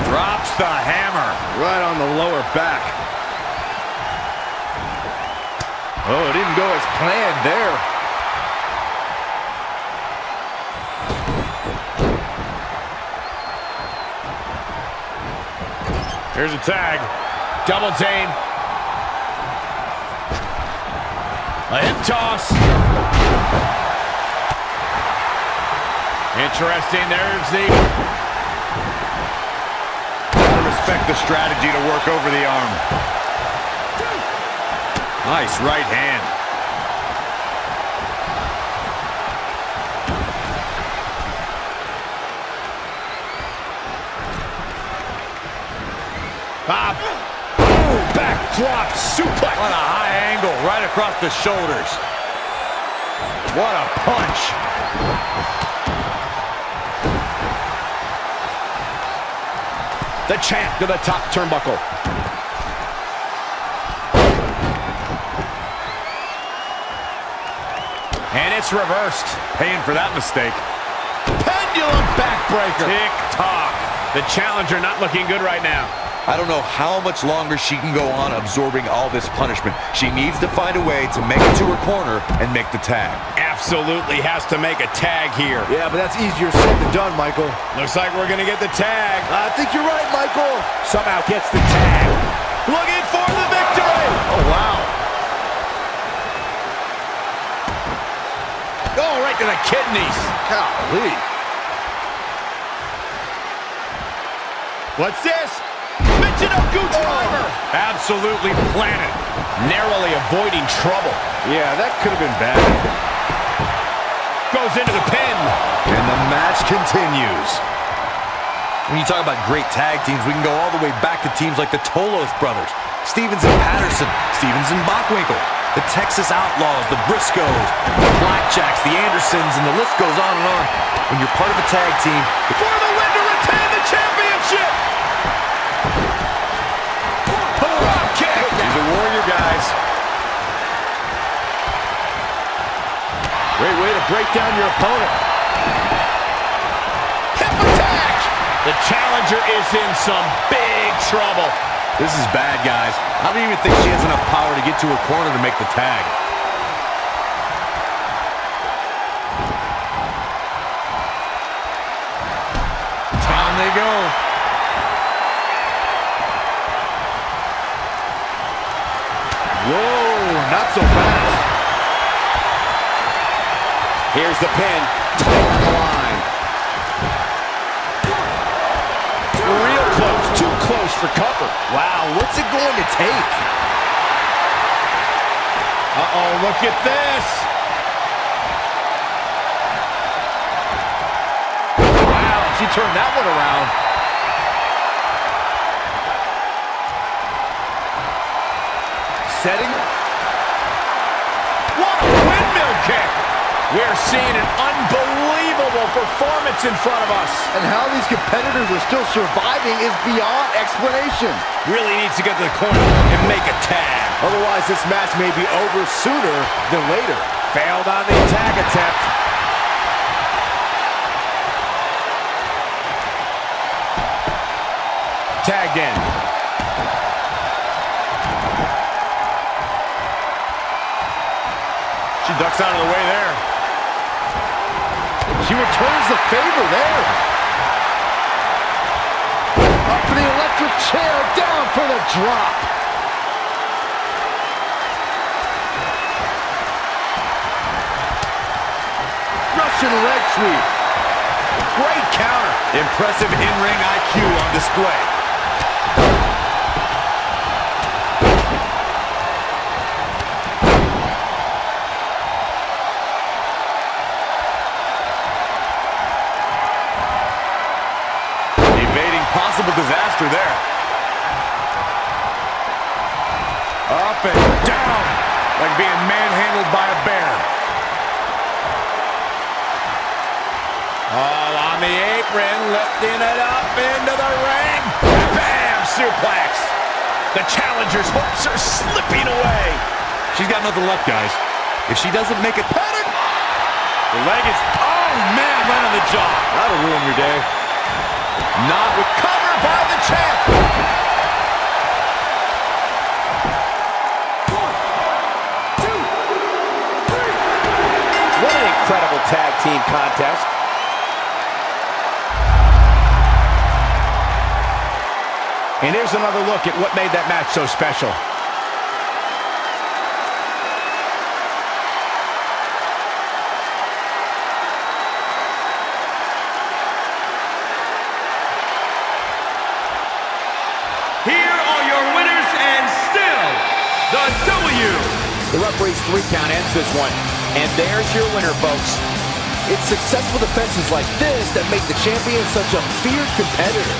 Drops the hammer. Right on the lower back. Oh, it didn't go as planned there. Here's a tag. Double team. A hip toss. Interesting. There's the... Gotta respect the strategy to work over the arm. Nice right hand. Bob. Ooh, backdrop suplex. What a high angle right across the shoulders. What a punch. The champ to the top turnbuckle. And it's reversed. Paying for that mistake. Pendulum backbreaker. Tick-tock. The challenger not looking good right now. I don't know how much longer she can go on absorbing all this punishment. She needs to find a way to make it to her corner and make the tag. Absolutely has to make a tag here. Yeah, but that's easier said than done, Michael. Looks like we're going to get the tag. I think you're right, Michael. Somehow gets the tag. Looking for the victory. Oh, wow. Oh, right to the kidneys. Golly. What's this? Michinoku driver. Absolutely planted. Narrowly avoiding trouble. Yeah, that could have been bad. Goes into the pin. And the match continues. When you talk about great tag teams, we can go all the way back to teams like the Todos brothers, Stevens and Patterson, Stevens and Bockwinkel, the Texas Outlaws, the Briscoes, the Blackjacks, the Andersons, and the list goes on and on. When you're part of a tag team, For the win to retain the championship. Drop kick. He's a warrior, guys. Great way to break down your opponent. Hip attack. The challenger is in some big trouble. this is bad, guys. I don't even think she has enough power to get to her corner to make the tag. Down they go. Whoa, not so fast. Here's the pin. Tight on the line. Real close. Too close for cover. Wow, what's it going to take? Uh-oh, look at this. Wow, she turned that one around. Setting. What a windmill kick. We're seeing an unbelievable performance in front of us. And how these competitors are still surviving is beyond explanation. Really needs to get to the corner and make a tag. Otherwise, this match may be over sooner than later. Failed on the tag attempt. Tagged in. She ducks out of the way there. She returns the favor there. Up for the electric chair, down for the drop. Russian leg sweep. Great counter. Impressive in-ring IQ on display. Evading possible disaster there. Up and down, like being manhandled by a bear. Oh, on the apron, lifting it up into the ring. Bam! Suplex. The challenger's hopes are slipping away. She's got nothing left, guys. If she doesn't make it, The leg is, oh man, right on the jaw. That'll ruin your day. not recovered by the champ. What an incredible tag team contest. And here's another look at what made that match so special. Here are your winners and still the W. The referee's 3 count ends this one. And there's your winner, folks. It's successful defenses like this that make the champion such a feared competitor.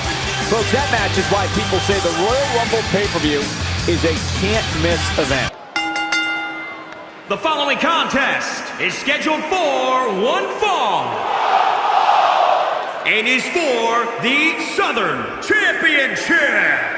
Folks, that match is why people say the Royal Rumble pay-per-view is a can't-miss event. The following contest is scheduled for one fall and is for the Southern Championship.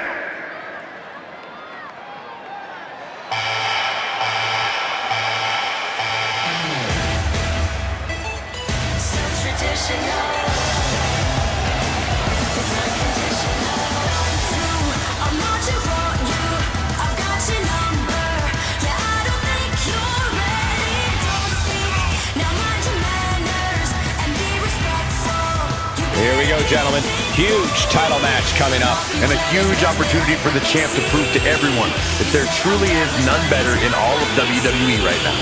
Here we go, gentlemen. Huge title match coming up. And a huge opportunity for the champ to prove to everyone that there truly is none better in all of WWE right now.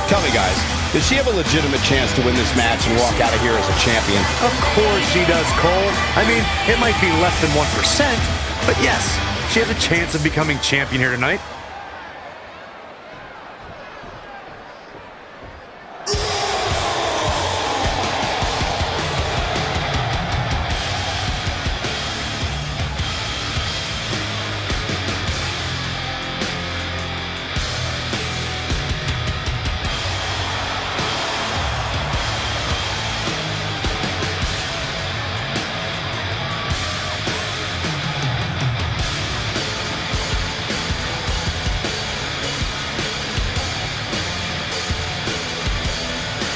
Tell me, guys, does she have a legitimate chance to win this match and walk out of here as a champion? Of course she does, Cole. I mean, it might be less than 1%, but yes, she has a chance of becoming champion here tonight.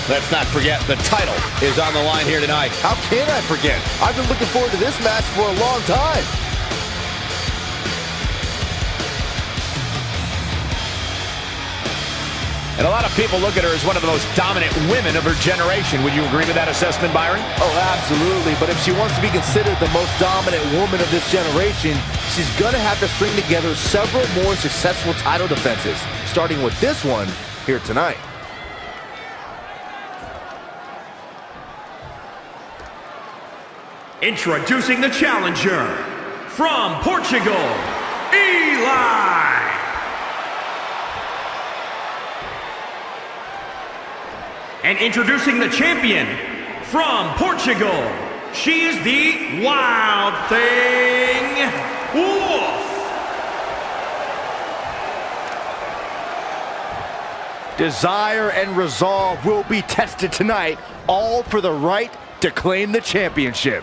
Let's not forget, the title is on the line here tonight. How can I forget? I've been looking forward to this match for a long time. And a lot of people look at her as one of the most dominant women of her generation. Would you agree with that assessment, Byron? Oh, absolutely. But if she wants to be considered the most dominant woman of this generation, she's going to have to string together several more successful title defenses, starting with this one here tonight. Introducing the challenger from Portugal, Eli. And introducing the champion from Portugal, she is the Wild Thing, Wolf. Desire and resolve will be tested tonight, all for the right to claim the championship.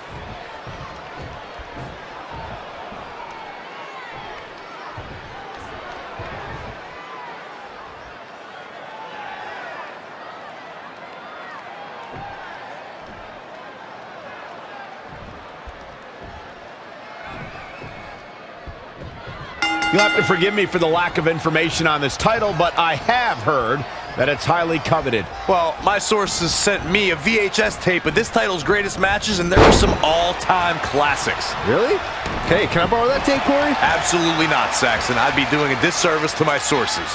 You'll have to forgive me for the lack of information on this title, but I have heard that it's highly coveted. Well, my sources sent me a VHS tape of this title's greatest matches, and there are some all-time classics. Really? Hey, can I borrow that tape, Corey? Absolutely not, Saxon. I'd be doing a disservice to my sources.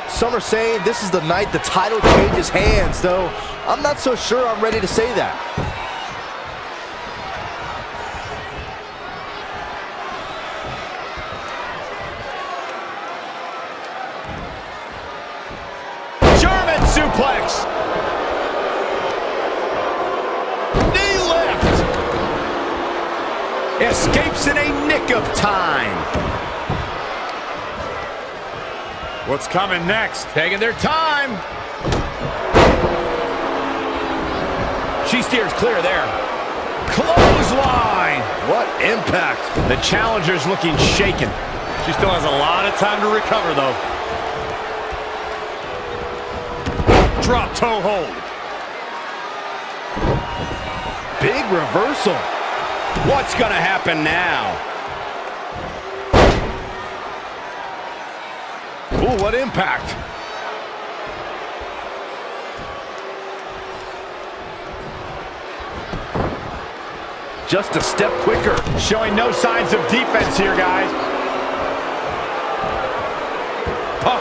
Some are saying this is the night the title changes hands, though I'm not so sure I'm ready to say that. German suplex. Escapes in a nick of time. What's coming next? Taking their time. She steers clear there. Clothesline. What impact. The challenger's looking shaken. She still has a lot of time to recover, though. Drop toe hold. Big reversal. What's gonna happen now? Ooh, what impact. Just a step quicker. Showing no signs of defense here, guys. Oh,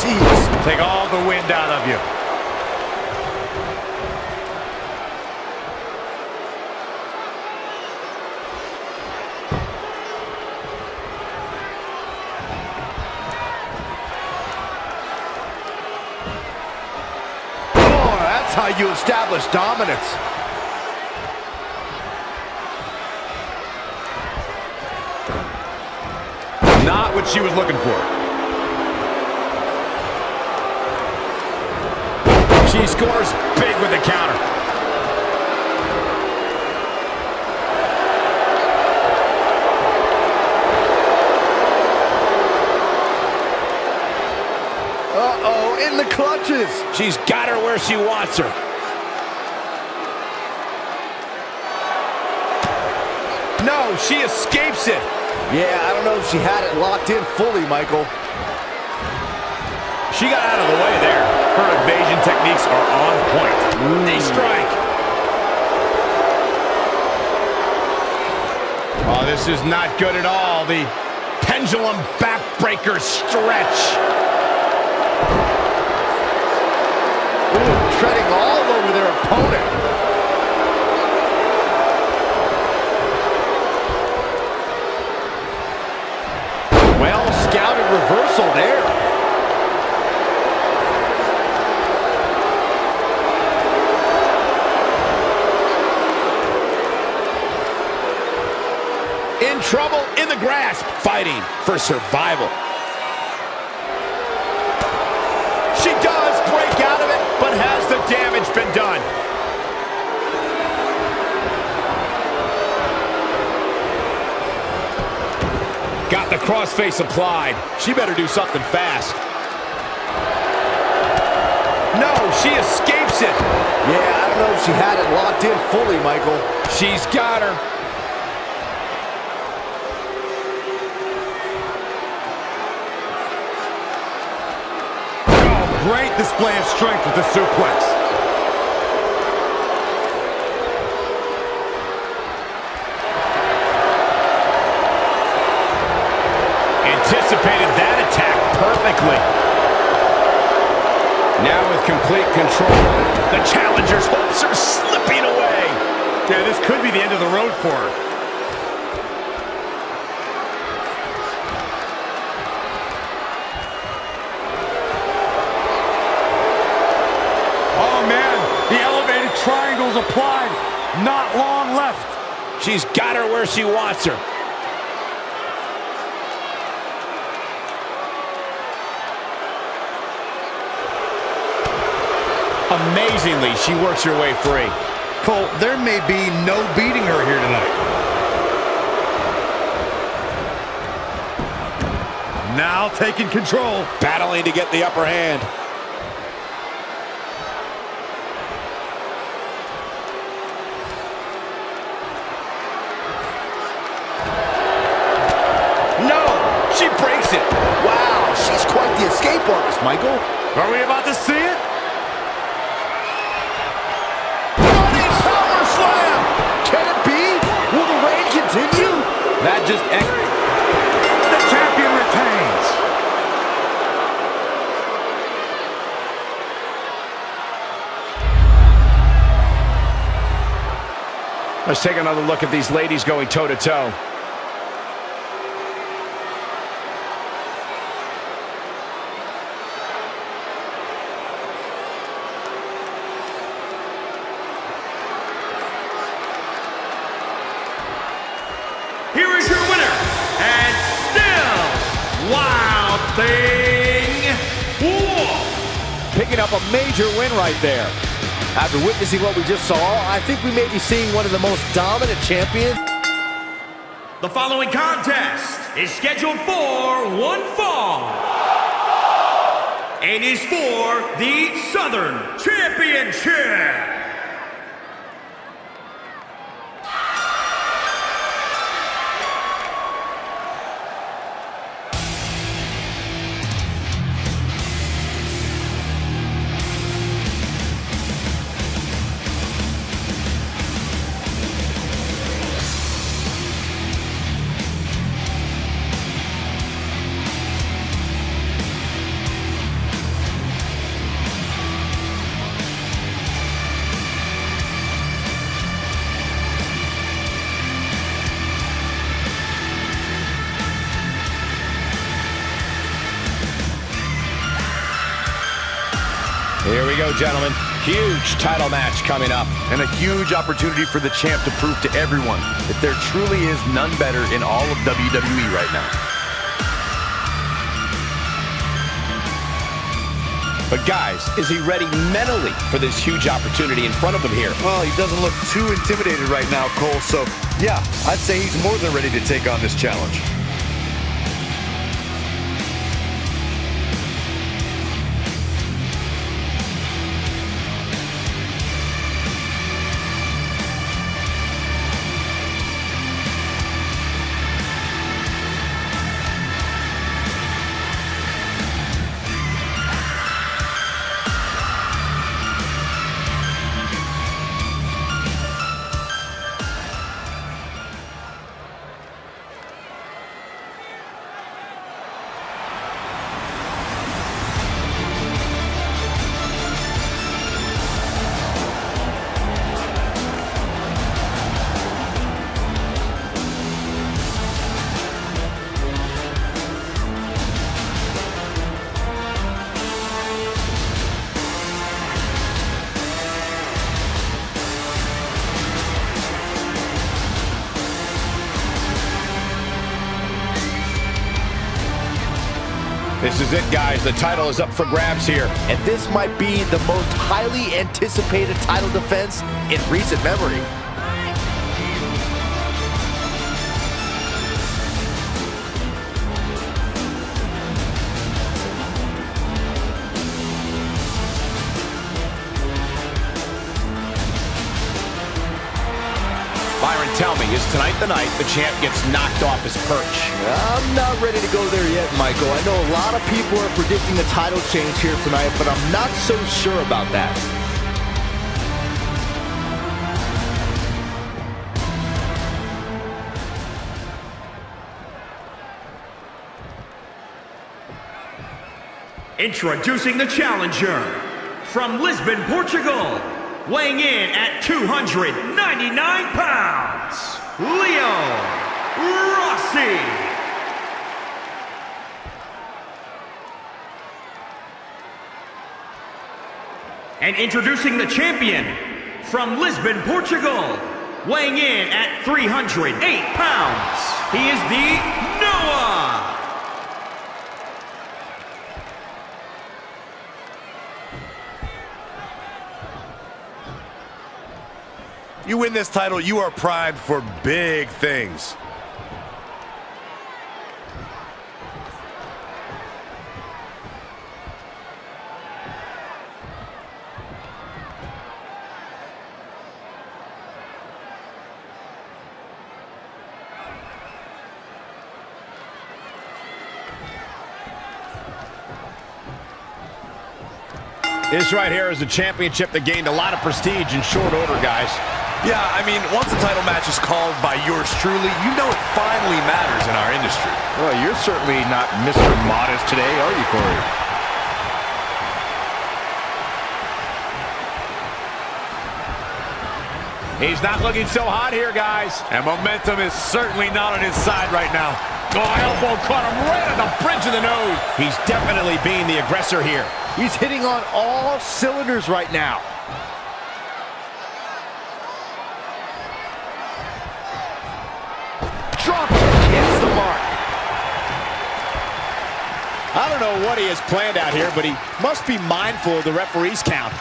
jeez. Take all the wind out of you. Oh, that's how you establish dominance. Not what she was looking for. She scores big with the counter. Uh-oh, in the clutches. She's got her where she wants her. No, she escapes it. Yeah, I don't know if she had it locked in fully, Michael. She got out of the way there. Her evasion techniques are on point. Knee strike. Oh, this is not good at all. The pendulum backbreaker stretch. Ooh, treading all over their opponent. Well-scouted reversal there. In trouble, in the grasp, fighting for survival. She does break out of it, but has the damage been done? Got the crossface applied. She better do something fast. No, she escapes it. Yeah, I don't know if she had it locked in fully, Michael. She's got her. Oh, great display of strength with the suplex. Anticipated that attack perfectly. Now with complete control, the challenger's hopes are slipping away. Yeah, this could be the end of the road for her. Oh, man, the elevated triangle's applied. Not long left. She's got her where she wants her. Amazingly, she works her way free. Cole, there may be no beating her here tonight. Now taking control. Battling to get the upper hand. No! She breaks it! Wow, she's quite the escape artist, Michael. Are we about to see it? Continue? That just the champion retains. Let's take another look at these ladies going toe-to-toe. Nothing Wolf. Picking up a major win right there. After witnessing what we just saw, I think we may be seeing one of the most dominant champions. The following contest is scheduled for one fall and is for the Southern Championship. Here we go, gentlemen. Huge title match coming up. And a huge opportunity for the champ to prove to everyone that there truly is none better in all of WWE right now. But guys, is he ready mentally for this huge opportunity in front of him here? Well, he doesn't look too intimidated right now, Cole, so yeah, I'd say he's more than ready to take on this challenge. This is it, guys. The title is up for grabs here. And this might be the most highly anticipated title defense in recent memory. Byron, tell me, is tonight the night the champ gets knocked off his perch? I'm not ready to go there yet, Michael. I know a lot of people are predicting a title change here tonight, but I'm not so sure about that. Introducing the challenger from Lisbon, Portugal, weighing in at 299 pounds, Leo Rossi. And introducing the champion from Lisbon, Portugal, weighing in at 308 pounds, he is the Noah. You win this title, you are primed for big things. This right here is a championship that gained a lot of prestige in short order, guys. Yeah, I mean, once a title match is called by yours truly, you know it finally matters in our industry. Well, you're certainly not Mr. Modest today, are you, Corey? He's not looking so hot here, guys. And momentum is certainly not on his side right now. Oh, elbow caught him right on the bridge of the nose. He's definitely being the aggressor here. He's hitting on all cylinders right now. Drop kick hits the mark. I know what he has planned out here, but he must be mindful of the referee's count.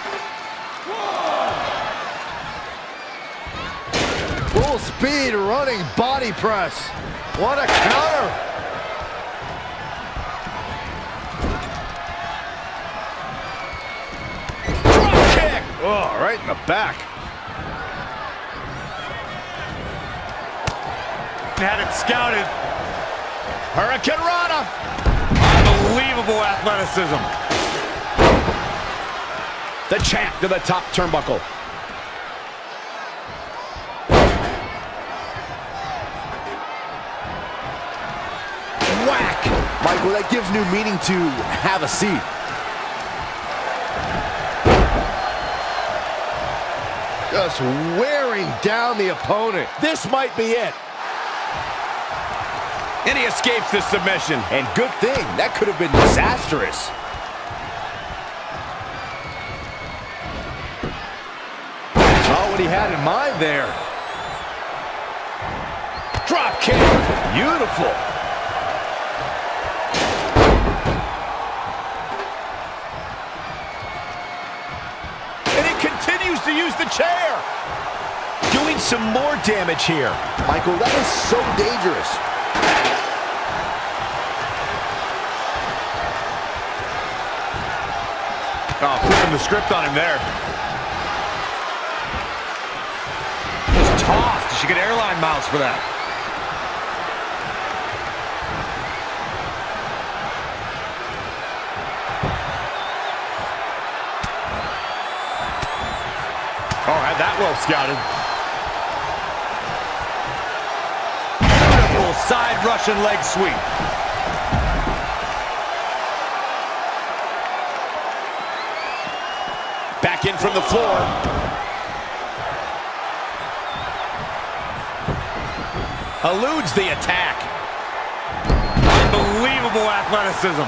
Full speed running body press. What a counter. Drop kick. Oh, right in the back. Had it scouted. Hurricane Rana. Unbelievable athleticism. The champ to the top turnbuckle. Whack. Michael, that gives new meaning to have a seat. Just wearing down the opponent. This might be it. And he escapes this submission. And good thing, that could have been disastrous. Not what he had in mind there. Drop kick. Beautiful. And he continues to use the chair. Doing some more damage here. Michael, that is so dangerous. Oh, flipping the script on him there. Just tossed. She get airline miles for that. Oh, had that well scouted. Beautiful side Russian leg sweep. Back in from the floor. Eludes the attack. Unbelievable athleticism.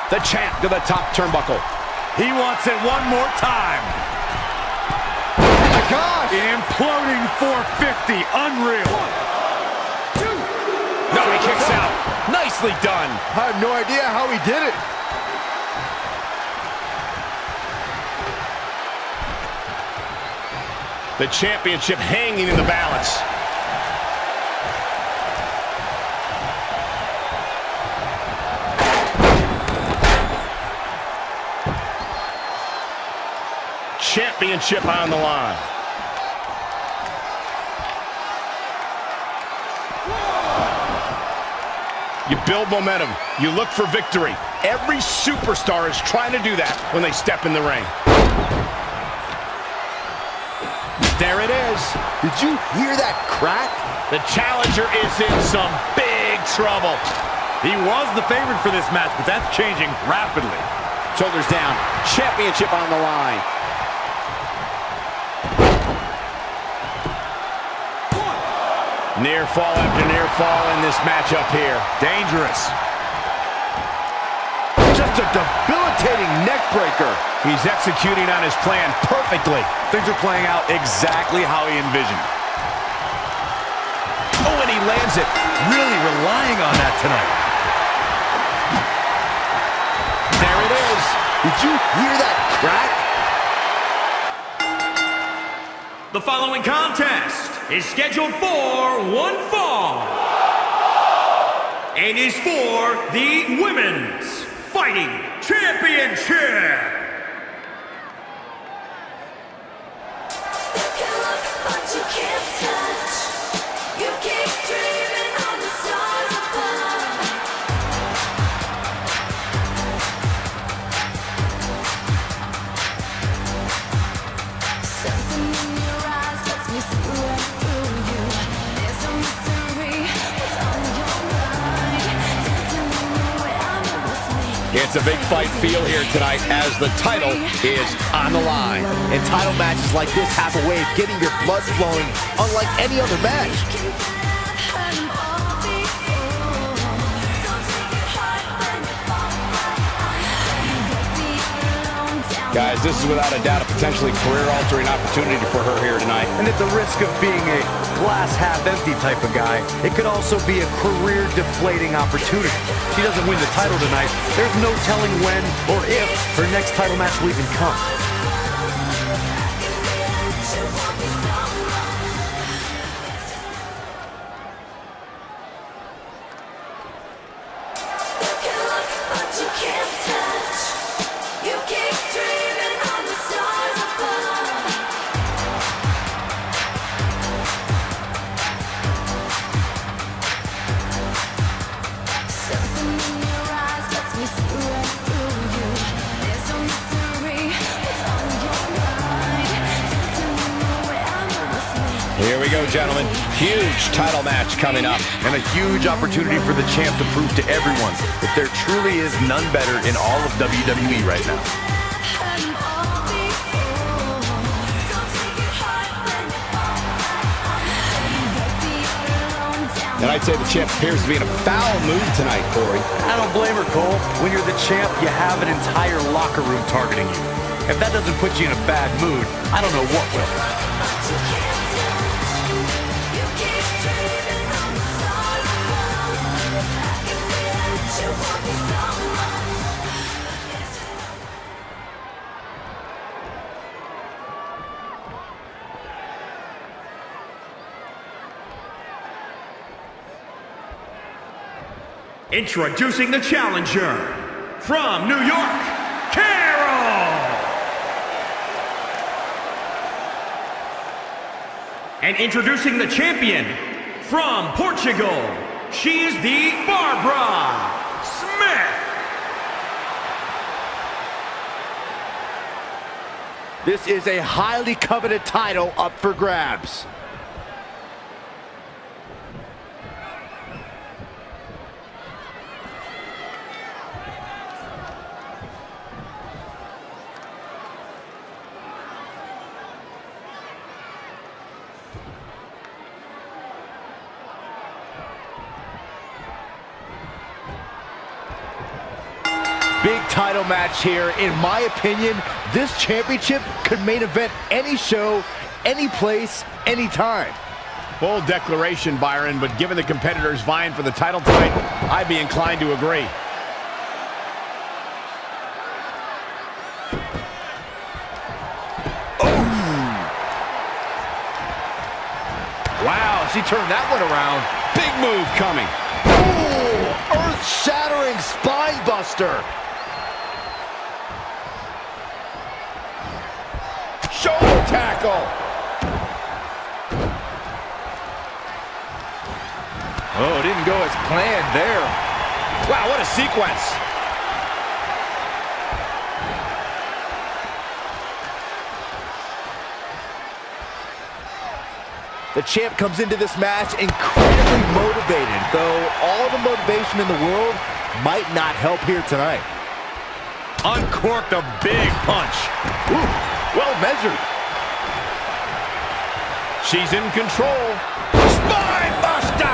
The champ to the top turnbuckle. He wants it one more time. Oh my gosh! Imploding 450. Unreal. No, he kicks out. Nicely done. I have no idea how he did it. The championship hanging in the balance. Championship on the line. You build momentum. You look for victory. Every superstar is trying to do that when they step in the ring. There it is. Did you hear that crack? The challenger is in some big trouble. He was the favorite for this match, but that's changing rapidly. Shoulders down. Championship on the line. Near fall after near fall in this matchup here. Dangerous. Just a debilitating neck breaker. He's executing on his plan perfectly. Things are playing out exactly how he envisioned. Oh, and he lands it. Really relying on that tonight. There it is. Did you hear that crack? The following contest is scheduled for one fall and is for the Women's Fighting Championship. It's a big fight feel here tonight as the title is on the line. And title matches like this have a way of getting your blood flowing unlike any other match. Guys, this is without a doubt a potentially career-altering opportunity for her here tonight. And at the risk of being a glass-half-empty type of guy, it could also be a career-deflating opportunity. She doesn't win the title tonight, there's no telling when or if her next title match will even come. Here we go, gentlemen. Huge title match coming up. And a huge opportunity for the champ to prove to everyone that there truly is none better in all of WWE right now. And I'd say the champ appears to be in a foul mood tonight, Corey. I don't blame her, Cole. When you're the champ, you have an entire locker room targeting you. If that doesn't put you in a bad mood, I don't know what will. Introducing the challenger from New York, Carol. And introducing the champion from Portugal, she is the Barbara Smith. This is a highly coveted title up for grabs. Big title match here. In my opinion, this championship could main event any show, any place, anytime. Bold declaration, Byron, but given the competitors vying for the title tonight, I'd be inclined to agree. Oh! Wow, she turned that one around. Big move coming. Oh, earth-shattering spine buster. Shoulder tackle. Oh, it didn't go as planned there. Wow, what a sequence. The champ comes into this match incredibly motivated, though all the motivation in the world might not help here tonight. Uncorked a big punch. Ooh. Well measured. She's in control. Spine buster.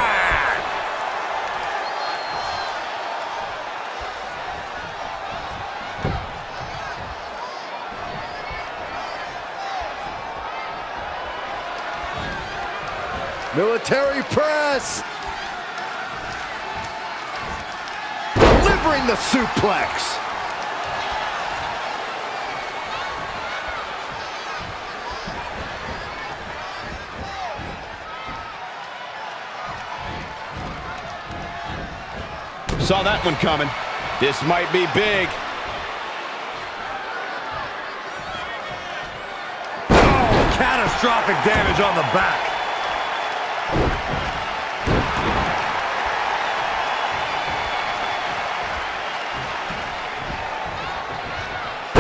Military press. Delivering the suplex. Saw that one coming. This might be big. Oh, catastrophic damage on the back.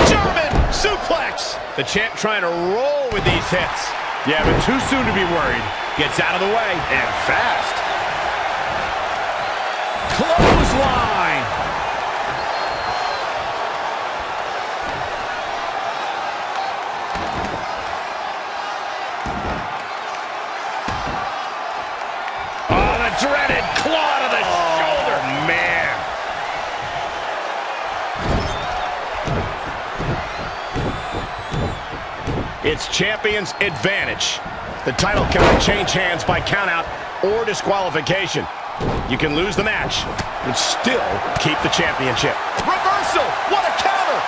German suplex. The champ trying to roll with these hits. Yeah, but too soon to be worried. Gets out of the way. And fast. Clothesline. Oh, the dreaded claw to the shoulder. Man. It's champion's advantage. The title cannot change hands by countout or disqualification. You can lose the match, but still keep the championship. Reversal! What a counter!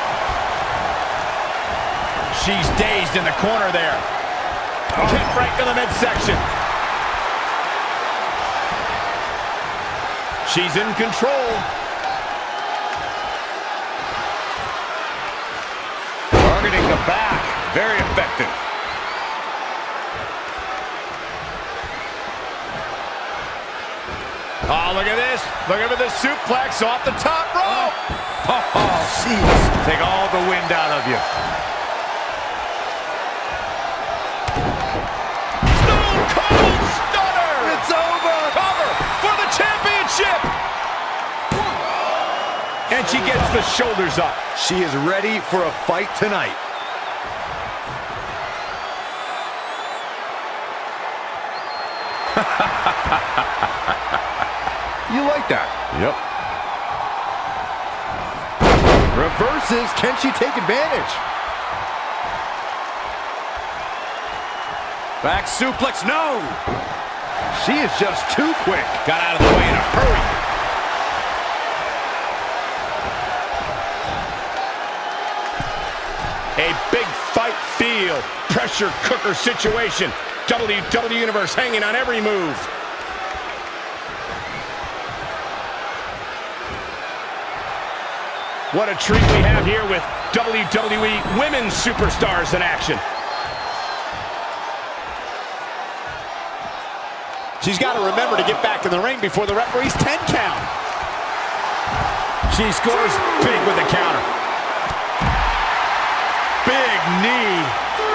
She's dazed in the corner there. Kick right to the midsection. She's in control. Targeting the back. Very effective. Oh, look at this. Look at the suplex off the top rope. Oh, jeez. Take all the wind out of you. Stone Cold Stunner. It's over. Cover for the championship. And she gets the shoulders up. She is ready for a fight tonight. You like that? Yep. Reverses. Can she take advantage? Back suplex. No. She is just too quick. Got out of the way in a hurry. A big fight feel. Pressure cooker situation. WWE Universe hanging on every move. What a treat we have here with WWE Women's Superstars in action. She's got to remember to get back in the ring before the referee's 10 count. She scores big with the counter. Big knee. 3,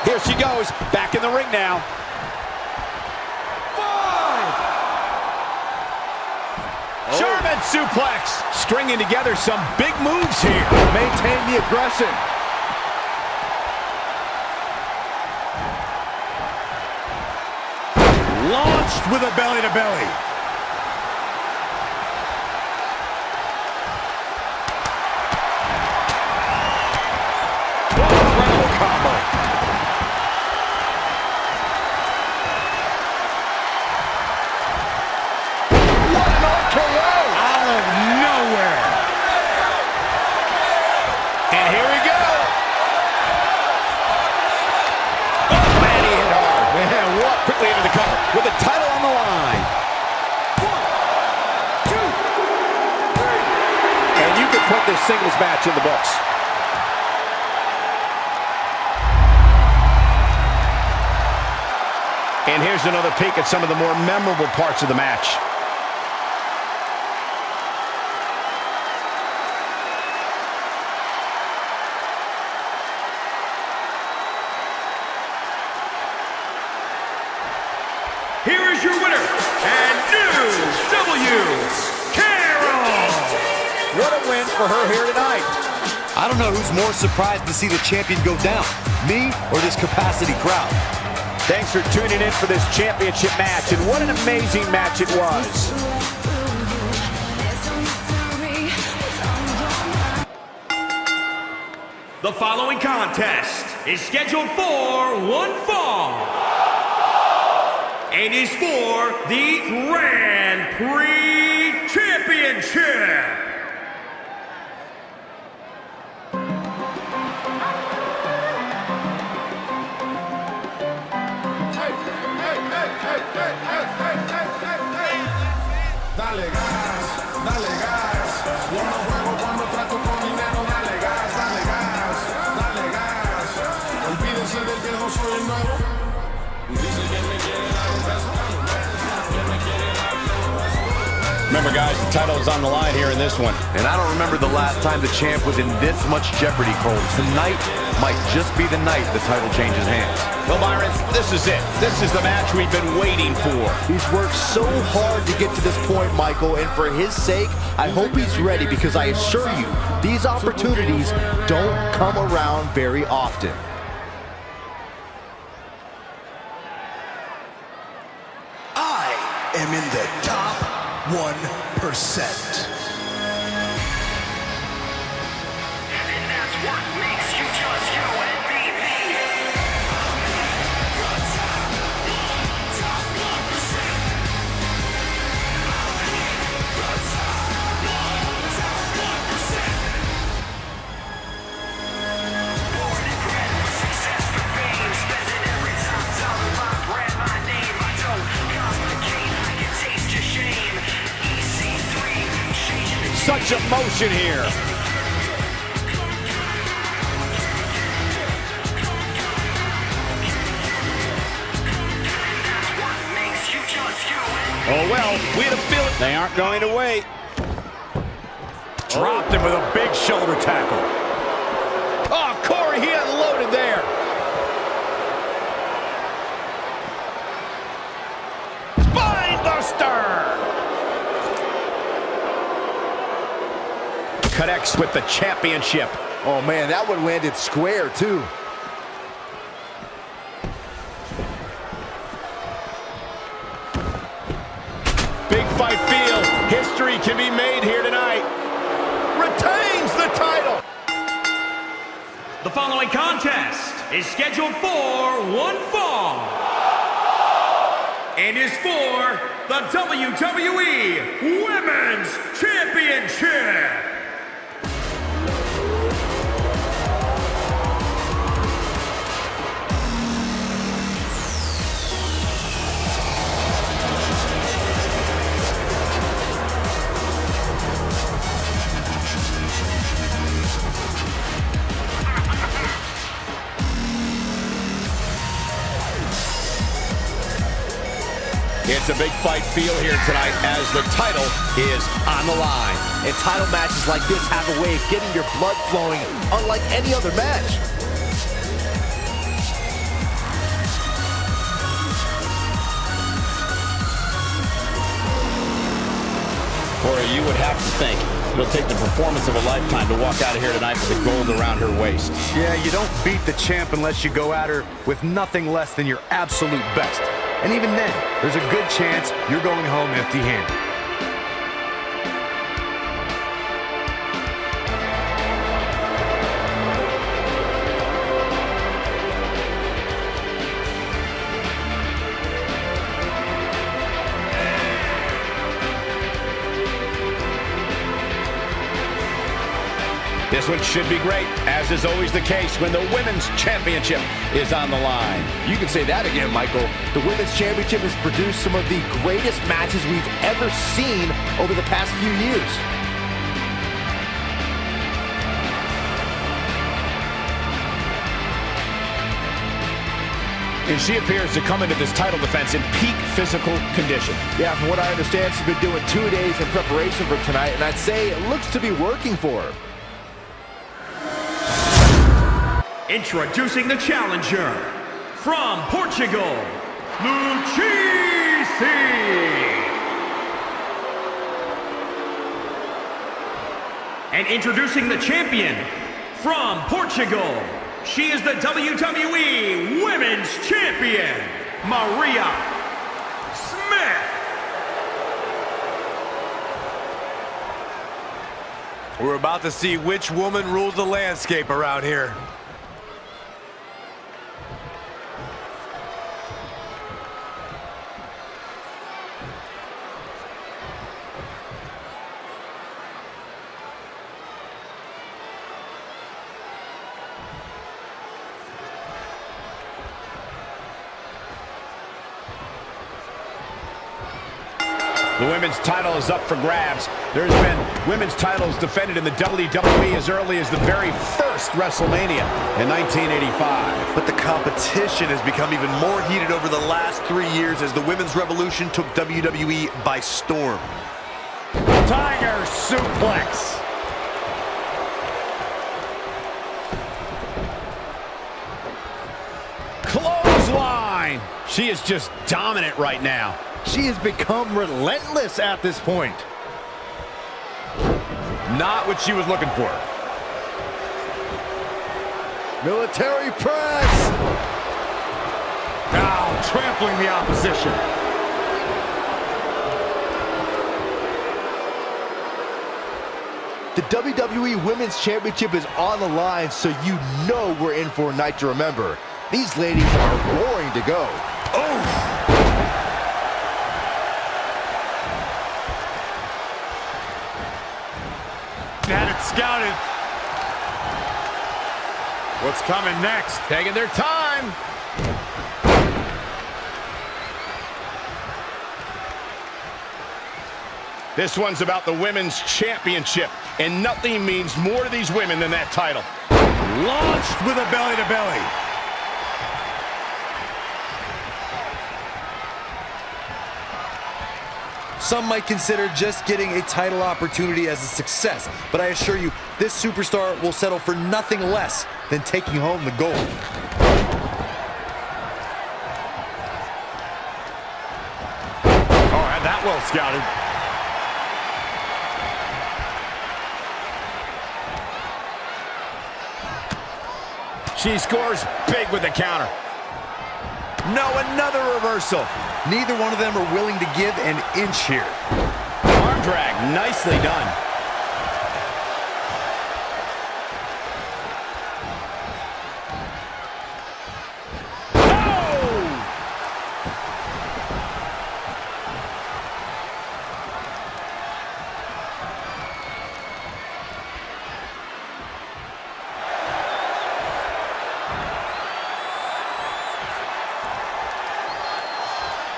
4. Here she goes, back in the ring now. 5. German suplex. Stringing together some big moves here. Maintain the aggression. Launched with a belly-to-belly. Incredible combo. What an RKO! Out of nowhere. And here we go. Oh, man, he hit hard. Man, what? Quickly into the cover with the title on the line. 1, 2, 3. And you can put this singles match in the books. And here's another peek at some of the more memorable parts of the match. Here is your winner, and new Carol. What a win for her here tonight. I don't know who's more surprised to see the champion go down, me or this capacity crowd. Thanks for tuning in for this championship match, and what an amazing match it was. The following contest is scheduled for one fall and is for the Grand Prix Championship. Dale gas, dale gas. Yo no juego cuando trato con dinero. Dale gas, dale gas, dale gas. Olvídense del viejo, soy el nuevo. Dice que me quiere dar un beso. Que me quiere dar un beso. Remember, guys, the title is on the line here in this one. And I don't remember the last time the champ was in this much jeopardy, Cole. Tonight might just be the night the title changes hands. Well, Byron, this is it. This is the match we've been waiting for. He's worked so hard to get to this point, Michael, and for his sake, I hope he's ready, because I assure you, these opportunities don't come around very often. I am in the top 1%. such emotion here. Oh, well, we had a feeling. They aren't going to wait. Dropped him with a big shoulder tackle. Oh, Corey, he unloaded there. Spine buster. Connects with the championship. Oh, man, that one landed square, too. Big fight feel. History can be made here tonight. Retains the title. The following contest is scheduled for one fall and is for the WWE Women's Championship. It's a big fight feel here tonight as the title is on the line. And title matches like this have a way of getting your blood flowing unlike any other match. Corey, you would have to think it'll take the performance of a lifetime to walk out of here tonight with the gold around her waist. Yeah, you don't beat the champ unless you go at her with nothing less than your absolute best. And even then, there's a good chance you're going home empty-handed. This one should be great, as is always the case when the Women's Championship is on the line. You can say that again, Michael. The Women's Championship has produced some of the greatest matches we've ever seen over the past few years. And she appears to come into this title defense in peak physical condition. Yeah, from what I understand, she's been doing 2 days in preparation for tonight, and I'd say it looks to be working for her. Introducing the challenger from Portugal, Lucchese. And introducing the champion from Portugal, she is the WWE Women's Champion, Maria Smith. We're about to see which woman rules the landscape around here. The women's title is up for grabs. There's been women's titles defended in the WWE as early as the very first WrestleMania in 1985. But the competition has become even more heated over the last 3 years as the women's revolution took WWE by storm. Tiger suplex. Clothesline. She is just dominant right now. She has become relentless at this point. Not what she was looking for. Military press! Now trampling the opposition. The WWE Women's Championship is on the line, so you know we're in for a night to remember. These ladies are roaring to go. Oh! Had it scouted. What's coming next? Taking their time. This one's about the women's championship, and nothing means more to these women than that title. Launched with a belly-to-belly. Some might consider just getting a title opportunity as a success, but I assure you, this superstar will settle for nothing less than taking home the gold. Oh, had that well scouted. She scores big with the counter. No, another reversal. Neither one of them are willing to give an inch here. Arm drag, nicely done.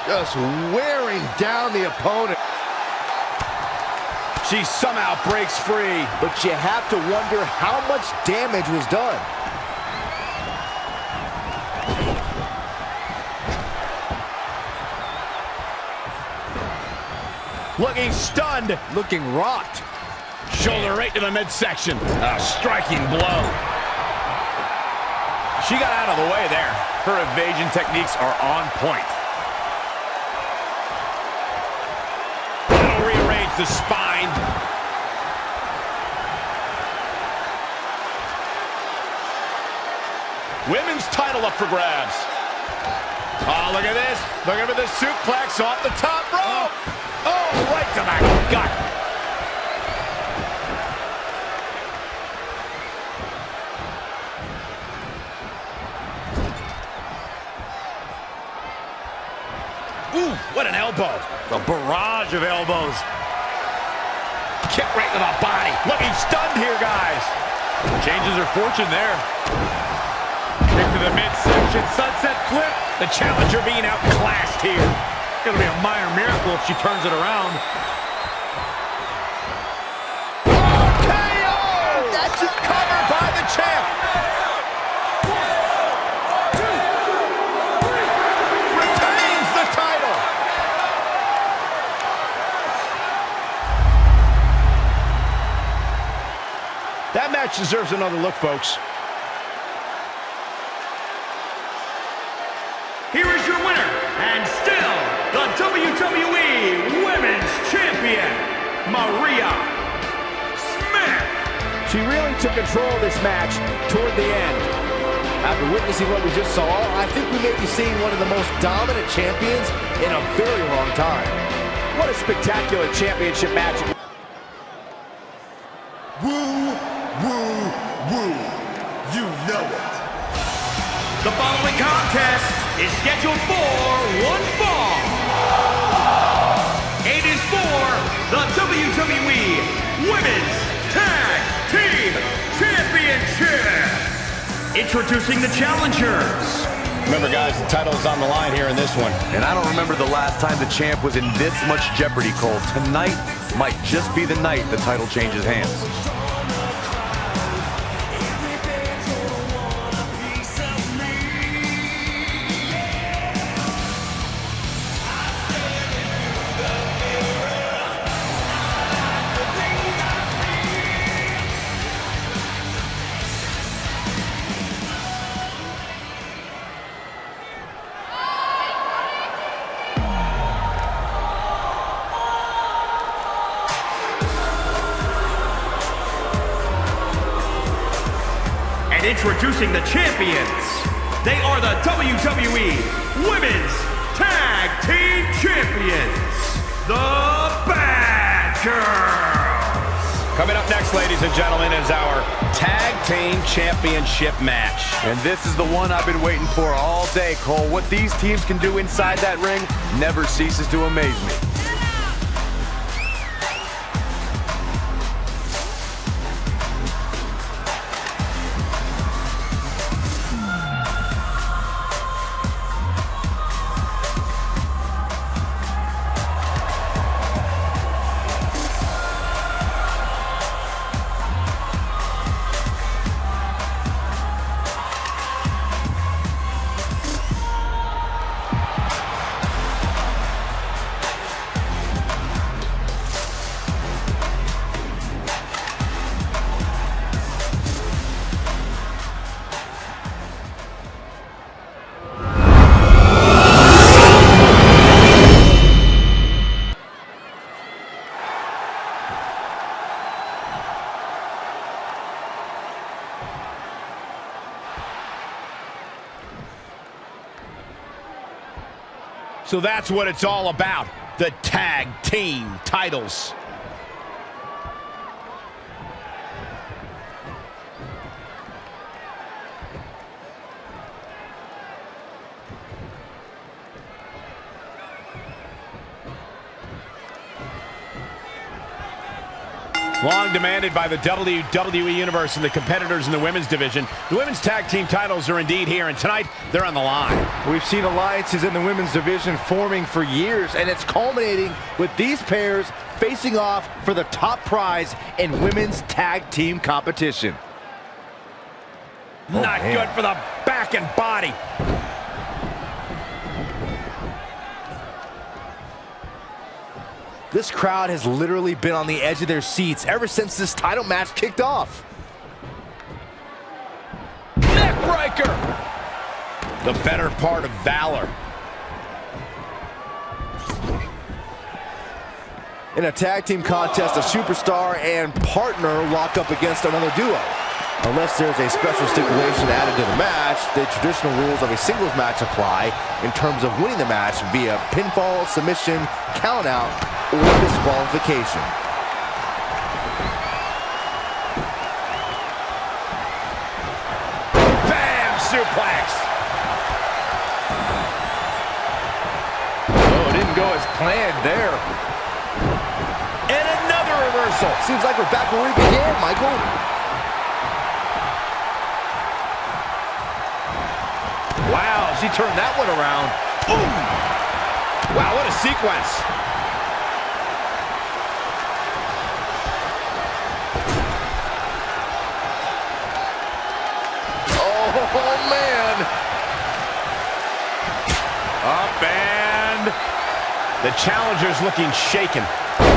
Just wearing down the opponent. She somehow breaks free. But you have to wonder how much damage was done. Looking stunned. Looking rocked. Shoulder right to the midsection. A striking blow. She got out of the way there. Her evasion techniques are on point. That'll rearrange the spine. Women's title up for grabs. Oh, look at this. Looking for the suplex off the top rope. Oh, right to the gut. Ooh, what an elbow. A barrage of elbows. Kick right to the body. Looking stunned here, guys. Changes her fortune there. Kick to the midsection, sunset flip. The challenger being outclassed here. It'll be a minor miracle if she turns it around. KO! That's covered by the champ. Retains the title. That match deserves another look, folks. Here is your winner, and still the WWE Women's Champion, Maria Smith. She really took control of this match toward the end. After witnessing what we just saw, I think we may be seeing one of the most dominant champions in a very long time. What a spectacular championship match. Woo, woo, woo. You know it. The following contest is scheduled for one fall. It is for the WWE Women's Tag Team Championship. Introducing the challengers. Remember, guys, the title is on the line here in this one. And I don't remember the last time the champ was in this much jeopardy, Cole. Tonight might just be the night the title changes hands. Introducing the champions. They are the WWE Women's Tag Team Champions, the Bad Girls. Coming up next, ladies and gentlemen, is our Tag Team Championship match. And this is the one I've been waiting for all day, Cole. What these teams can do inside that ring never ceases to amaze me. So that's what it's all about, the tag team titles. Long demanded by the WWE Universe and the competitors in the women's division, the women's tag team titles are indeed here, and tonight they're on the line. We've seen alliances in the women's division forming for years, and it's culminating with these pairs facing off for the top prize in women's tag team competition. Not good for the back and body. This crowd has literally been on the edge of their seats ever since this title match kicked off. Neckbreaker! The better part of valor. In a tag team contest, a superstar and partner lock up against another duo. Unless there's a special stipulation added to the match, the traditional rules of a singles match apply in terms of winning the match via pinfall, submission, countout, or disqualification. Bam! Suplex! Oh, it didn't go as planned there. And another reversal! Seems like we're back where we began, Michael. Wow, she turned that one around. Ooh! Wow, what a sequence. Oh, man. Up and the challenger's looking shaken.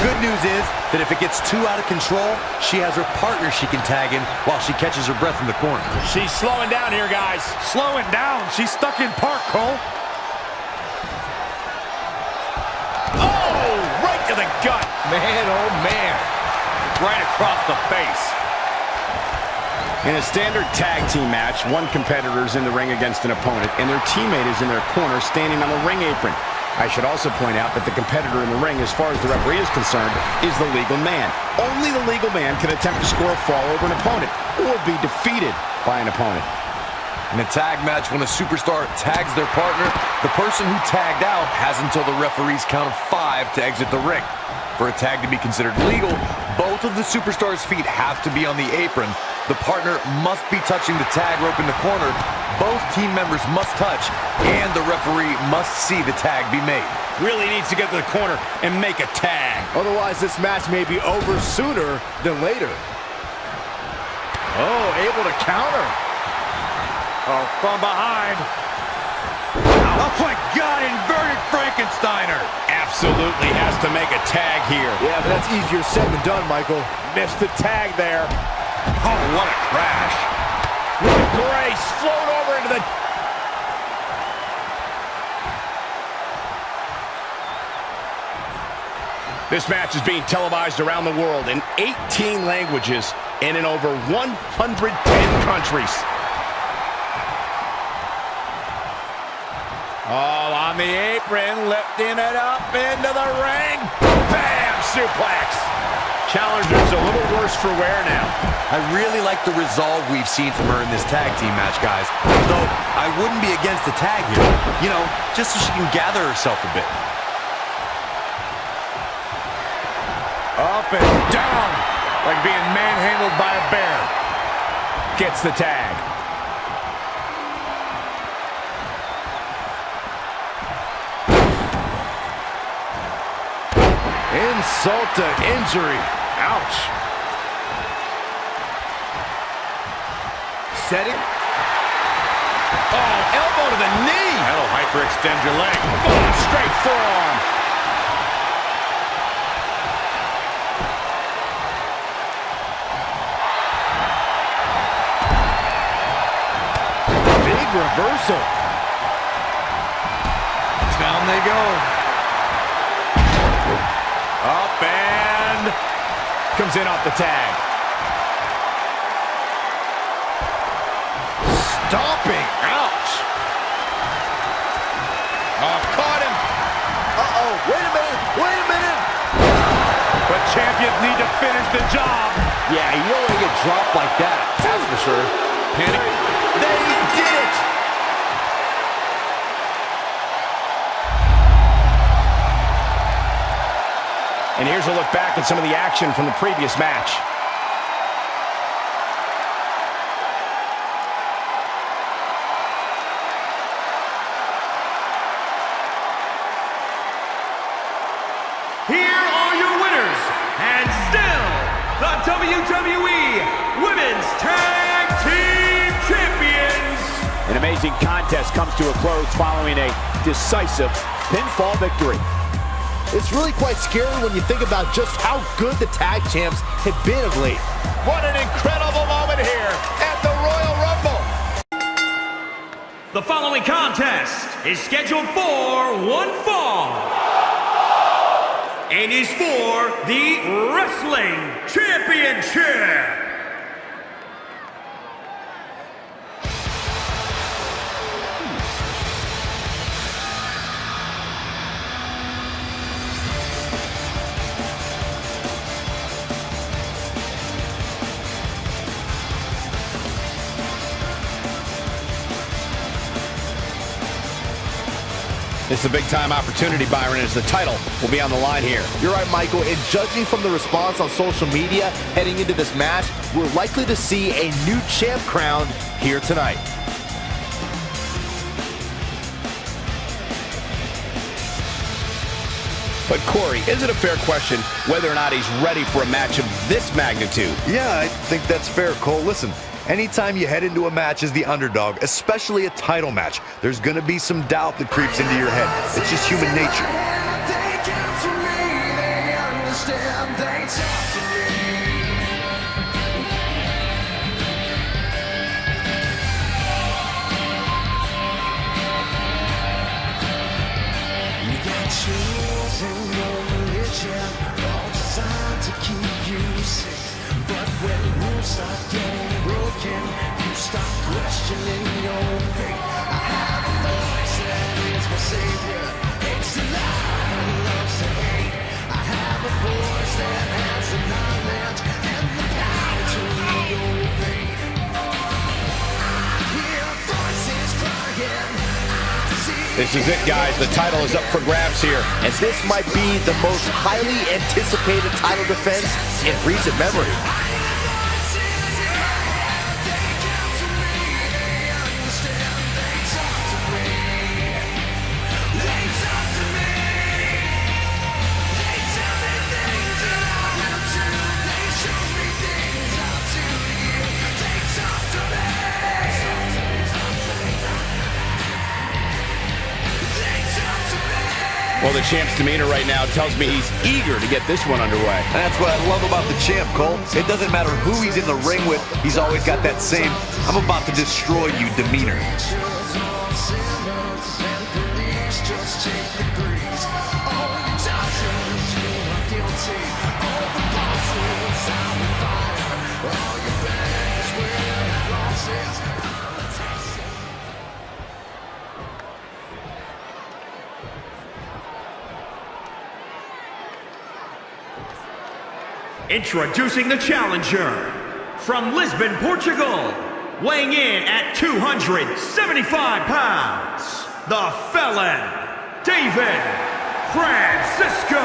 Good news is that if it gets too out of control, she has her partner she can tag in while she catches her breath in the corner. She's slowing down here, guys. Slowing down. She's stuck in park, Cole. Oh, right to the gut. Man, oh, man. Right across the face. In a standard tag team match, one competitor is in the ring against an opponent, and their teammate is in their corner standing on the ring apron. I should also point out that the competitor in the ring, as far as the referee is concerned, is the legal man. Only the legal man can attempt to score a fall over an opponent or be defeated by an opponent. In a tag match, when a superstar tags their partner, the person who tagged out has until the referee's count of 5 to exit the ring. For a tag to be considered legal, both of the superstar's feet have to be on the apron. The partner must be touching the tag rope in the corner. Both team members must touch, and the referee must see the tag be made. Really needs to get to the corner and make a tag. Otherwise, this match may be over sooner than later. Oh, able to counter. Oh, from behind. Oh, my God, inverted Frankensteiner. Absolutely has to make a tag here. Yeah, but that's easier said than done, Michael. Missed the tag there. Oh, what a crash. With grace, float over into the... This match is being televised around the world in 18 languages and in over 110 countries. Oh, on the apron, lifting it up into the ring. Bam! Suplex. Challenger's a little worse for wear now. I really like the resolve we've seen from her in this tag team match, guys. Though, I wouldn't be against the tag here. You know, just so she can gather herself a bit. Up and down, like being manhandled by a bear. Gets the tag. Insult to injury. Ouch. Setting. Oh, elbow to the knee. That'll hyperextend your leg. Oh, straight forearm. Big reversal. Down they go. Up and comes in off the tag. Stomping. Ouch. Oh, caught him. But champions need to finish the job. Yeah, you don't want to get dropped like that, that's for sure. Panic. They did it! And here's a look back at some of the action from the previous match. Here are your winners, and still the WWE Women's Tag Team Champions. An amazing contest comes to a close following a decisive pinfall victory. It's really quite scary when you think about just how good the tag champs have been of late. What an incredible moment here at the Royal Rumble. The following contest is scheduled for one fall and is for the Wrestling Championship. It's a big-time opportunity, Byron, as the title will be on the line here. You're right, Michael, and judging from the response on social media heading into this match, we're likely to see a new champ crowned here tonight. But Corey, is it a fair question whether or not he's ready for a match of this magnitude? Yeah, I think that's fair, Cole. Listen, anytime you head into a match as the underdog, especially a title match, there's going to be some doubt that creeps into your head. It's just human nature. This is it, guys. The title is up for grabs here. And this might be the most highly anticipated title defense in recent memory. Well, the champ's demeanor right now tells me he's eager to get this one underway. And that's what I love about the champ, Cole. It doesn't matter who he's in the ring with, he's always got that same, I'm about to destroy you demeanor. Introducing the challenger from Lisbon, Portugal, weighing in at 275 pounds, the felon, David Francisco.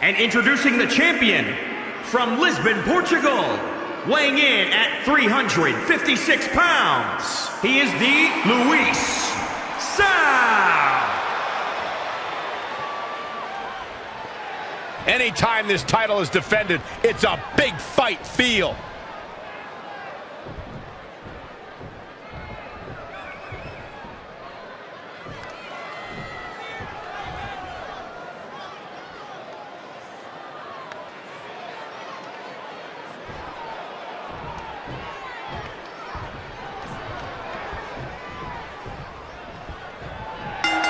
And introducing the champion from Lisbon, Portugal, weighing in at 356 pounds, he is the Luis Sal. Anytime this title is defended, it's a big fight feel.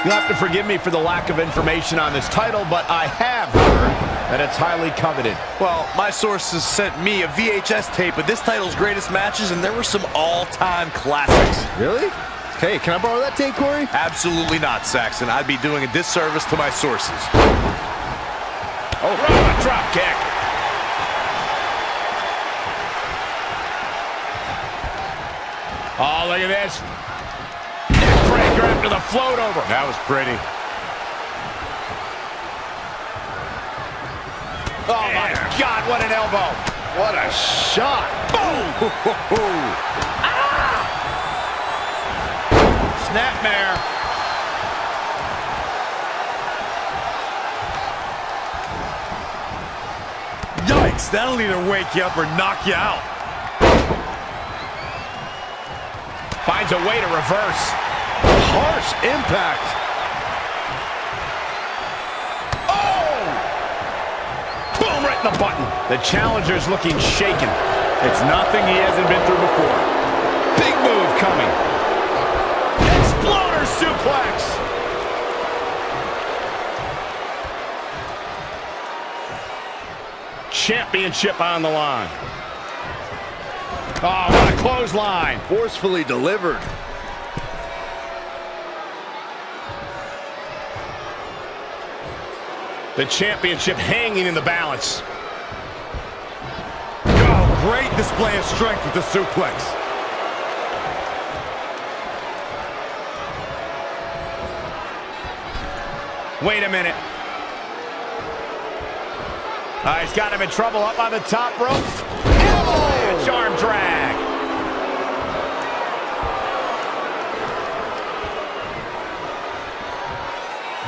You'll have to forgive me for the lack of information on this title, but I have heard that it's highly coveted. Well, my sources sent me a VHS tape of this title's greatest matches, and there were some all-time classics. Really? Hey, can I borrow that tape, Corey? Absolutely not, Saxon. I'd be doing a disservice to my sources. Oh, drop kick. Oh, look at this. Neck breaker after the float over. That was pretty. Oh, my God, what an elbow. What a shot. Boom. Ah! Snapmare. Yikes, that'll either wake you up or knock you out. Finds a way to reverse. Harsh impact. Oh! Boom, right in the button. The challenger's looking shaken. It's nothing he hasn't been through before. Big move coming. Exploder suplex. Championship on the line. Oh, what a clothesline. Forcefully delivered. The championship hanging in the balance. Oh, great display of strength with the suplex. Wait a minute. He's got him in trouble up on the top rope. Avalanche arm drag.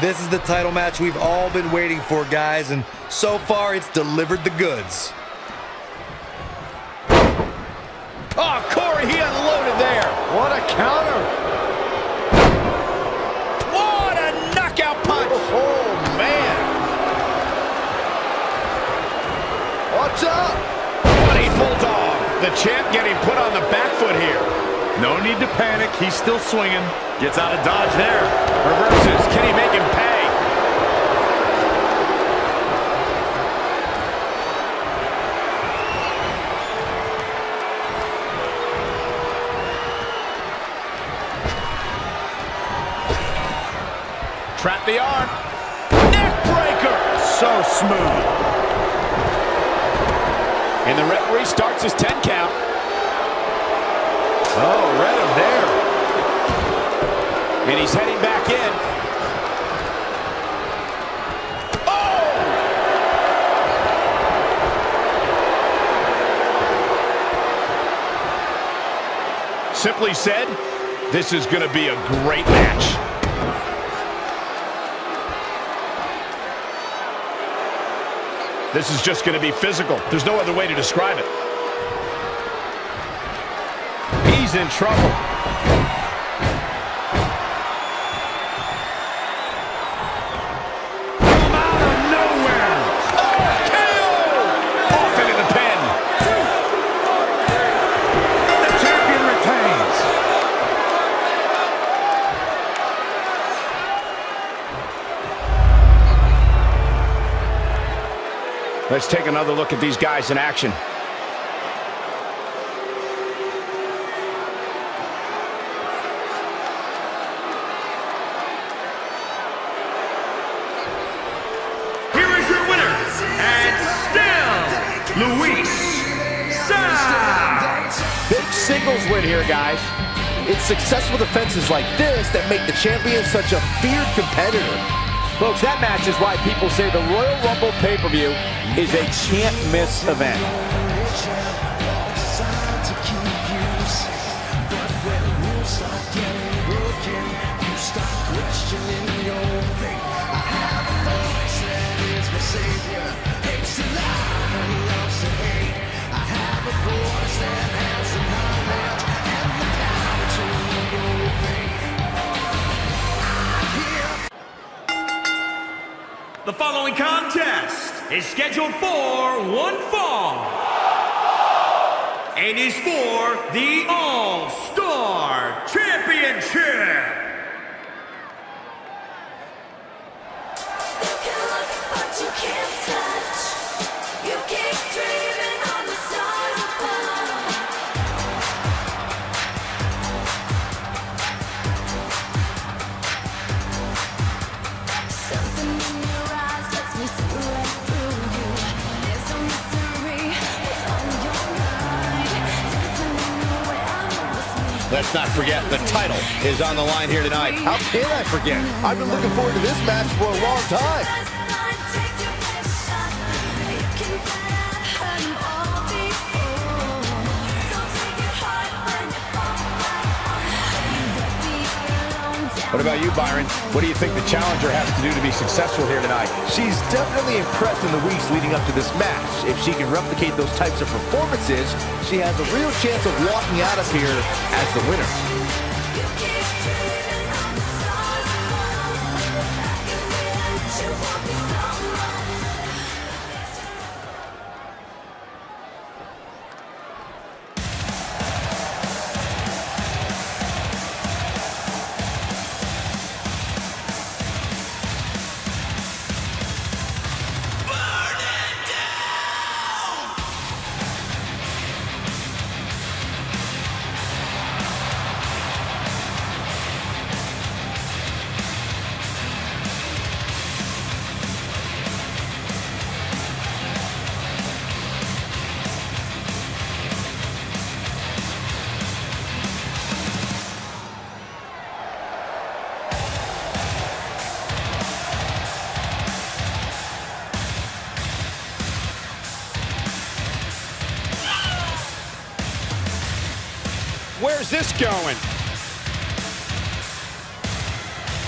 This is the title match we've all been waiting for, guys, and so far it's delivered the goods. Oh, Corey, he unloaded there. What a counter. What a knockout punch. Oh, man. Watch out. What a bulldog. The champ getting put on the back foot here. No need to panic. He's still swinging. Gets out of dodge there. Reverses. Can he make him pay? Trap the arm. Neck breaker. So smooth. And the referee starts his 10 count. Oh, read him there. And he's heading back in. Oh! Simply said, this is going to be a great match. This is just going to be physical. There's no other way to describe it. He's in trouble. Come out of nowhere. Oh, KO! Off into the pin. The champion retains. Let's take another look at these guys in action. Here is your winner, and still, Luis Sa. Big singles win here, guys. It's successful defenses like this that make the champion such a feared competitor. Folks, that match is why people say the Royal Rumble pay-per-view is a can't-miss event. The following contest is scheduled for one fall and is for the All-Star Championship. Let's not forget, the title is on the line here tonight. How can I forget? I've been looking forward to this match for a long time. What about you, Byron? What do you think the challenger has to do to be successful here tonight? She's definitely impressed in the weeks leading up to this match. If she can replicate those types of performances, she has a real chance of walking out of here as the winner. Where's this going?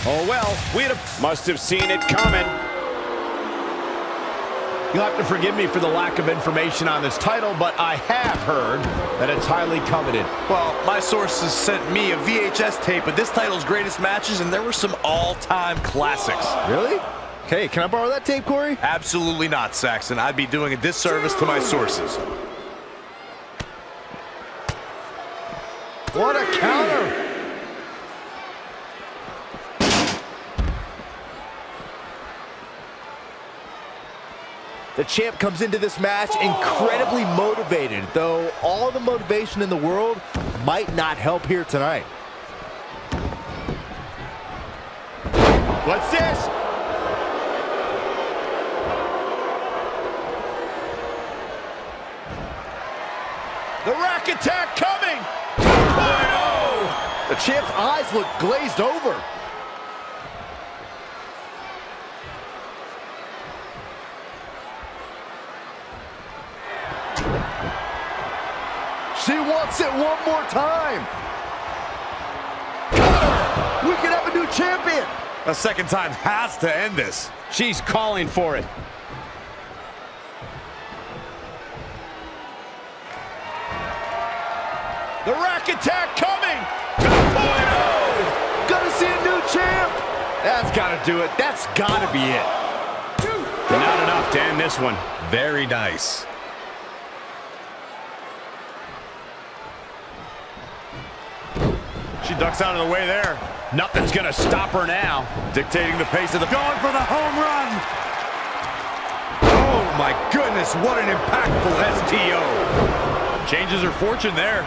Oh, well, must have seen it coming. You'll have to forgive me for the lack of information on this title, but I have heard that it's highly coveted. Well, my sources sent me a VHS tape of this title's greatest matches, and there were some all-time classics. Really? Hey, can I borrow that tape, Corey? Absolutely not, Saxon. I'd be doing a disservice to my sources. What a counter! The champ comes into this match incredibly motivated, though all the motivation in the world might not help here tonight. What's this? The rack attack coming! The champ's eyes look glazed over. She wants it one more time. We could have a new champion. A second time has to end this. She's calling for it. The rack attack coming! 2.0! Gonna see a new champ. That's gotta do it. That's gotta be it. Not enough to end this one. Very nice. She ducks out of the way there. Nothing's gonna stop her now. Dictating the pace of the... Going for the home run! Oh my goodness, what an impactful STO. Changes her fortune there.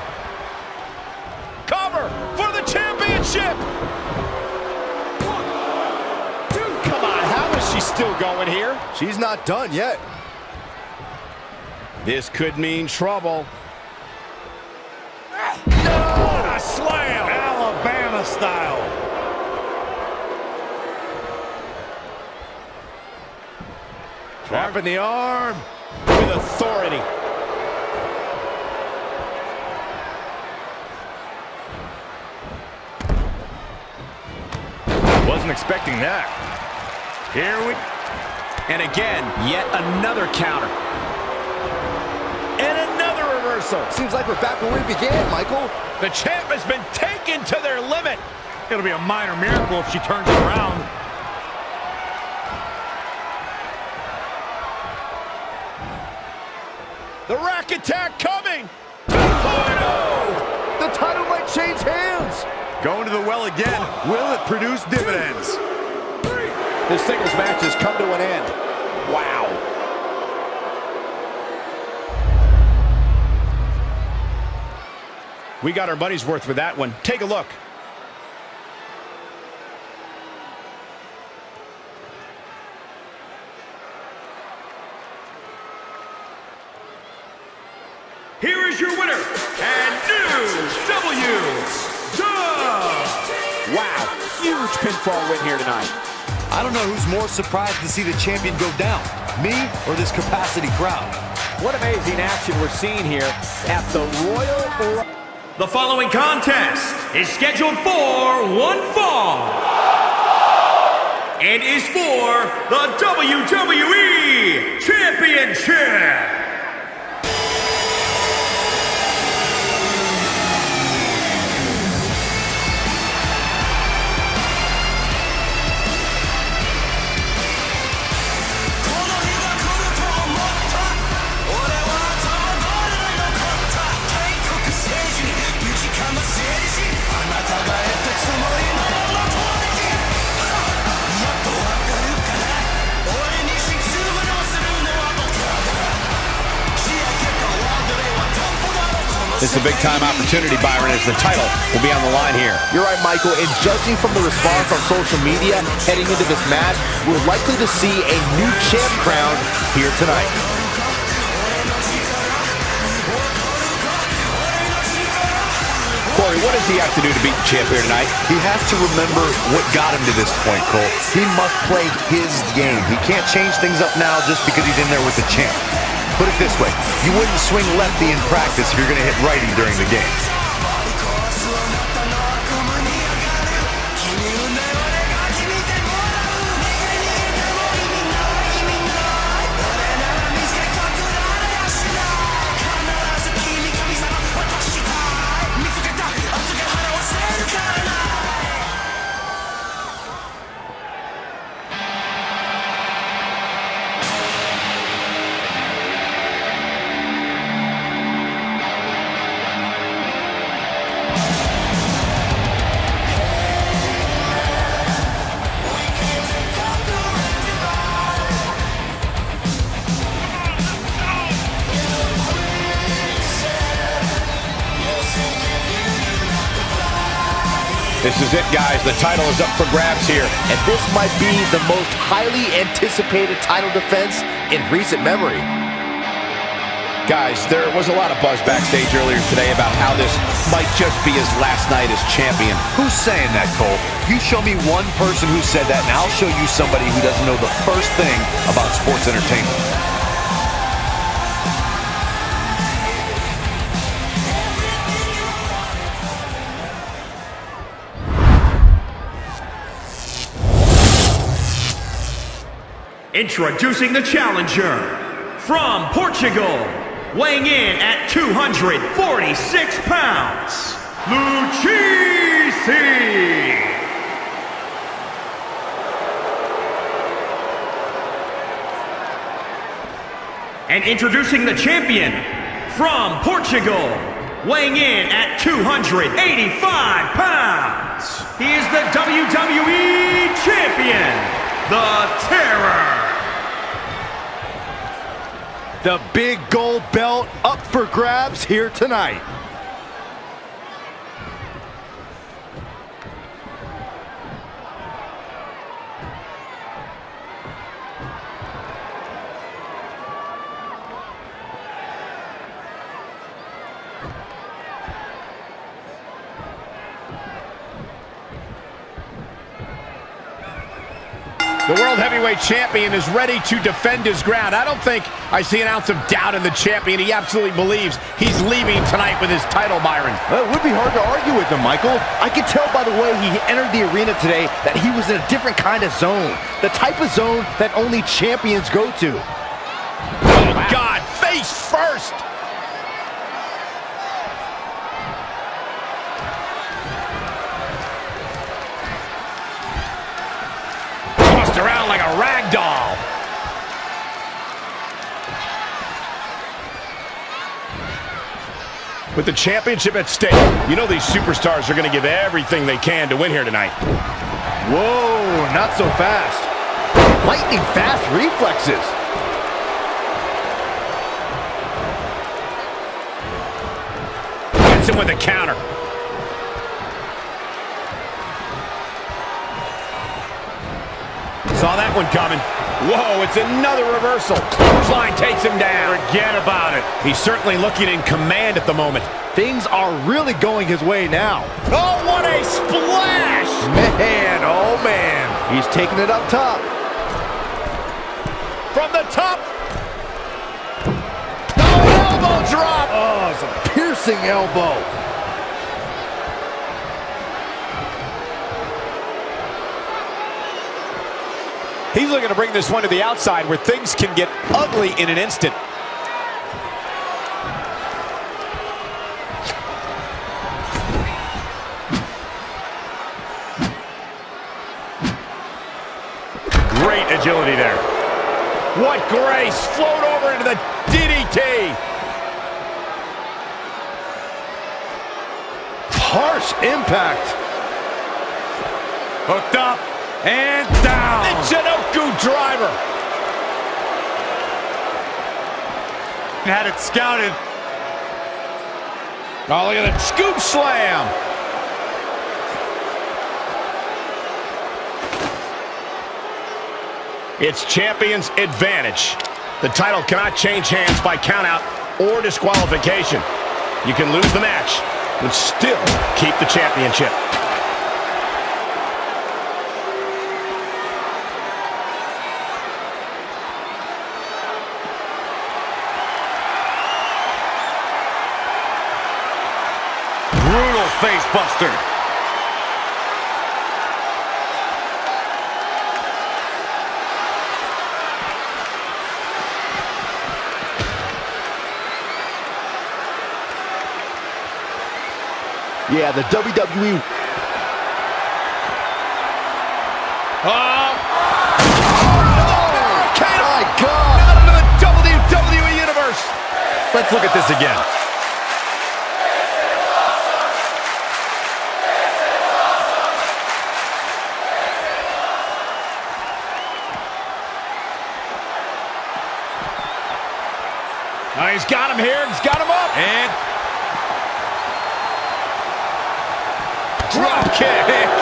Cover for the championship! 1, 2, come on, how is she still going here? She's not done yet. This could mean trouble. What a slam! Alabama style. Dropping the arm with authority. Wasn't expecting that. Here we... And again, yet another counter. And another reversal. Seems like we're back where we began, Michael. The champ has been taken to their limit. It'll be a minor miracle if she turns it around. The rack attack coming. 2.0! The title might change hands. Going to the well again. Will it produce dividends? This singles match has come to an end. Wow. We got our money's worth with that one. Take a look. Here is your winner, and new huge pinfall win here tonight. I don't know who's more surprised to see the champion go down, me or this capacity crowd. What amazing action we're seeing here at the Royal... The following contest is scheduled for one fall and is for the WWE Championship. This is a big-time opportunity, Byron, as the title will be on the line here. You're right, Michael, and judging from the response on social media heading into this match, we're likely to see a new champ crowned here tonight. Corey, what does he have to do to beat the champ here tonight? He has to remember what got him to this point, Cole. He must play his game. He can't change things up now just because he's in there with the champ. Put it this way, you wouldn't swing lefty in practice if you're going to hit righty during the game. This is it, guys. The title is up for grabs here. And this might be the most highly anticipated title defense in recent memory. Guys, there was a lot of buzz backstage earlier today about how this might just be his last night as champion. Who's saying that, Cole? You show me one person who said that, and I'll show you somebody who doesn't know the first thing about sports entertainment. Introducing the challenger from Portugal, weighing in at 246 pounds, Lucchese. And introducing the champion from Portugal, weighing in at 285 pounds, he is the WWE Champion, the Terror. The big gold belt up for grabs here tonight. The World Heavyweight Champion is ready to defend his ground. I don't think I see an ounce of doubt in the champion. He absolutely believes he's leaving tonight with his title, Byron. Well, it would be hard to argue with him, Michael. I could tell by the way he entered the arena today that he was in a different kind of zone. The type of zone that only champions go to. Oh, God, face first. Around like a rag doll. With the championship at stake, you know these superstars are going to give everything they can to win here tonight. Whoa, not so fast. Lightning fast reflexes. Hits him with a counter. Saw that one coming. Whoa, it's another reversal. Clothesline takes him down. Forget about it. He's certainly looking in command at the moment. Things are really going his way now. Oh, what a splash! Man, oh man. He's taking it up top. From the top. Oh, elbow drop! Oh, it's a piercing elbow. He's looking to bring this one to the outside where things can get ugly in an instant. Great agility there. What grace! Float over into the DDT. Harsh impact. Hooked up and down. The Jinoku driver. Had it scouted. Oh, look at that scoop slam. It's champion's advantage. The title cannot change hands by countout or disqualification. You can lose the match, but still keep the championship. Brutal face buster. Yeah, the WWE. Oh! My God! Not into the WWE Universe! Let's look at this again. Oh, he's got him here. He's got him up. And Drop kick.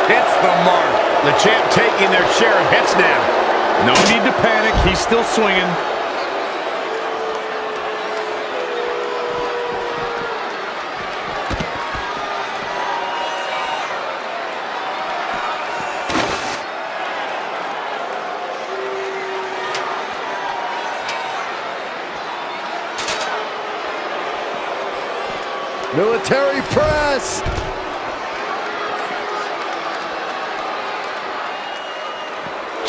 hits the mark. The champ taking their share of hits now. No need to panic. He's still swinging. Military press.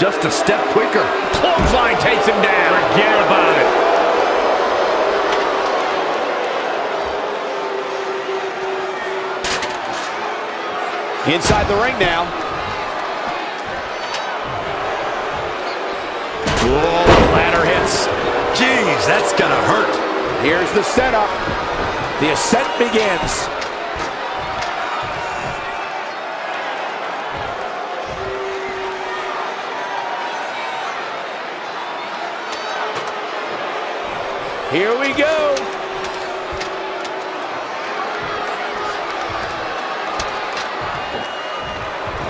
Just a step quicker. Clothesline takes him down. Forget about it. Inside the ring now. Oh, the ladder hits. Jeez, that's gonna hurt. Here's the setup. The ascent begins. Here we go.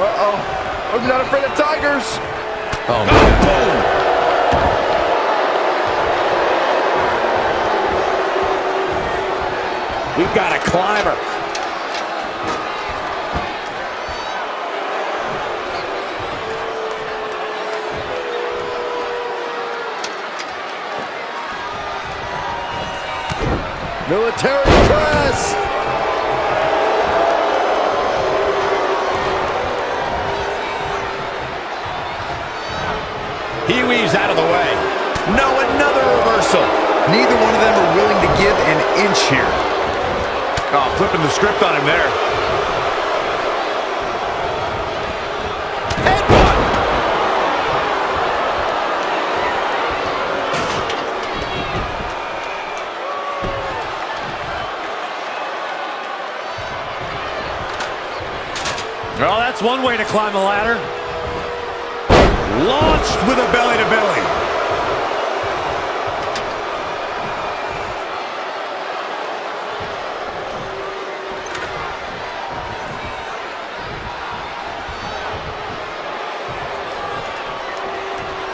Uh-oh. I'm not afraid of tigers. Oh, man. Boom. We've got a climber. Military press. He weaves out of the way. No, another reversal. Neither one of them are willing to give an inch here. Oh, flipping the script on him there. Headbutt. Well, that's one way to climb a ladder. Launched with a belly-to-belly.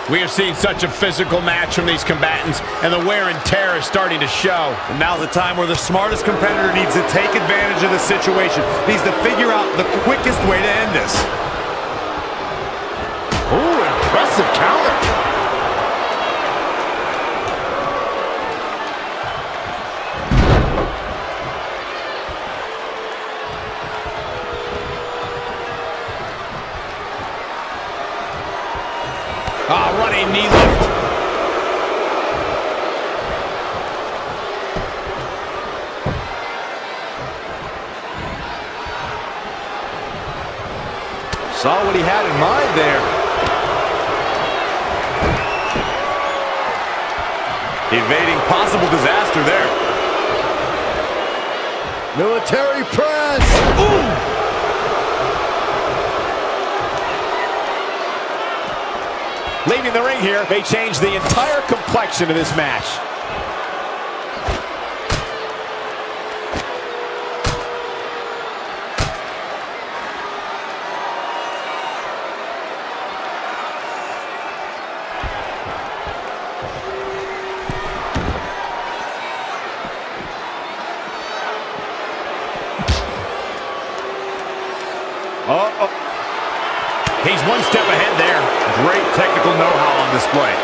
We have seen such a physical match from these combatants, and the wear and tear is starting to show. And now's the time where the smartest competitor needs to take advantage of the situation. Needs to figure out the quickest way to end this. Ooh, impressive counter. Running knee lift. Saw what he had in mind there. Evading possible disaster there. Military press. Ooh! Leaving the ring here may change the entire complexion of this match. He's one step ahead there. Great technical know-how on display.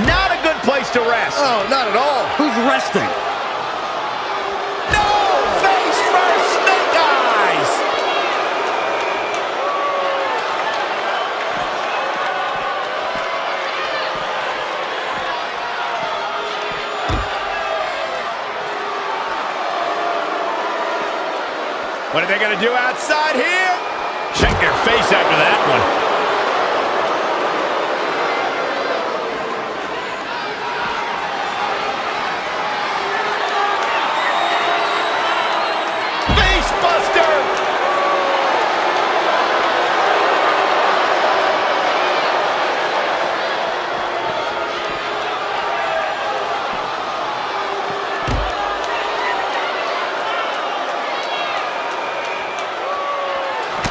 Not a good place to rest. Oh, not at all. Who's resting? No! Face first, snake eyes! What are they going to do outside here? Check their face after that one. Face buster!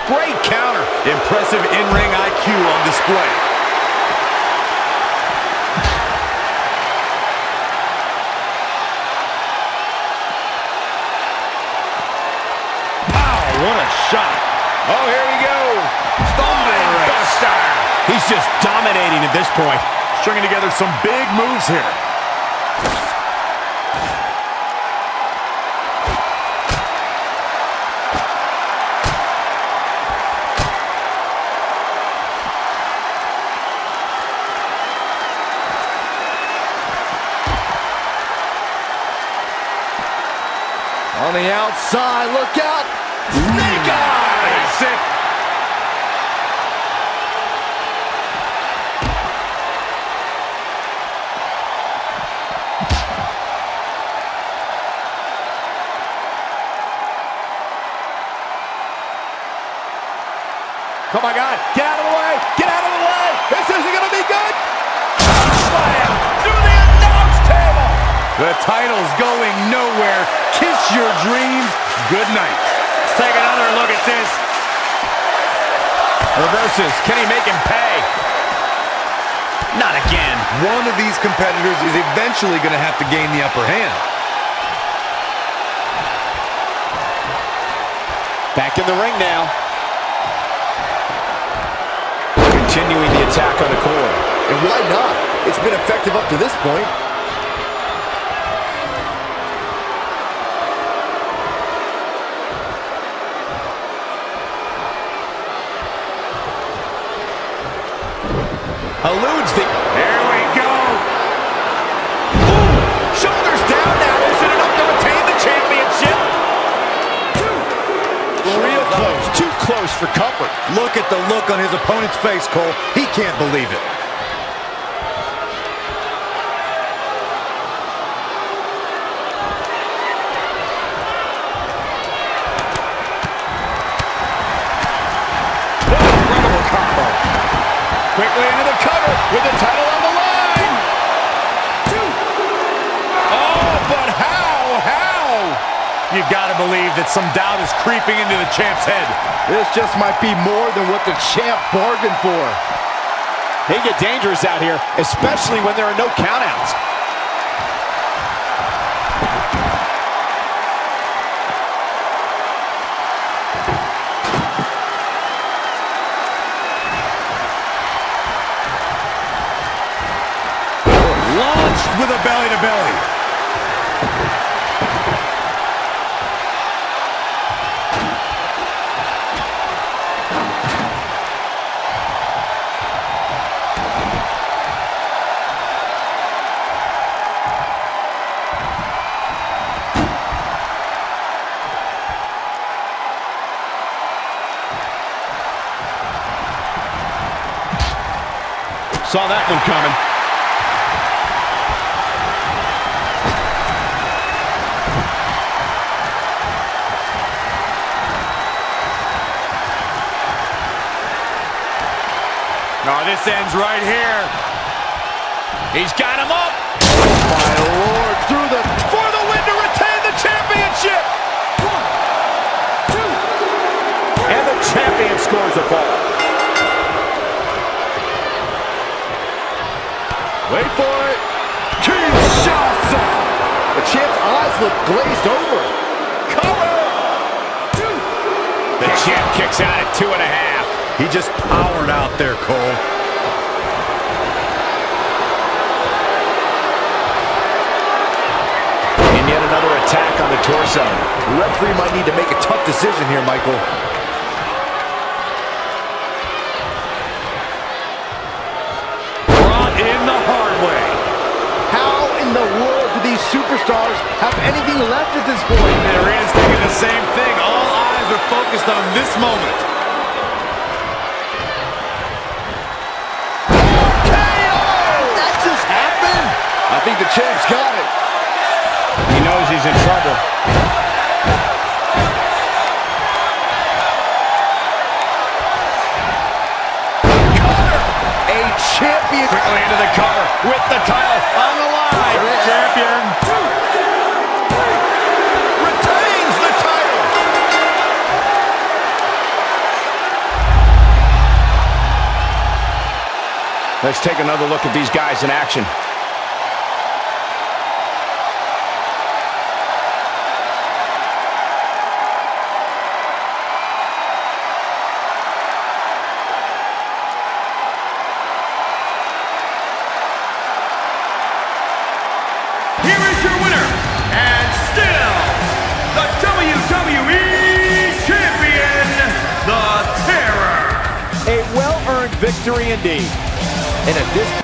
Great counter. Impressive in-ring IQ on display. Wow, what a shot. Oh, here we go. Buster. He's just dominating at this point. Stringing together some big moves here. On the outside, look out! Snake eyes! That's it. Oh, my God. Get out of the way. Get out of the way. This isn't going to be good. Slam through the announce table. The title's going nowhere. Kiss your dreams. Good night. Let's take another look at this. Reverses. Can he make him pay? Not again. One of these competitors is eventually going to have to gain the upper hand. Back in the ring now. Continuing the attack on the core. And why not? It's been effective up to this point. Eludes the... There we go. Ooh, shoulders down now. Is it enough to retain the championship? Real close. Too close for comfort. Look at the look on his opponent's face, Cole. He can't believe it. What an incredible combo. Quickly into the cover with the title on the line. Oh, but how? You've got to believe that some doubt is creeping into the champ's head. This just might be more than what the champ bargained for. They get dangerous out here, especially when there are no countouts. Launched with a belly-to-belly. Saw that one coming. No, this ends right here. He's got him up. My Lord, through the... For the win to retain the championship. 1, 2, 3. And the champion scores a fall. Wait for it. Kinshasa. The champ's eyes look glazed over. Cover. The champ kicks out at 2.5. He just powered out there, Cole. And yet another attack on the torso. The referee might need to make a tough decision here, Michael. Brought in the hard way. How in the world do these superstars have anything left at this point? There is thinking the same thing. All eyes are focused on this moment. I think the champ's got it. He knows he's in trouble. Cover. A champion. Quickly into the cover with the title on the line. Champion. 2, 3. Retains the title. Let's take another look at these guys in action. Here is your winner, and still the WWE Champion, the Terror. A well-earned victory indeed. And at this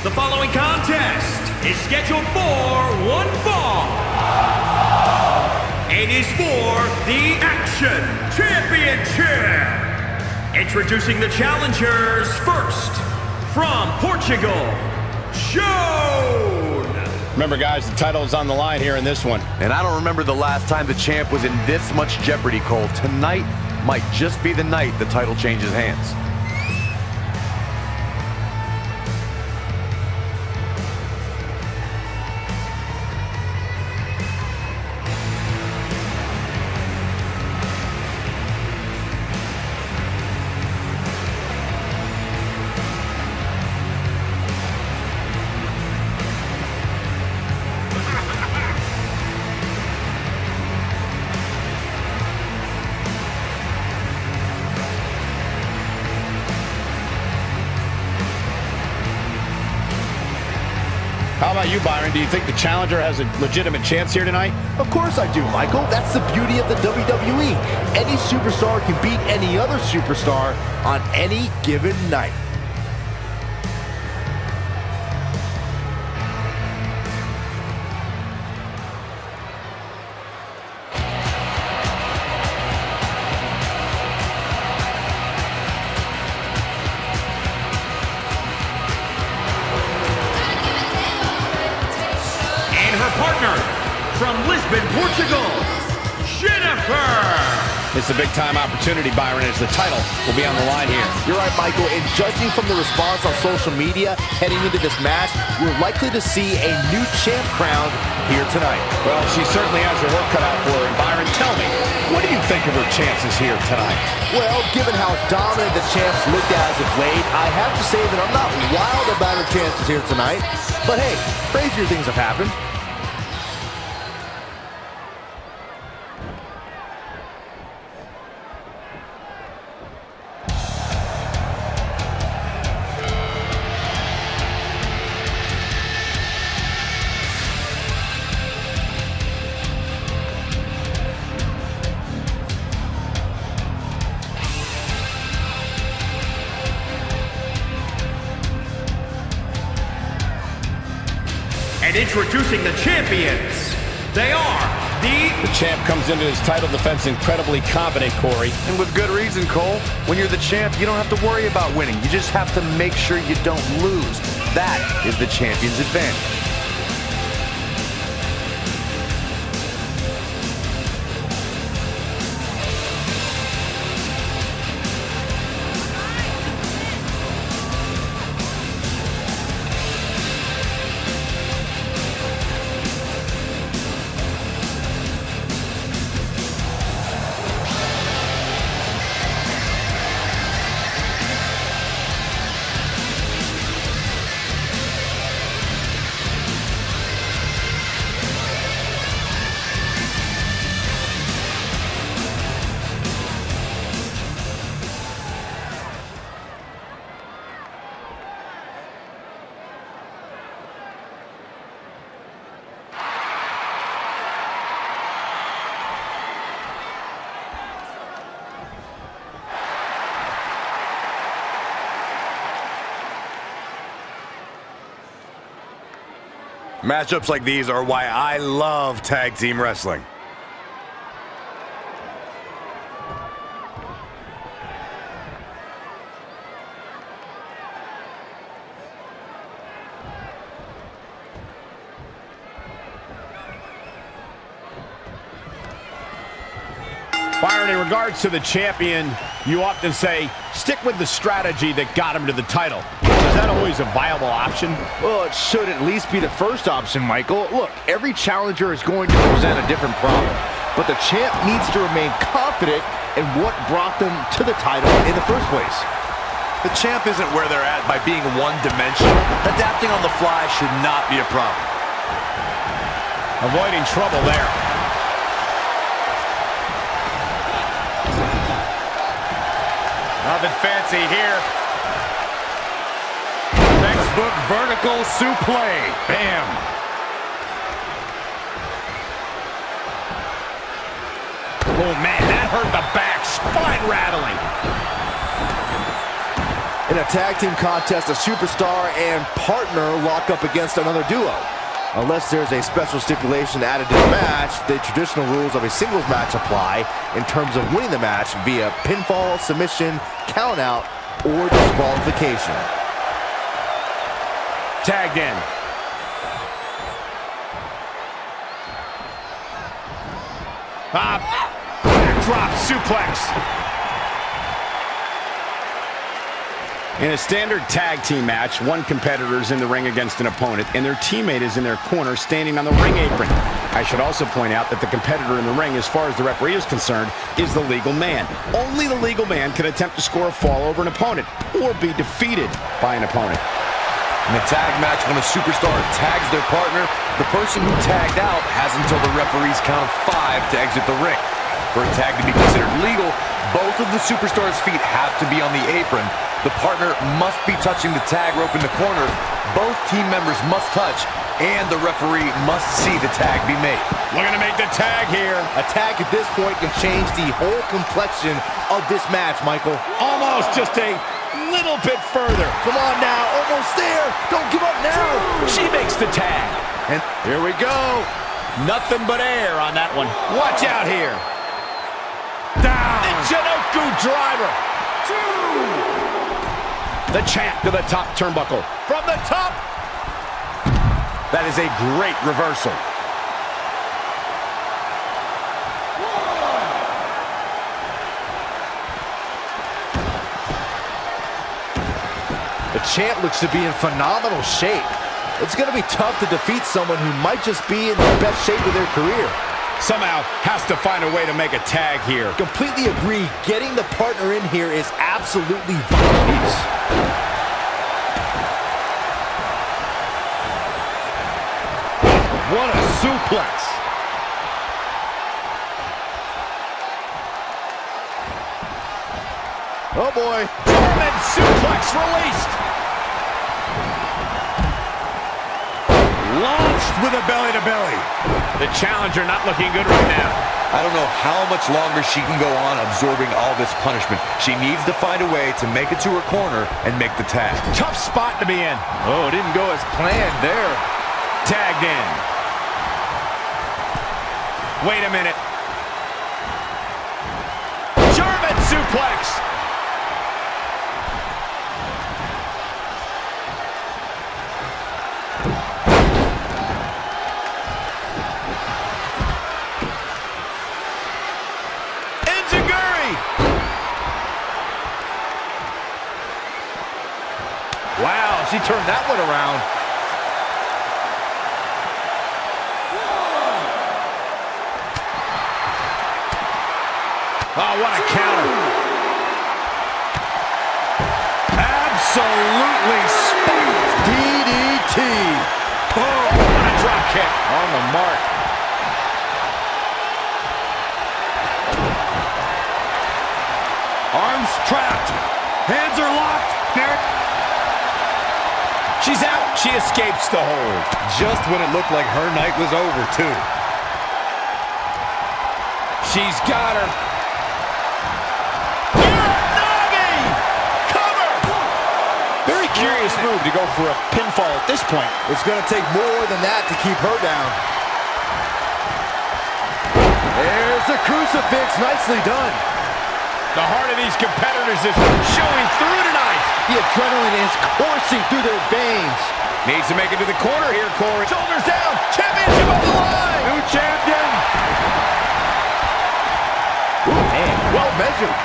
The following contest is scheduled for one fall. It is for the Action Championship. Introducing the challengers first, from Portugal, Joan. Remember, guys, the title is on the line here in this one. And I don't remember the last time the champ was in this much jeopardy, Cole. Tonight might just be the night the title changes hands. How about you, Byron? Do you think the challenger has a legitimate chance here tonight? Of course I do, Michael. That's the beauty of the WWE. Any superstar can beat any other superstar on any given night. Partner from Lisbon, Portugal, Jennifer. It's a big-time opportunity, Byron, as the title will be on the line here. You're right, Michael, and judging from the response on social media heading into this match, we're likely to see a new champ crowned here tonight. Well, she certainly has her work cut out for her. And Byron, tell me, what do you think of her chances here tonight? Well, given how dominant the champs looked as of late, I have to say that I'm not wild about her chances here tonight. But hey, crazier things have happened. And introducing the champions, they are The champ comes into his title defense incredibly confident, Corey. And with good reason, Cole. When you're the champ, you don't have to worry about winning. You just have to make sure you don't lose. That is the champion's advantage. Matchups like these are why I love tag team wrestling. Byron, in regards to the champion, you often say, stick with the strategy that got him to the title. Is that always a viable option? Well, it should at least be the first option, Michael. Look, every challenger is going to present a different problem, but the champ needs to remain confident in what brought them to the title in the first place. The champ isn't where they're at by being one-dimensional. Adapting on the fly should not be a problem. Avoiding trouble there. Nothing fancy here. Textbook vertical suplex. Bam. Oh, man, that hurt the back. Spine rattling. In a tag team contest, a superstar and partner lock up against another duo. Unless there's a special stipulation added to the match, the traditional rules of a singles match apply in terms of winning the match via pinfall, submission, countout, or disqualification. Tagged in. Backdrop suplex. In a standard tag team match, one competitor is in the ring against an opponent, and their teammate is in their corner standing on the ring apron. I should also point out that the competitor in the ring, as far as the referee is concerned, is the legal man. Only the legal man can attempt to score a fall over an opponent or be defeated by an opponent. In a tag match, when a superstar tags their partner, the person who tagged out has until the referee's count of 5 to exit the ring. For a tag to be considered legal, both of the superstars' feet have to be on the apron. The partner must be touching the tag rope in the corner. Both team members must touch, and the referee must see the tag be made. Looking to make the tag here. A tag at this point can change the whole complexion of this match, Michael. Almost just a little bit further. Come on now, almost there. Don't give up now. She makes the tag. And here we go. Nothing but air on that one. Watch out here. Down. The Jinoku driver. 2. The champ to the top turnbuckle. From the top. That is a great reversal. The champ looks to be in phenomenal shape. It's going to be tough to defeat someone who might just be in the best shape of their career. Somehow has to find a way to make a tag here. Completely agree. Getting the partner in here is absolutely vital. What a suplex. Oh boy. German suplex released. Launched with a belly-to-belly. The challenger not looking good right now. I don't know how much longer she can go on absorbing all this punishment. She needs to find a way to make it to her corner and make the tag. Tough spot to be in. Oh, it didn't go as planned there. Tagged in. Wait a minute. German suplex. Wow, she turned that one around. Oh, what a counter. Absolutely spiked. DDT. Oh, what a drop kick. On the mark. Arms trapped. Hands are locked. She's out. She escapes the hold. Just when it looked like her night was over, too. She's got her. Very curious move to go for a pinfall at this point. It's going to take more than that to keep her down. There's the crucifix. Nicely done. The heart of these competitors is showing through tonight. The adrenaline is coursing through their veins. Needs to make it to the corner here, Corey. Shoulders down. Championship on the line. New champion. Ooh, man, well measured.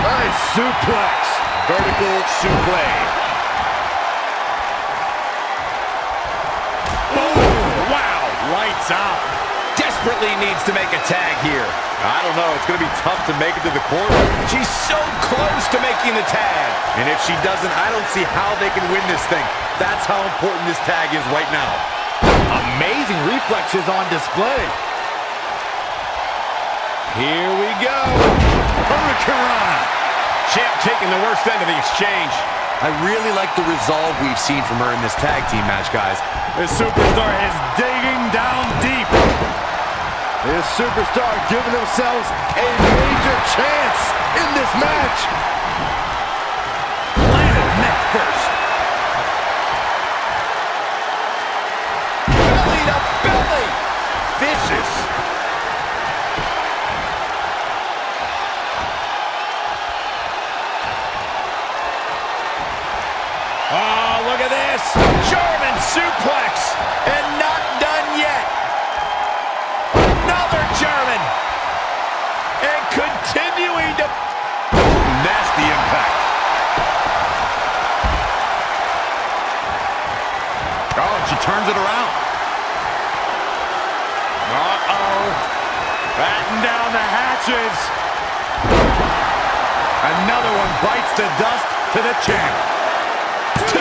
Nice suplex. Vertical suplex. Oh, wow. Lights out. Desperately needs to make a tag here. I don't know. It's going to be tough to make it to the corner. She's so close to making the tag. And if she doesn't, I don't see how they can win this thing. That's how important this tag is right now. Amazing reflexes on display. Here we go. Hurricane. Champ taking the worst end of the exchange. I really like the resolve we've seen from her in this tag team match, guys. This superstar is digging down deep. This superstar giving themselves a major chance in this match. Landed neck first. Belly to belly. Vicious. Oh, look at this. German suplex. And not done yet. Another German. And continuing to... Nasty impact. Oh, and she turns it around. Uh-oh. Batten down the hatches. Another one bites the dust to the champ. 2.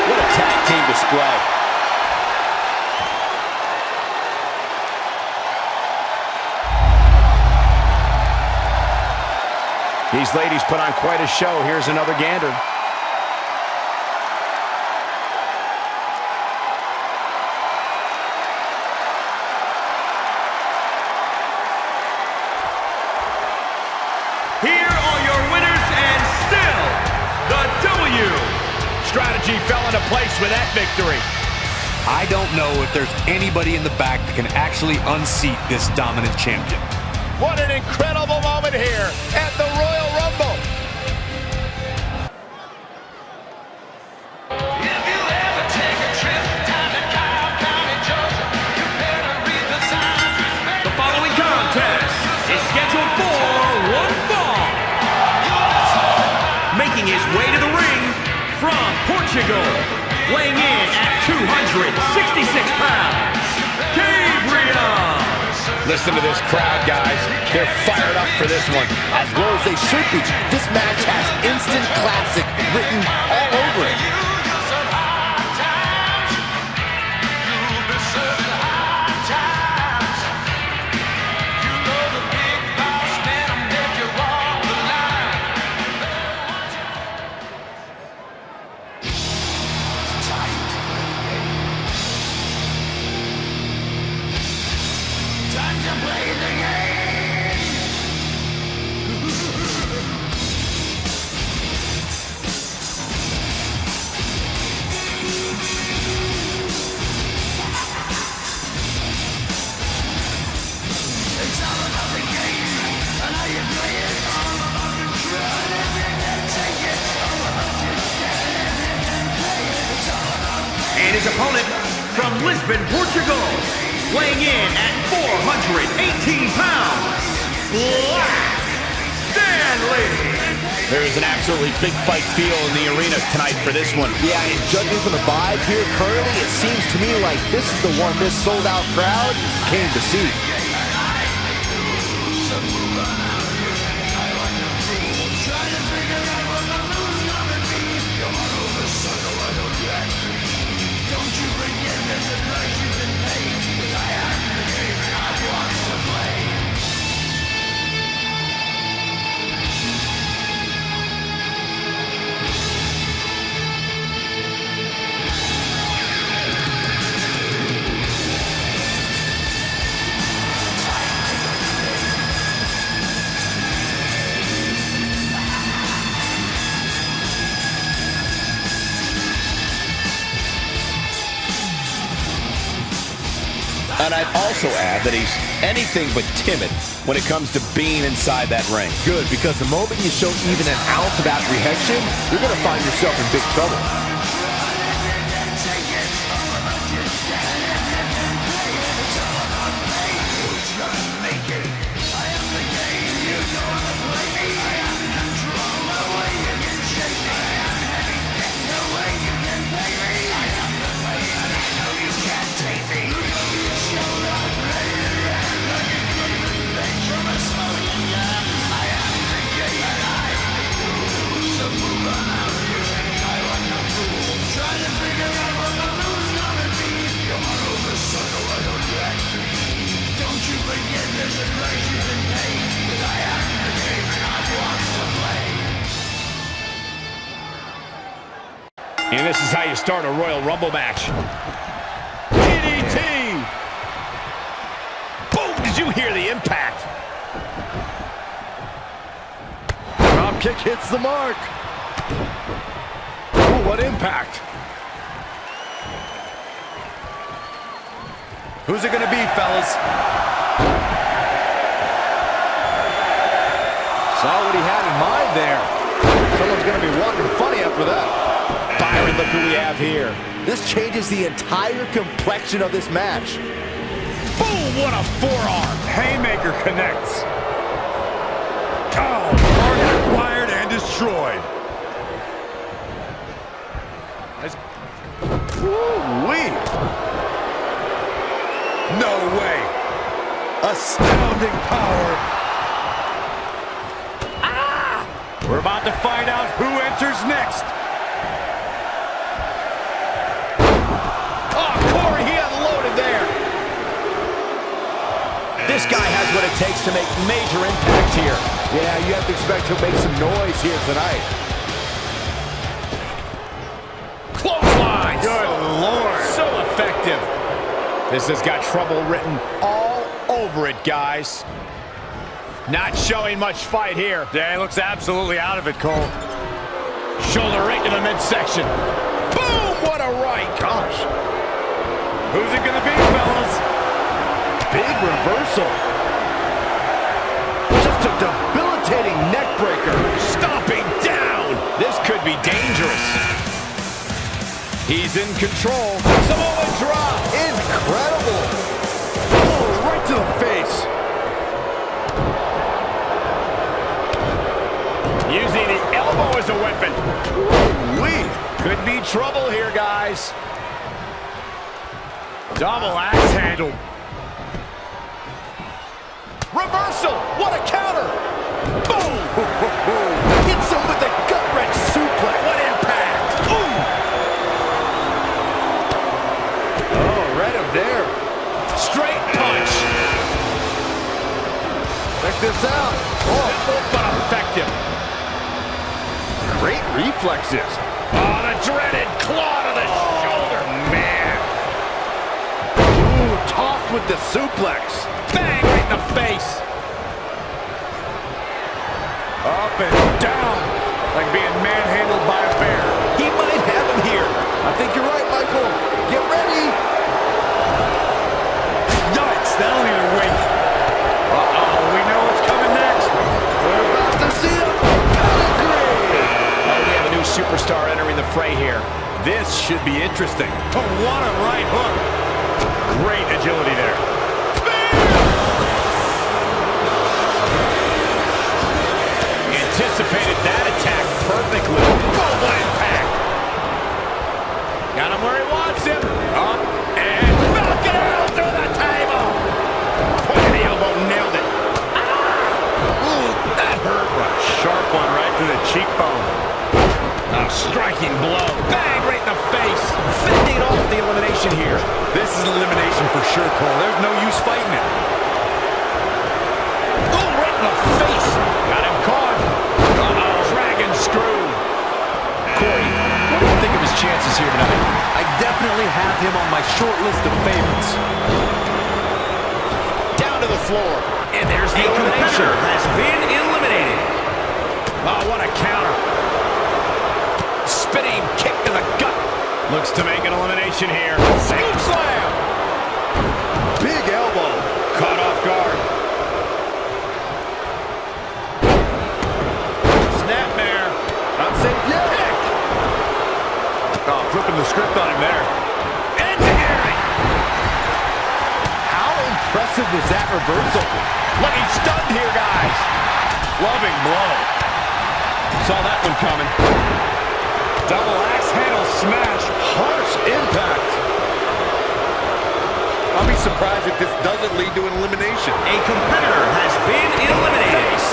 What a tag team display. These ladies put on quite a show. Here's another gander. Here are your winners and still the W. Strategy fell into place with that victory. I don't know if there's anybody in the back that can actually unseat this dominant champion. What an incredible moment here at the Royal Rumble. The following contest is scheduled for one fall. making his way to the ring from Portugal, weighing in at 266 pounds, Gabriel. Listen to this crowd, guys. They're fired up for this one. As well as they should be. This match has instant classic written all over it. And his opponent from Lisbon, Portugal, weighing in at 418 pounds, Black Stanley. There is an absolutely big fight feel in the arena tonight for this one. Yeah, and judging from the vibe here currently, it seems to me like this is the one this sold-out crowd came to see. And I'd also add that he's anything but timid when it comes to being inside that ring. Good, because the moment you show even an ounce of apprehension, you're going to find yourself in big trouble. And this is how you start a Royal Rumble match. DDT! Boom! Did you hear the impact? Drop kick hits the mark. Ooh, what impact. Who's it going to be, fellas? Saw what he had in mind there. Someone's going to be walking funny after that. Byron, look who we have here. This changes the entire complexion of this match. Boom! What a forearm! Haymaker connects. Oh, target acquired and destroyed. Woo-wee. No way. Astounding power. Ah! We're about to find out who enters next. This guy has what it takes to make major impact here. Yeah, you have to expect he'll make some noise here tonight. Clothesline! Good Lord. So effective. This has got trouble written all over it, guys. Not showing much fight here. Yeah, he looks absolutely out of it, Cole. Shoulder right to the midsection. Boom! What a right. Gosh. Who's it going to be, fellas? Big reversal. Just a debilitating neck breaker. Stomping down. This could be dangerous. He's in control. Samoa drop. Incredible. Oh, right to the face. Using the elbow is a weapon. Wee. Could be trouble here, guys. Double axe handle. Reversal. What a counter. Boom. Hits him with a gut-wrench suplex. What impact. Ooh. Oh, read him there. Straight punch. Check this out. Oh, but effective. Great reflexes. Oh, the dreaded claw to the shoulder. Man. Ooh, tossed with the suplex. Bang right in the face. Up and down. Like being manhandled by a bear. He might have him here. I think you're right, Michael. Get ready. Yikes, that don't even wait. Uh-oh, we know what's coming next. We're about to see a pedigree. Oh, we have a new superstar entering the fray here. This should be interesting. Oh, what a right hook. Great agility there. Anticipated that attack perfectly. Boom, impact. Got him where he wants him. Up and Falcon out through the table. Point of the elbow, nailed it. Ooh, that hurt. Sharp one right to the cheekbone. A striking blow. Bang right in the face. Fending off the elimination here. This is an elimination for sure, Cole. There's no use fighting it. Oh, right in the face. Got him caught. Uh-oh, dragon screw. Corey, what do you think of his chances here tonight? I definitely have him on my short list of favorites. Down to the floor. And there's the elimination. Has been eliminated. Oh, what a counter. Spinning kick to the gut. Looks to make an elimination here. Scoop slam. Big elbow. Caught off guard. Snapmare. Not safe yet. Kick. Oh, flipping the script on him there. Engineering. How impressive was that reversal? Looking stunned here, guys. Loving blow. Saw that one coming. Double axe handle smash. Harsh impact. I'll be surprised if this doesn't lead to an elimination. A competitor has been eliminated.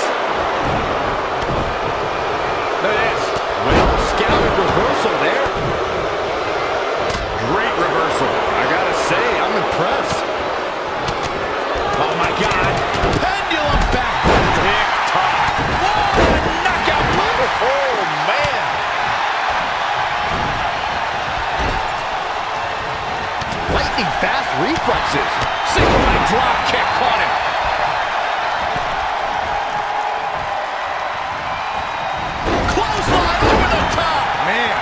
Look at this. Well scouted reversal there. Great reversal. I gotta say, I'm impressed. Oh, my God. Pendulum back. Tick-tock. Whoa, knockout blow. Oh, man. Lightning fast reflexes. Single leg drop kick caught him. Clothesline over the top. Man.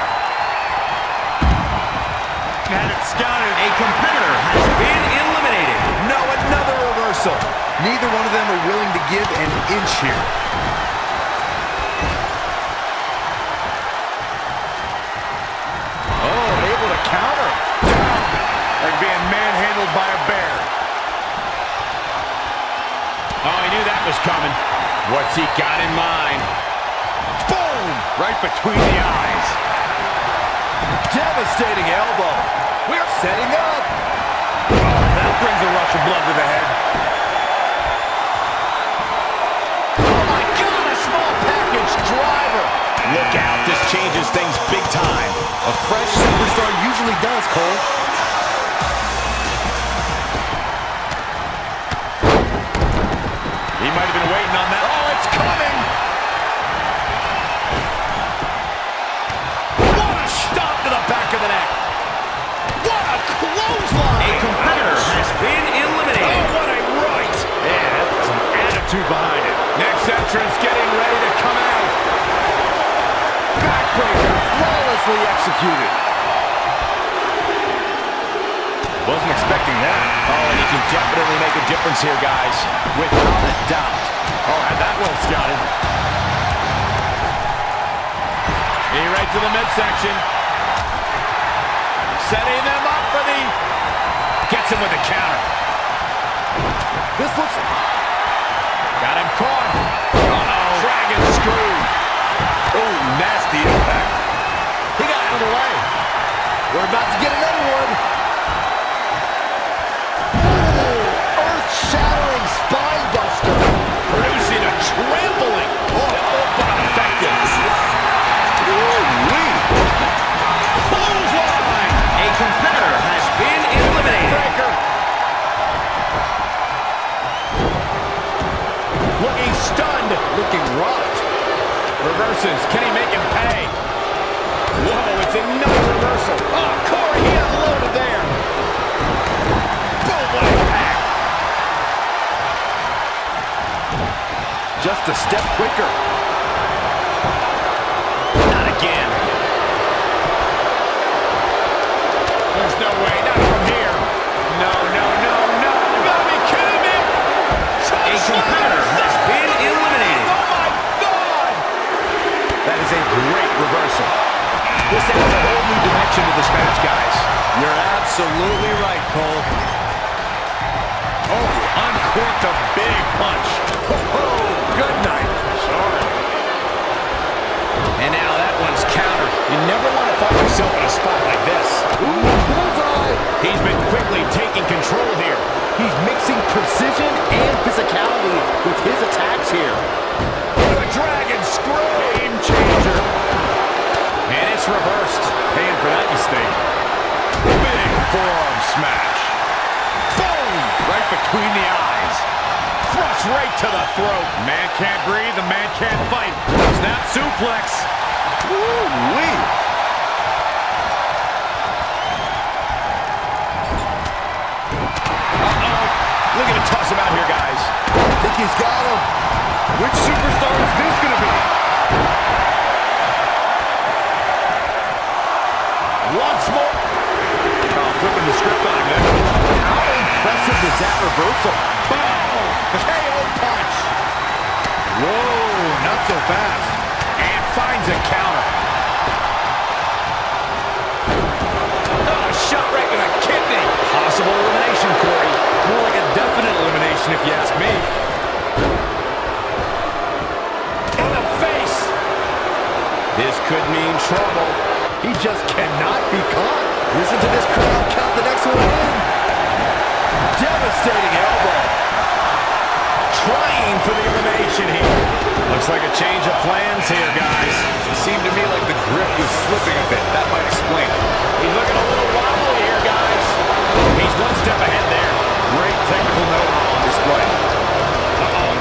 Had it scouted. A competitor has been eliminated. No, another reversal. Neither one of them are willing to give an inch here. Oh, able to counter. Down. Like being manhandled by a bear. Oh, he knew that was coming. What's he got in mind? Boom! Right between the eyes. Devastating elbow. We're setting up. Oh, that brings a rush of blood to the head. Oh, my God, a small package driver. Look out, this changes things big time. A fresh superstar usually does, Cole. He might have been waiting on that. Oh, it's coming! What a stomp to the back of the neck. What a clothesline. A competitor has been eliminated. Oh, what a right. Yeah, that's some attitude behind it. Next entrance getting ready to come out. Backbreaker flawlessly executed. Wasn't expecting that. Oh, and he can definitely make a difference here, guys. Without a doubt. Oh, had that well scouted. He right to the midsection. Setting them up for the... Gets him with a counter. This looks... Got him caught. Uh-oh. Dragon screw. Oh, nasty impact. He got out of the way. We're about to get another one. Ooh, earth-shattering spine buster. Producing a trampling. Oh, but effective. Ooh-wee. Clothesline. A competitor has been eliminated. Breaker. Looking stunned. Looking rocked. Reverses. Can he make him pay? Whoa, it's another reversal. Oh, Corey, he unloaded there. Boom, what impact. Just a step quicker. Not again. There's no way, not from here. No, no, no, no. You gotta be kidding me. A competitor has been eliminated. Oh, my God. That is a great reversal. This adds a whole new dimension to this match, guys. You're absolutely right, Cole. Oh, uncorked a big punch. Oh, good night. Sorry. And now that one's countered. You never want to find yourself in a spot like this. Ooh, bullseye. He's been quickly taking control here. He's mixing precision and physicality with his attacks here. The dragon screw. Game changer. And it's reversed. Paying for that mistake. Big forearm smash. Boom! Right between the eyes. Thrust right to the throat. Man can't breathe, the man can't fight. Snap suplex. Woo-wee. Look at the toss him out here, guys. I think he's got him. Which superstar is this going to be? Once more. Oh, flipping the script on him there. How impressive is that reversal? Boom! KO punch. Whoa, not so fast. And finds a counter. Oh, shot right to the kidney. Possible elimination, Corey. More like a definite elimination if you ask me. In the face. This could mean trouble. He just cannot be caught. Listen to this crowd count the next one in. Devastating elbow. Trying for the elimination here. Looks like a change of plans here, guys. It seemed to me like the grip was slipping a bit. That might explain it. He's looking a little wobbly here, guys. He's one step ahead there. Great technical know-how on display. Uh-oh.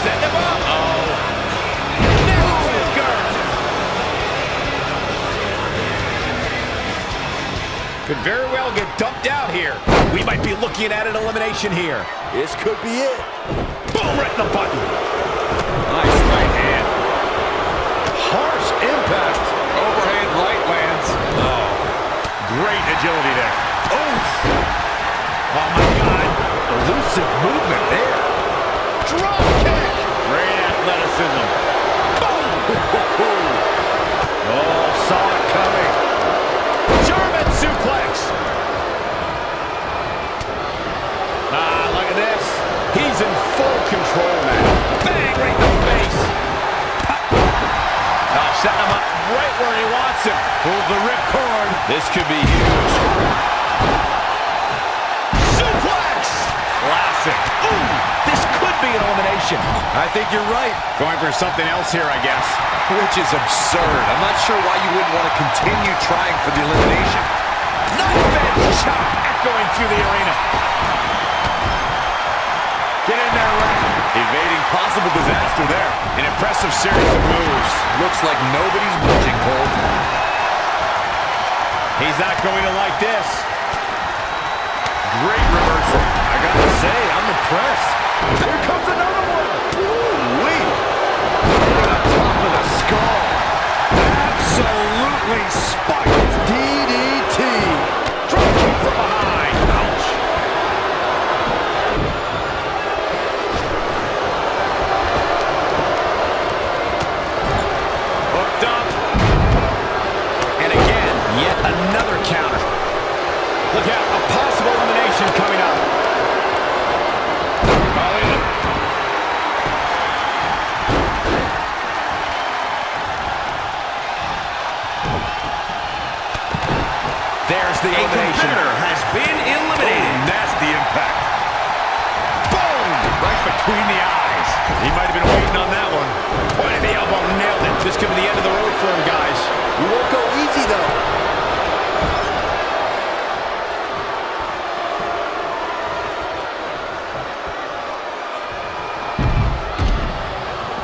Set him up. Uh-oh. Now his guard. Could very well get dumped out here. We might be looking at an elimination here. This could be it. Boom, right in the button. Nice right hand. Harsh impact. Overhand right lands. Oh, great agility there. Oh, my God. Elusive movement there. Drop kick. Great athleticism. Boom. Oh, saw it coming. German suplex. Look at this. He's in full control now. Bang, right in the face. Oh, setting him up right where he wants him. Pulls the ripcord. This could be huge. Suplex. Classic. Ooh, this could be an elimination. I think you're right. Going for something else here, I guess. Which is absurd. I'm not sure why you wouldn't want to continue trying for the elimination. Knife edge chop echoing through the arena. Get in there, Ray. Evading possible disaster there. An impressive series of moves. Looks like nobody's budging, Cole. He's not going to like this. Great reversal. I gotta say, I'm impressed. Here comes another one. Woo-wee. Hitting on top of the skull. Absolutely spiked. DDT. Drop kick from behind. Ouch. Hooked up. And again, yet another counter. Look out, a possible elimination coming up. There's the elimination. A competitor has been eliminated. Oh, nasty impact. Boom! Right between the eyes. He might have been waiting on that one. Point of the elbow, nailed it. This could be the end of the road for him, guys. He won't go easy, though.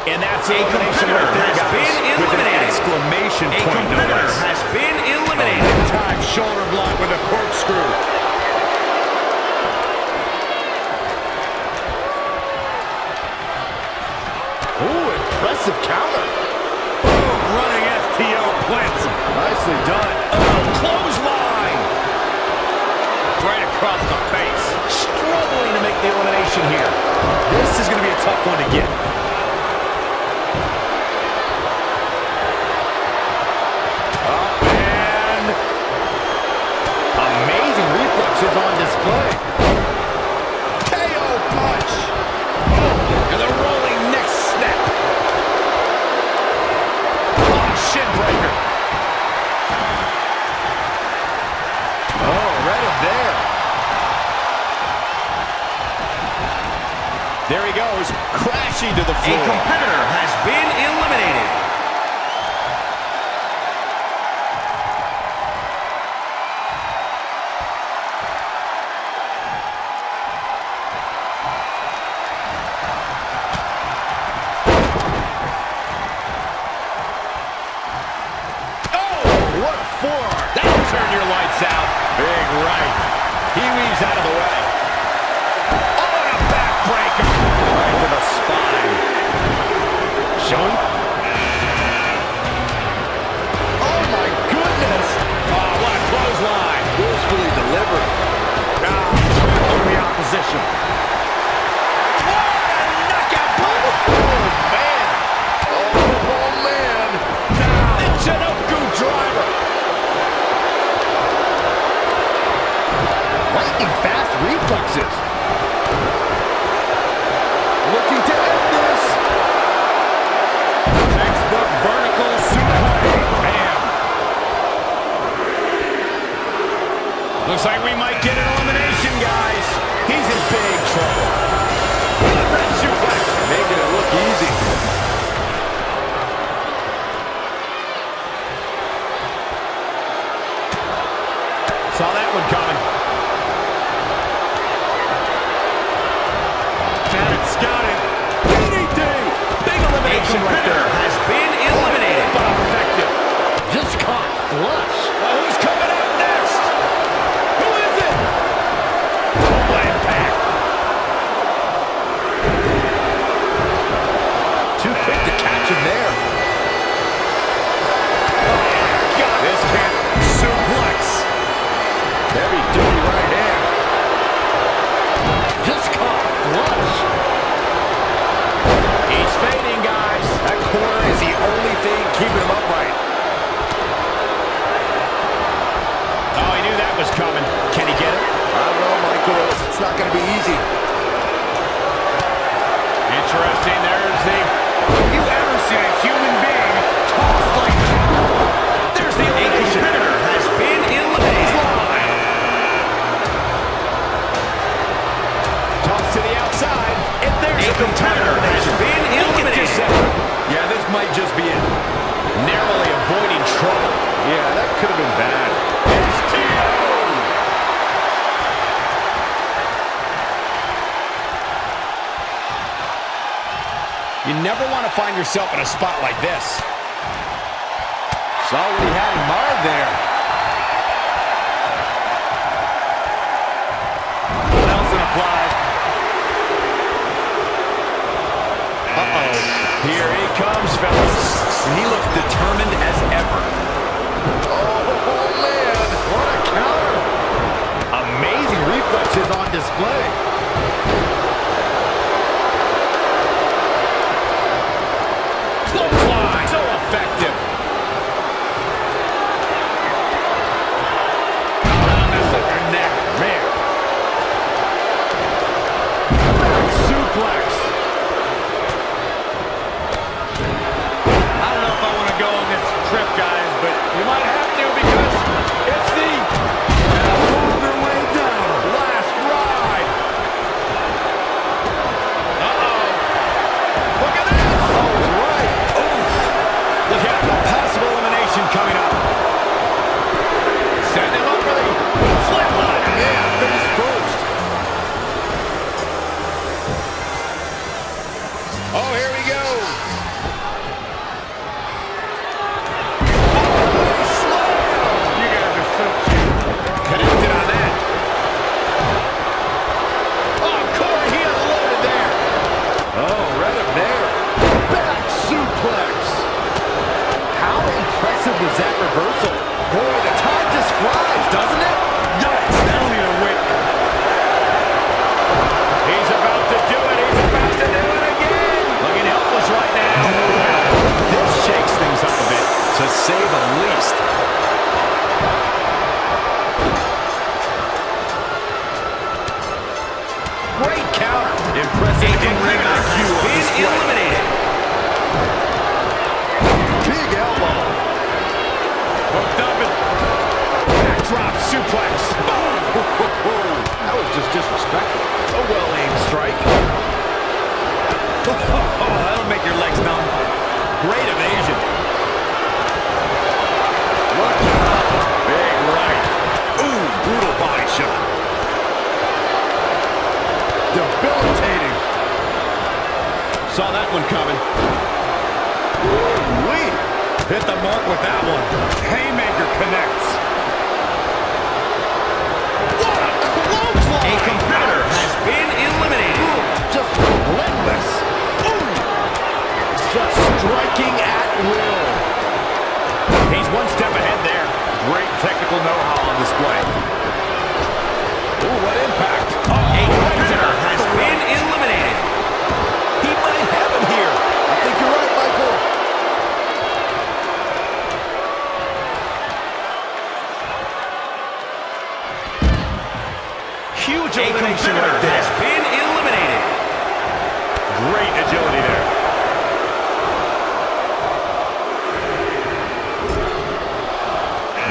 And that's A elimination competitor right there, has guys. been With an eliminated. exclamation A point, no competitor less. has been eliminated. Time shoulder block with a corkscrew. Ooh, impressive counter. Boom, running STO plants him. Nicely done. Clothesline. Right across the face. Struggling to make the elimination here. This is going to be a tough one to get. And Amazing reflexes on display. KO punch. Oh, and the rolling neck snap. Oh, shin breaker. Oh, right up there. There he goes, crashing to the A floor. competitor has been eliminated. What a forearm. That'll turn your lights out. big right. He weaves out of the way. Oh, and a backbreaker. Right to the spine. Showing. Oh, my goodness. Oh, what a clothesline. Forcefully delivered. Trampling the opposition. Knockout punch. Oh, man. Oh, man. The Chinoku driver. Lightning fast reflexes. Looking to end this. Textbook vertical suplex. Bam. Looks like we might get an elimination, guys. He's in big trouble. Red suplex. Making it look easy. Saw that one coming. And it's got it. DDT. Big A elimination right competitor there. has been eliminated. But effective. Just caught flush. Well, who's coming up next? Who is it? Total impact. Too quick to catch him there. God, this can't suplex. Heavy duty right hand. Just caught flush. He's fading, guys. That corner is the only thing keeping him upright. Oh, he knew that was coming. Can he get it? I don't know, Michael. It's not going to be easy. Interesting. There's the... Have you ever seen a human being tossed like that? There's the A elimination. competitor has been eliminated. Toss to the outside. And there's A competitor has been eliminated. Yeah, this might just be it. narrowly avoiding trouble. Yeah, that could have been bad. You never want to find yourself in a spot like this. Saw what he had in mind there. Nelson applied. Uh-oh. Here he comes, fellas. And he looks determined as ever. Oh, man. What a counter. Amazing reflexes on display. Clothesline. So effective. Mess up her neck. Man. Suplex. I don't know if I want to go on this trip, guys. was that reversal? Boy, the time just flies, doesn't it? Yikes, that don't even win. He's about to do it. He's about to do it again. Looking helpless right now. This shakes things up a bit, to say the least. Great counter. Impressive in-ring IQ on display. Eliminated. Big elbow. Hooked up and backdrop suplex. Boom. That was just disrespectful. A well-aimed strike. That'll make your legs numb. Great evasion. Look out. Big right. Ooh, brutal body shot. Debilitating. Saw that one coming. Ooh-wee. Hit the mark with that one. Haymaker connects. What a clothesline! A competitor has been eliminated. Ooh, just relentless. Ooh. Just striking at will. He's one step ahead there. Great technical know-how on display. Ooh, what impact. A competitor has been eliminated. He might have him here. I think you're right, Michael. Huge elimination right there. Has been eliminated. Great agility there.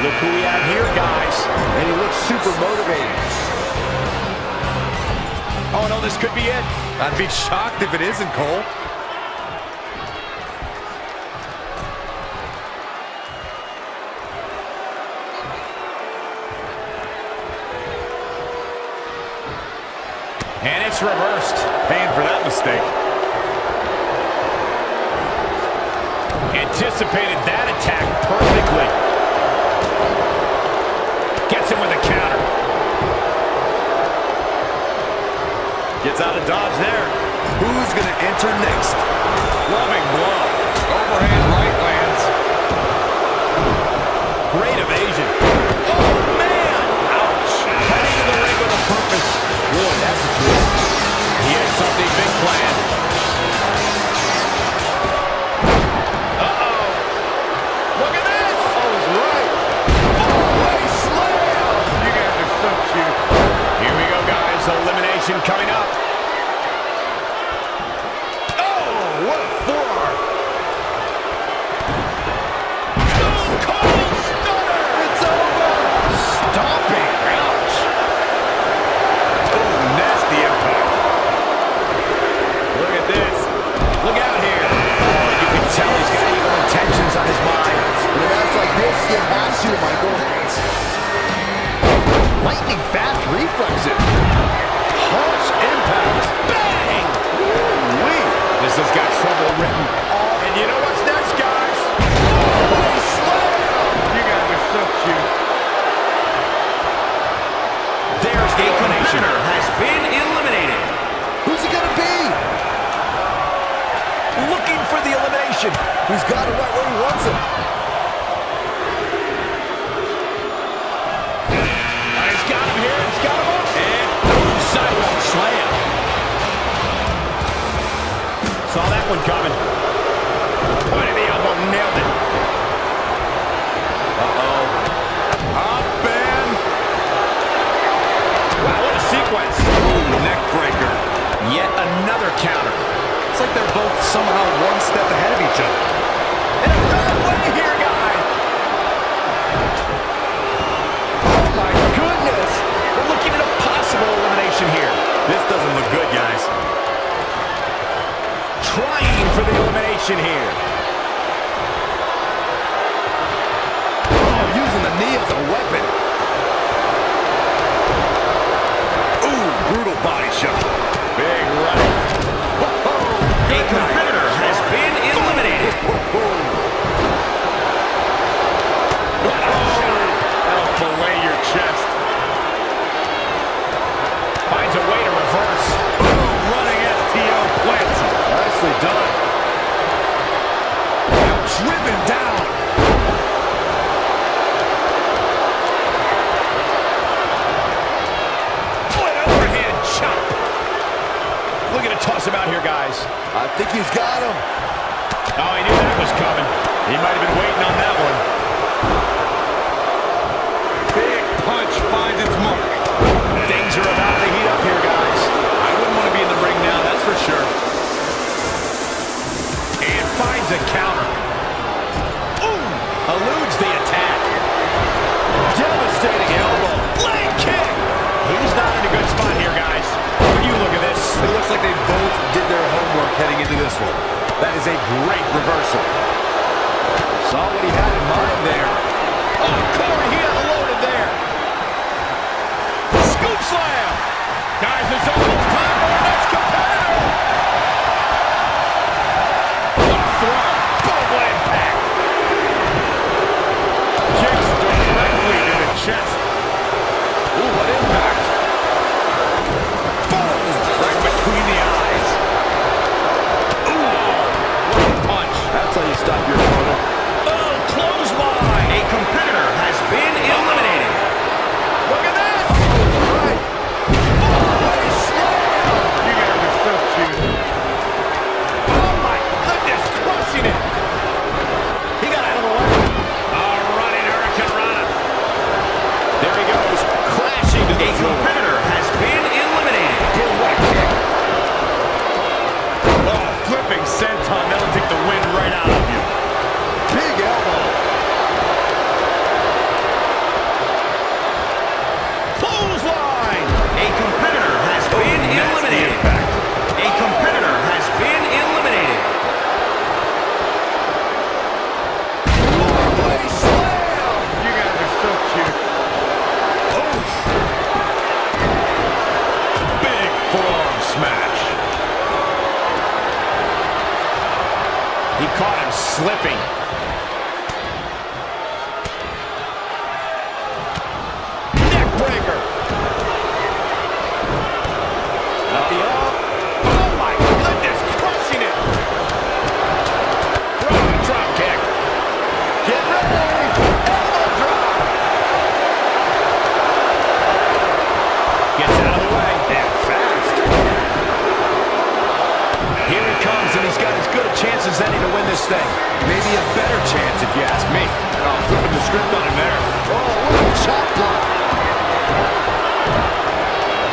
Look who we have here, guys. And he looks super motivated. Oh, no, this could be it. I'd be shocked if it isn't, Cole. And it's reversed. Paying for that mistake. Anticipated that attack perfectly. Gets him with a counter. Gets out of dodge there. Who's going to enter next? Loving blow. Overhand right lands. Great evasion. Oh, man! Ouch! Heading to the ring with a purpose. Boy, that's a twist. He has something big planned. Uh-oh. Look at this! Oh, he's right. Oh, slam! You guys are so cute. Here we go, guys. Elimination coming up. Oh, what a forearm. Stone Cold Stunner! It's over! Stomping. Ouch. Oh, nasty impact. Look at this. Look out here. You can tell he's got evil intentions on his mind. When it acts like this, you have to, Michael. Lightning fast reflexes. Harsh impact. Bang! Woo-wee. This has got trouble written all. And you know what's next, guys? Oh, slam! You guys are so cute. There's the elimination. Has been eliminated. Who's it gonna be? Looking for the elimination. He's got it right where he wants it. He's got him here. He's got him up. And sidewalk slam. Saw that one coming. Point of the elbow. Nailed it. Uh-oh. Up and... Wow, what a sequence. Ooh, neck breaker. Yet another counter. It's like they're both somehow one step ahead of each other. In a bad way here, guy. Oh, my goodness. We're looking at a possible elimination here. This doesn't look good, guys. Trying for the elimination here. Oh, using the knee as a weapon. Ooh, brutal body shot. Big right. A competitor has been eliminated. That'll fillet your chest. Finds a way to reverse. Boom, running STO plants. Nicely done. Now driven down. guys. I think he's got him. Oh, he knew that was coming. He might have been waiting on that one. Big punch finds its mark. Things are about to heat up here, guys. I wouldn't want to be in the ring now, that's for sure. And finds a counter. Ooh! Eludes the attack. Devastating elbow. Leg kick! He's not in a good spot here, guys. When you look at this, It looks like they both did their homework heading into this one. That is a great reversal. saw what he had in mind there. Oh, Corey, he had loaded there. Scoop slam! Guys, it's almost time for our next competitor. What a throw. Boom impact. Kicks directly to the chest. Ooh, what impact. Boom! Right between the eyes. Ooh, what a punch. That's how you stop your opponent. Oh, clothesline. A competitor has been eliminated. Look at this. Right. Body slam. You guys are so cute. Oh, my goodness, crushing it. He got out of the way. Oh, running Hurricane Rana. There he goes, crashing to the floor. A competitor has been eliminated. Direct kick. Oh, flipping senton. That'll take the wind right out of you. Big elbow. Clothesline. A competitor has been eliminated. A competitor has been eliminated. Body slam. You guys are so cute. Oh. Big forearm smash. He caught him slipping. Neck breaker. Oh my goodness, crushing it. Drop kick. Get ready. Elbow drop. Gets out of the way. And fast. Here he comes, and he's got as good a chance as any to win this thing. Maybe a better chance, if you ask me. Oh, flipping the script on him there. Oh, what a chop block.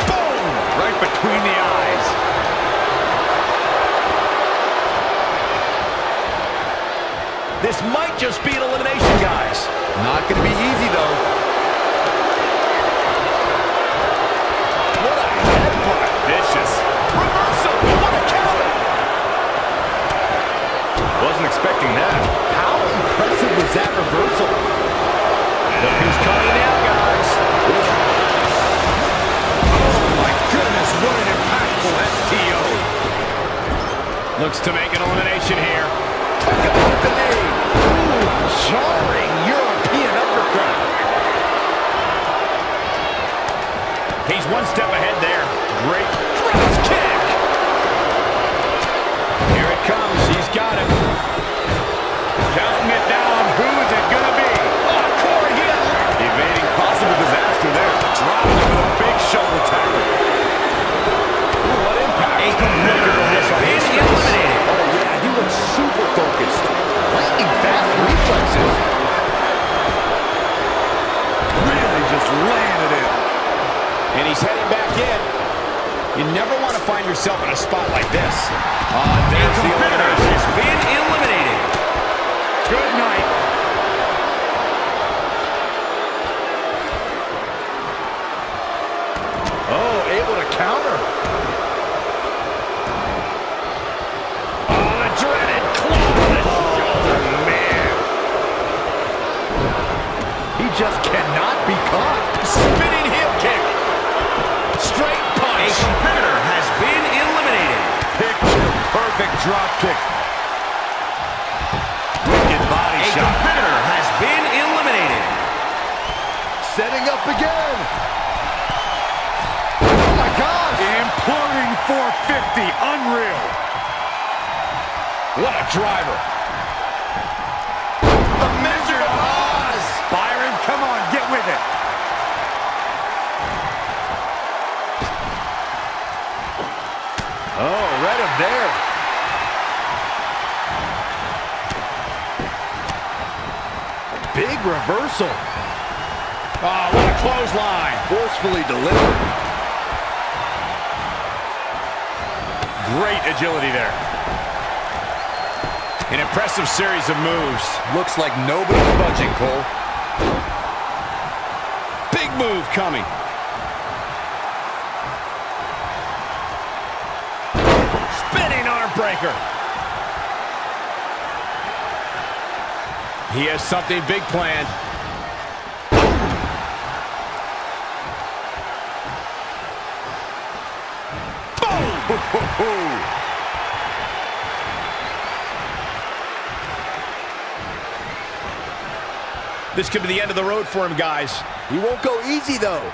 Boom! Right between the eyes. This might just be an elimination, guys. Not going to be easy, though. What a headbutt. Vicious. Reversal. What a counter. Wasn't expecting that. How impressive was that reversal? Look who's coming out, guys. Oh, my goodness. What an impactful STO. Looks to make an elimination here. Took him out at the knee. Ooh, jarring European uppercut. He's one step ahead there. Great cross kick. Here it comes. He's got him. Counting it down. Who is it going to be? Oh, Corey Hill. Evading possible disaster there. Dropping him with a big shoulder tackle. Ooh, what impact. A competitor has been eliminated. Oh, yeah, he looks super focused. Lightning fast reflexes. Really just laying it in. And he's heading back in. You never want to find yourself in a spot like this. There's the elimination. Has been eliminated. Good night. Oh, able to counter. Oh, the dreaded claw on the shoulder, man. He just cannot be caught. Spinning heel kick. Straight punch. A competitor has been eliminated. Picture perfect drop kick. Wicked body A shot. competitor has been eliminated. Setting up again. Oh, my gosh. Imploding 450. Unreal. What a driver. The Wizard of Oz. Byron, come on, get with it. Oh, read him there. Big reversal. Oh, what a clothesline. Forcefully delivered. Great agility there. An impressive series of moves. Looks like nobody's budging, Cole. Big move coming. Spinning arm breaker. He has something big planned. Boom! This could be the end of the road for him, guys. He won't go easy, though.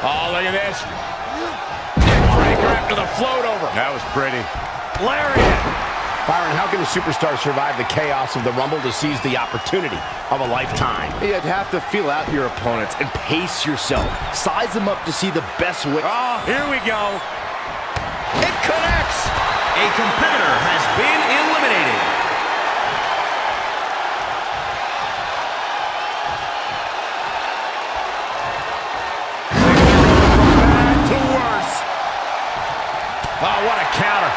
Oh, look at this. Breaker after the float over. That was pretty. Lariat. Byron, how can a superstar survive the chaos of the Rumble to seize the opportunity of a lifetime? You'd have to feel out your opponents and pace yourself. Size them up to see the best way. Oh, here we go. It connects. A competitor has been eliminated. Bad to worse. Oh, what a counter.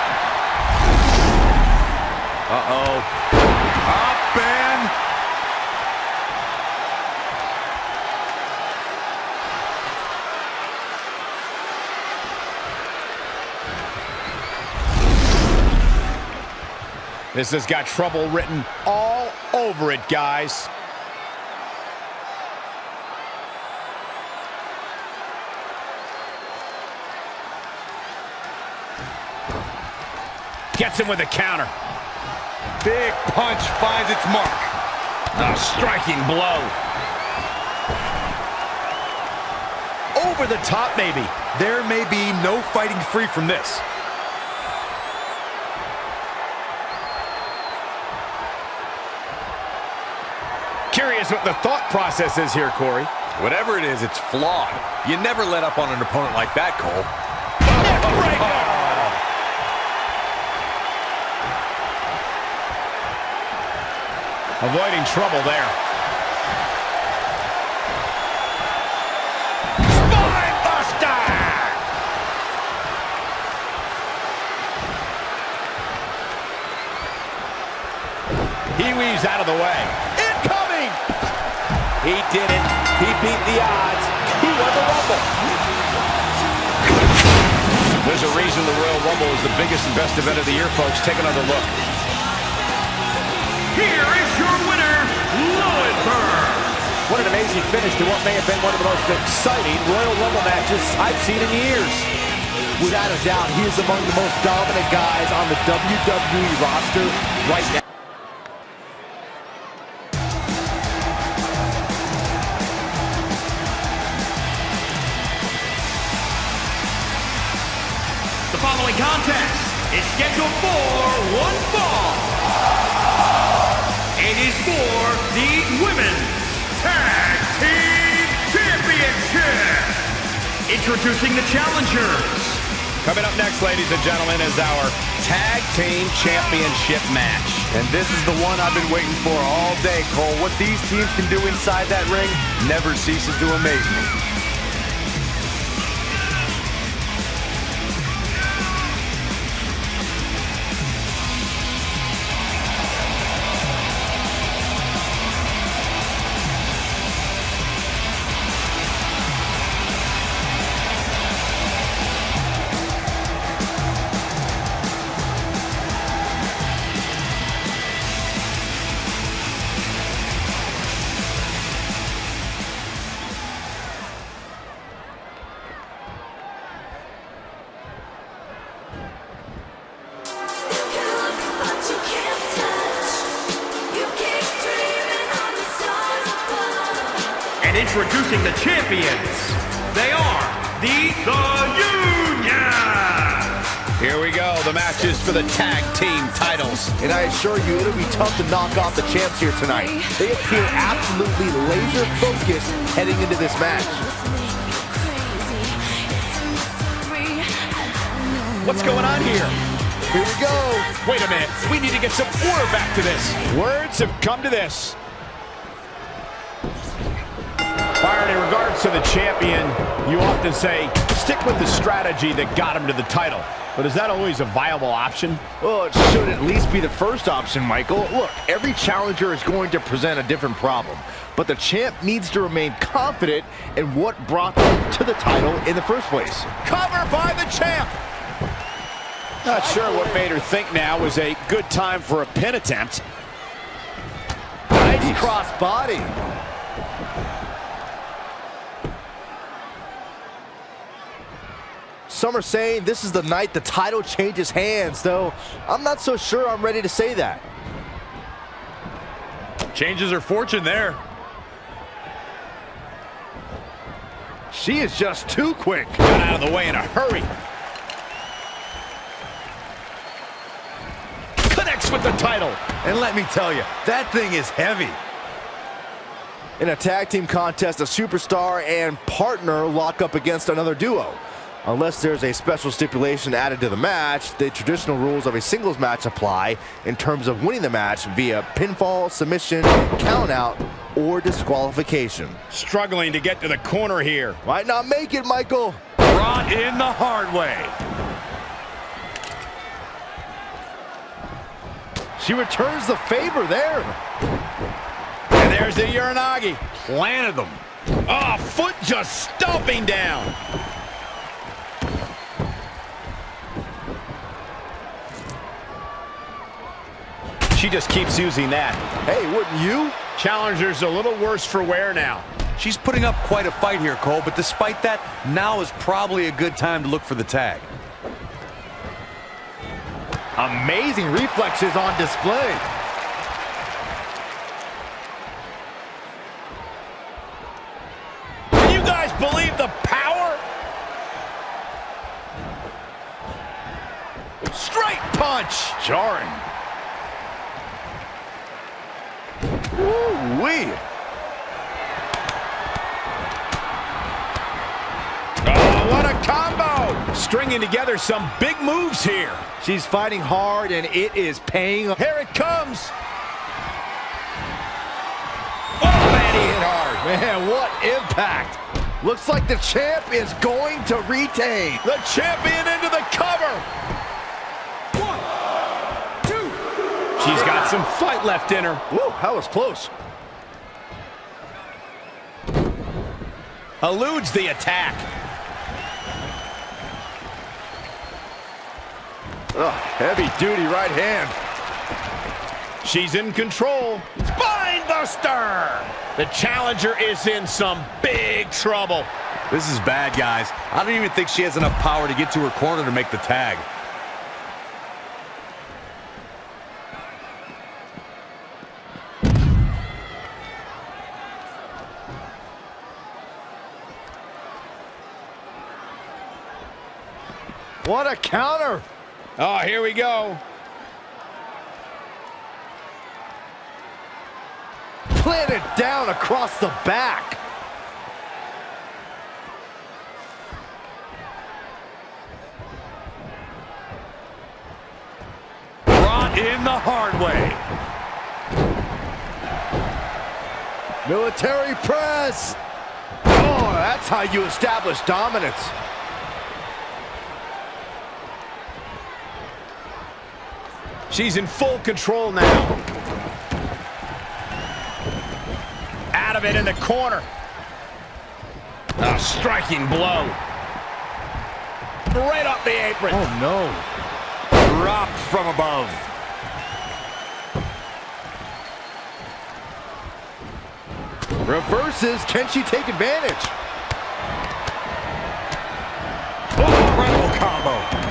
Uh-oh. Up and... This has got trouble written all over it, guys. Gets him with a counter. Big punch finds its mark. A striking blow. Over the top, maybe. There may be no fighting free from this. Curious what the thought process is here, Corey. Whatever it is, it's flawed. You never let up on an opponent like that, Cole. Avoiding trouble there. Spine buster! He weaves out of the way. Incoming! He did it. He beat the odds. He won the Rumble. There's a reason the Royal Rumble is the biggest and best event of the year, folks. Take another look. Here is your winner, Lowenberg. What an amazing finish to what may have been one of the most exciting Royal Rumble matches I've seen in years. Without a doubt, he is among the most dominant guys on the WWE roster right now. The following contest is scheduled for one fall. It is for the Women's Tag Team Championship. Introducing the challengers. Coming up next, ladies and gentlemen, is our Tag Team Championship match. And this is the one I've been waiting for all day, Cole. What these teams can do inside that ring never ceases to amaze me. Introducing the champions. They are the Union. Here we go. The matches for the tag team titles. And I assure you, it'll be tough to knock off the champs here tonight. They appear absolutely laser focused heading into this match. What's going on here? Here we go. Wait a minute. We need to get some order back to this. Words have come to this. Byron, in regards to the champion, you often say, stick with the strategy that got him to the title. But is that always a viable option? Well, it should at least be the first option, Michael. Look, every challenger is going to present a different problem, but the champ needs to remain confident in what brought them to the title in the first place. Cover by the champ. Not sure what made her think now was a good time for a pin attempt. Nice cross body. Some are saying this is the night the title changes hands, though I'm not so sure I'm ready to say that. Changes her fortune there. She is just too quick. Got out of the way in a hurry. Connects with the title. And let me tell you, that thing is heavy. In a tag team contest, a superstar and partner lock up against another duo. Unless there's a special stipulation added to the match, the traditional rules of a singles match apply in terms of winning the match via pinfall, submission, countout, or disqualification. Struggling to get to the corner here. Might not make it, Michael. Brought in the hard way. She returns the favor there. And there's the Uranagi. Planted them. Oh, foot just stomping down. She just keeps using that. Hey, wouldn't you? Challenger's a little worse for wear now. She's putting up quite a fight here, Cole, but despite that, now is probably a good time to look for the tag. Amazing reflexes on display. Can you guys believe the power? Straight punch. Jarring. Woo-wee. Oh, what a combo! Stringing together some big moves here. She's fighting hard, and it is paying. Here it comes. Oh, man, he hit hard. Man, what impact. Looks like the champ is going to retain. The champion into the cover. 1, 2. She's got some fight left in her. Woo, that was close. Eludes the attack. Heavy duty right hand. She's in control. Spine buster. The challenger is in some big trouble. This is bad, guys. I don't even think she has enough power to get to her corner to make the tag. What a counter. Oh, here we go. Planted down across the back. Brought in the hard way. Military press. Oh, that's how you establish dominance. She's in full control now. Out of it in the corner. A striking blow. Right off the apron. Oh, no. Dropped from above. Reverses. Can she take advantage? Incredible combo.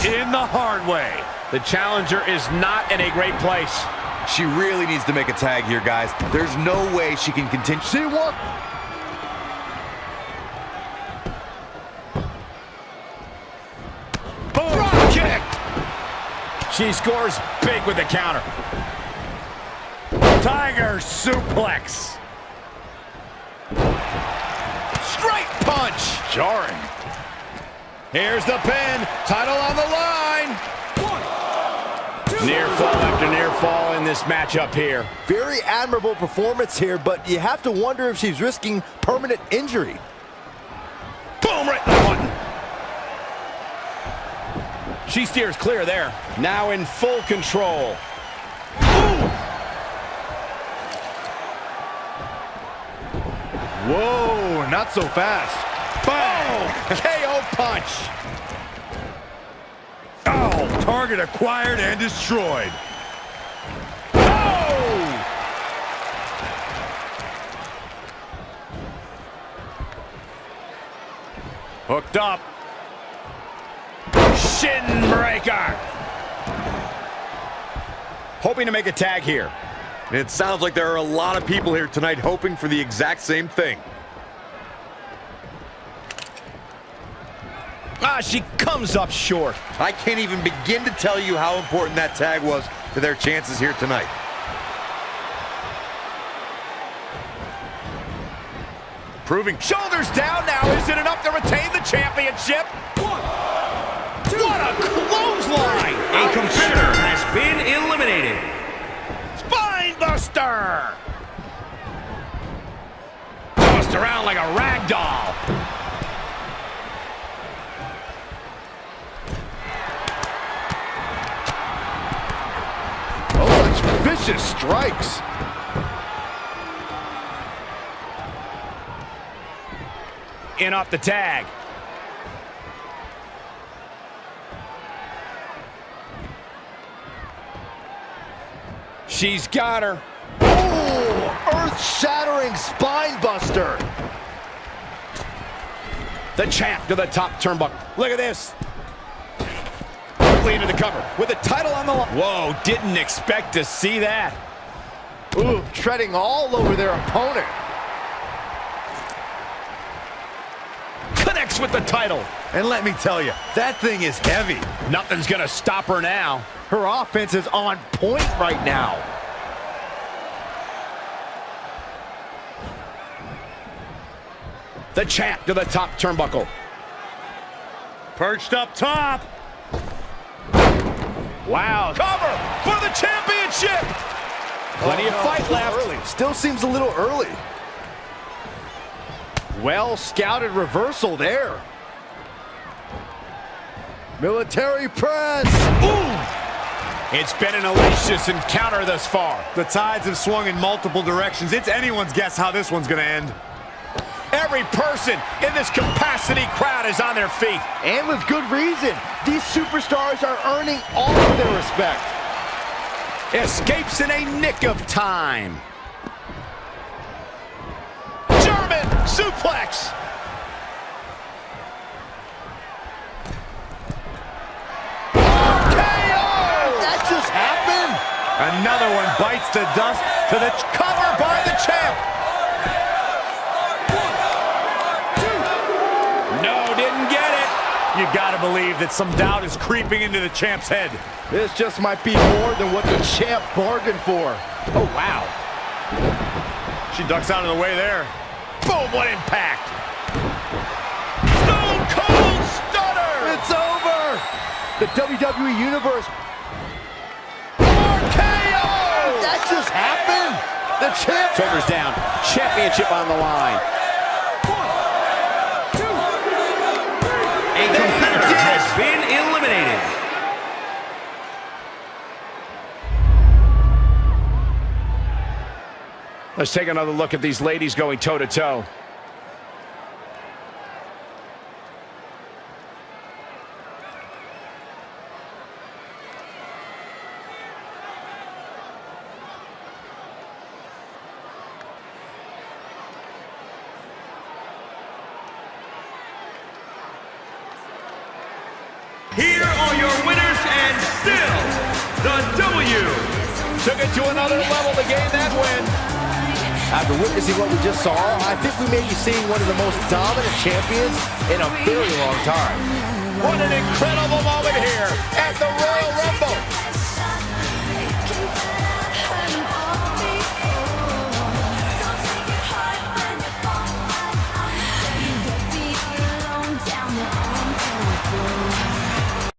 In the hard way. The challenger is not in a great place. She really needs to make a tag here, guys. There's no way she can continue. She won. Boom! Drop kick! She scores big with the counter. Tiger suplex. punch. Jarring. Here's the pin. Title on the line. Near fall after near fall in this matchup here. Very admirable performance here, but you have to wonder if she's risking permanent injury. Boom, right in the button. She steers clear there. Now in full control. Whoa, not so fast. Boom! KO punch. Oh, target acquired and destroyed. Oh! Hooked up. Shin breaker. Hoping to make a tag here. It sounds like there are a lot of people here tonight hoping for the exact same thing. Ah, she comes up short. I can't even begin to tell you how important that tag was to their chances here tonight. Proving shoulders down now. Is it enough to retain the championship? What a clothesline! A competitor has been eliminated. Spine buster! Tossed around like a rag doll. Oh, such vicious strikes. In off the tag. She's got her. Oh, earth-shattering spine buster. The champ to the top turnbuckle. Look at this. Quickly into the cover with the title on the line. Whoa, didn't expect to see that. Ooh, treading all over their opponent. Connects with the title. And let me tell you, that thing is heavy. Nothing's gonna stop her now. Her offense is on point right now. The champ to the top turnbuckle. Perched up top. Wow. Cover for the championship. Plenty of fight left. Early. Still seems a little early. Well scouted reversal there. Military press. Ooh. It's been an hellacious encounter thus far. The tides have swung in multiple directions. It's anyone's guess how this one's going to end. Every person in this capacity crowd is on their feet. And with good reason. These superstars are earning all of their respect. Escapes in a nick of time. German suplex. That just happened. Another one bites the dust to the Cover by the champ. No, didn't get it. You gotta believe that some doubt is creeping into the champ's head. This just might be more than what the champ bargained for. Oh, wow. She ducks out of the way there. Boom, what impact. Stone Cold Stunner. It's over. The WWE Universe. RKO. That just happened. The champ. Shoulders down. Championship on the line. A competitor has been eliminated. Let's take another look at these ladies going toe-to-toe. Here are your winners and still the W. Took it to another level to gain that win. After witnessing what we just saw, I think we may be seeing one of the most dominant champions in a very long time. What an incredible moment here at the Royal Rumble.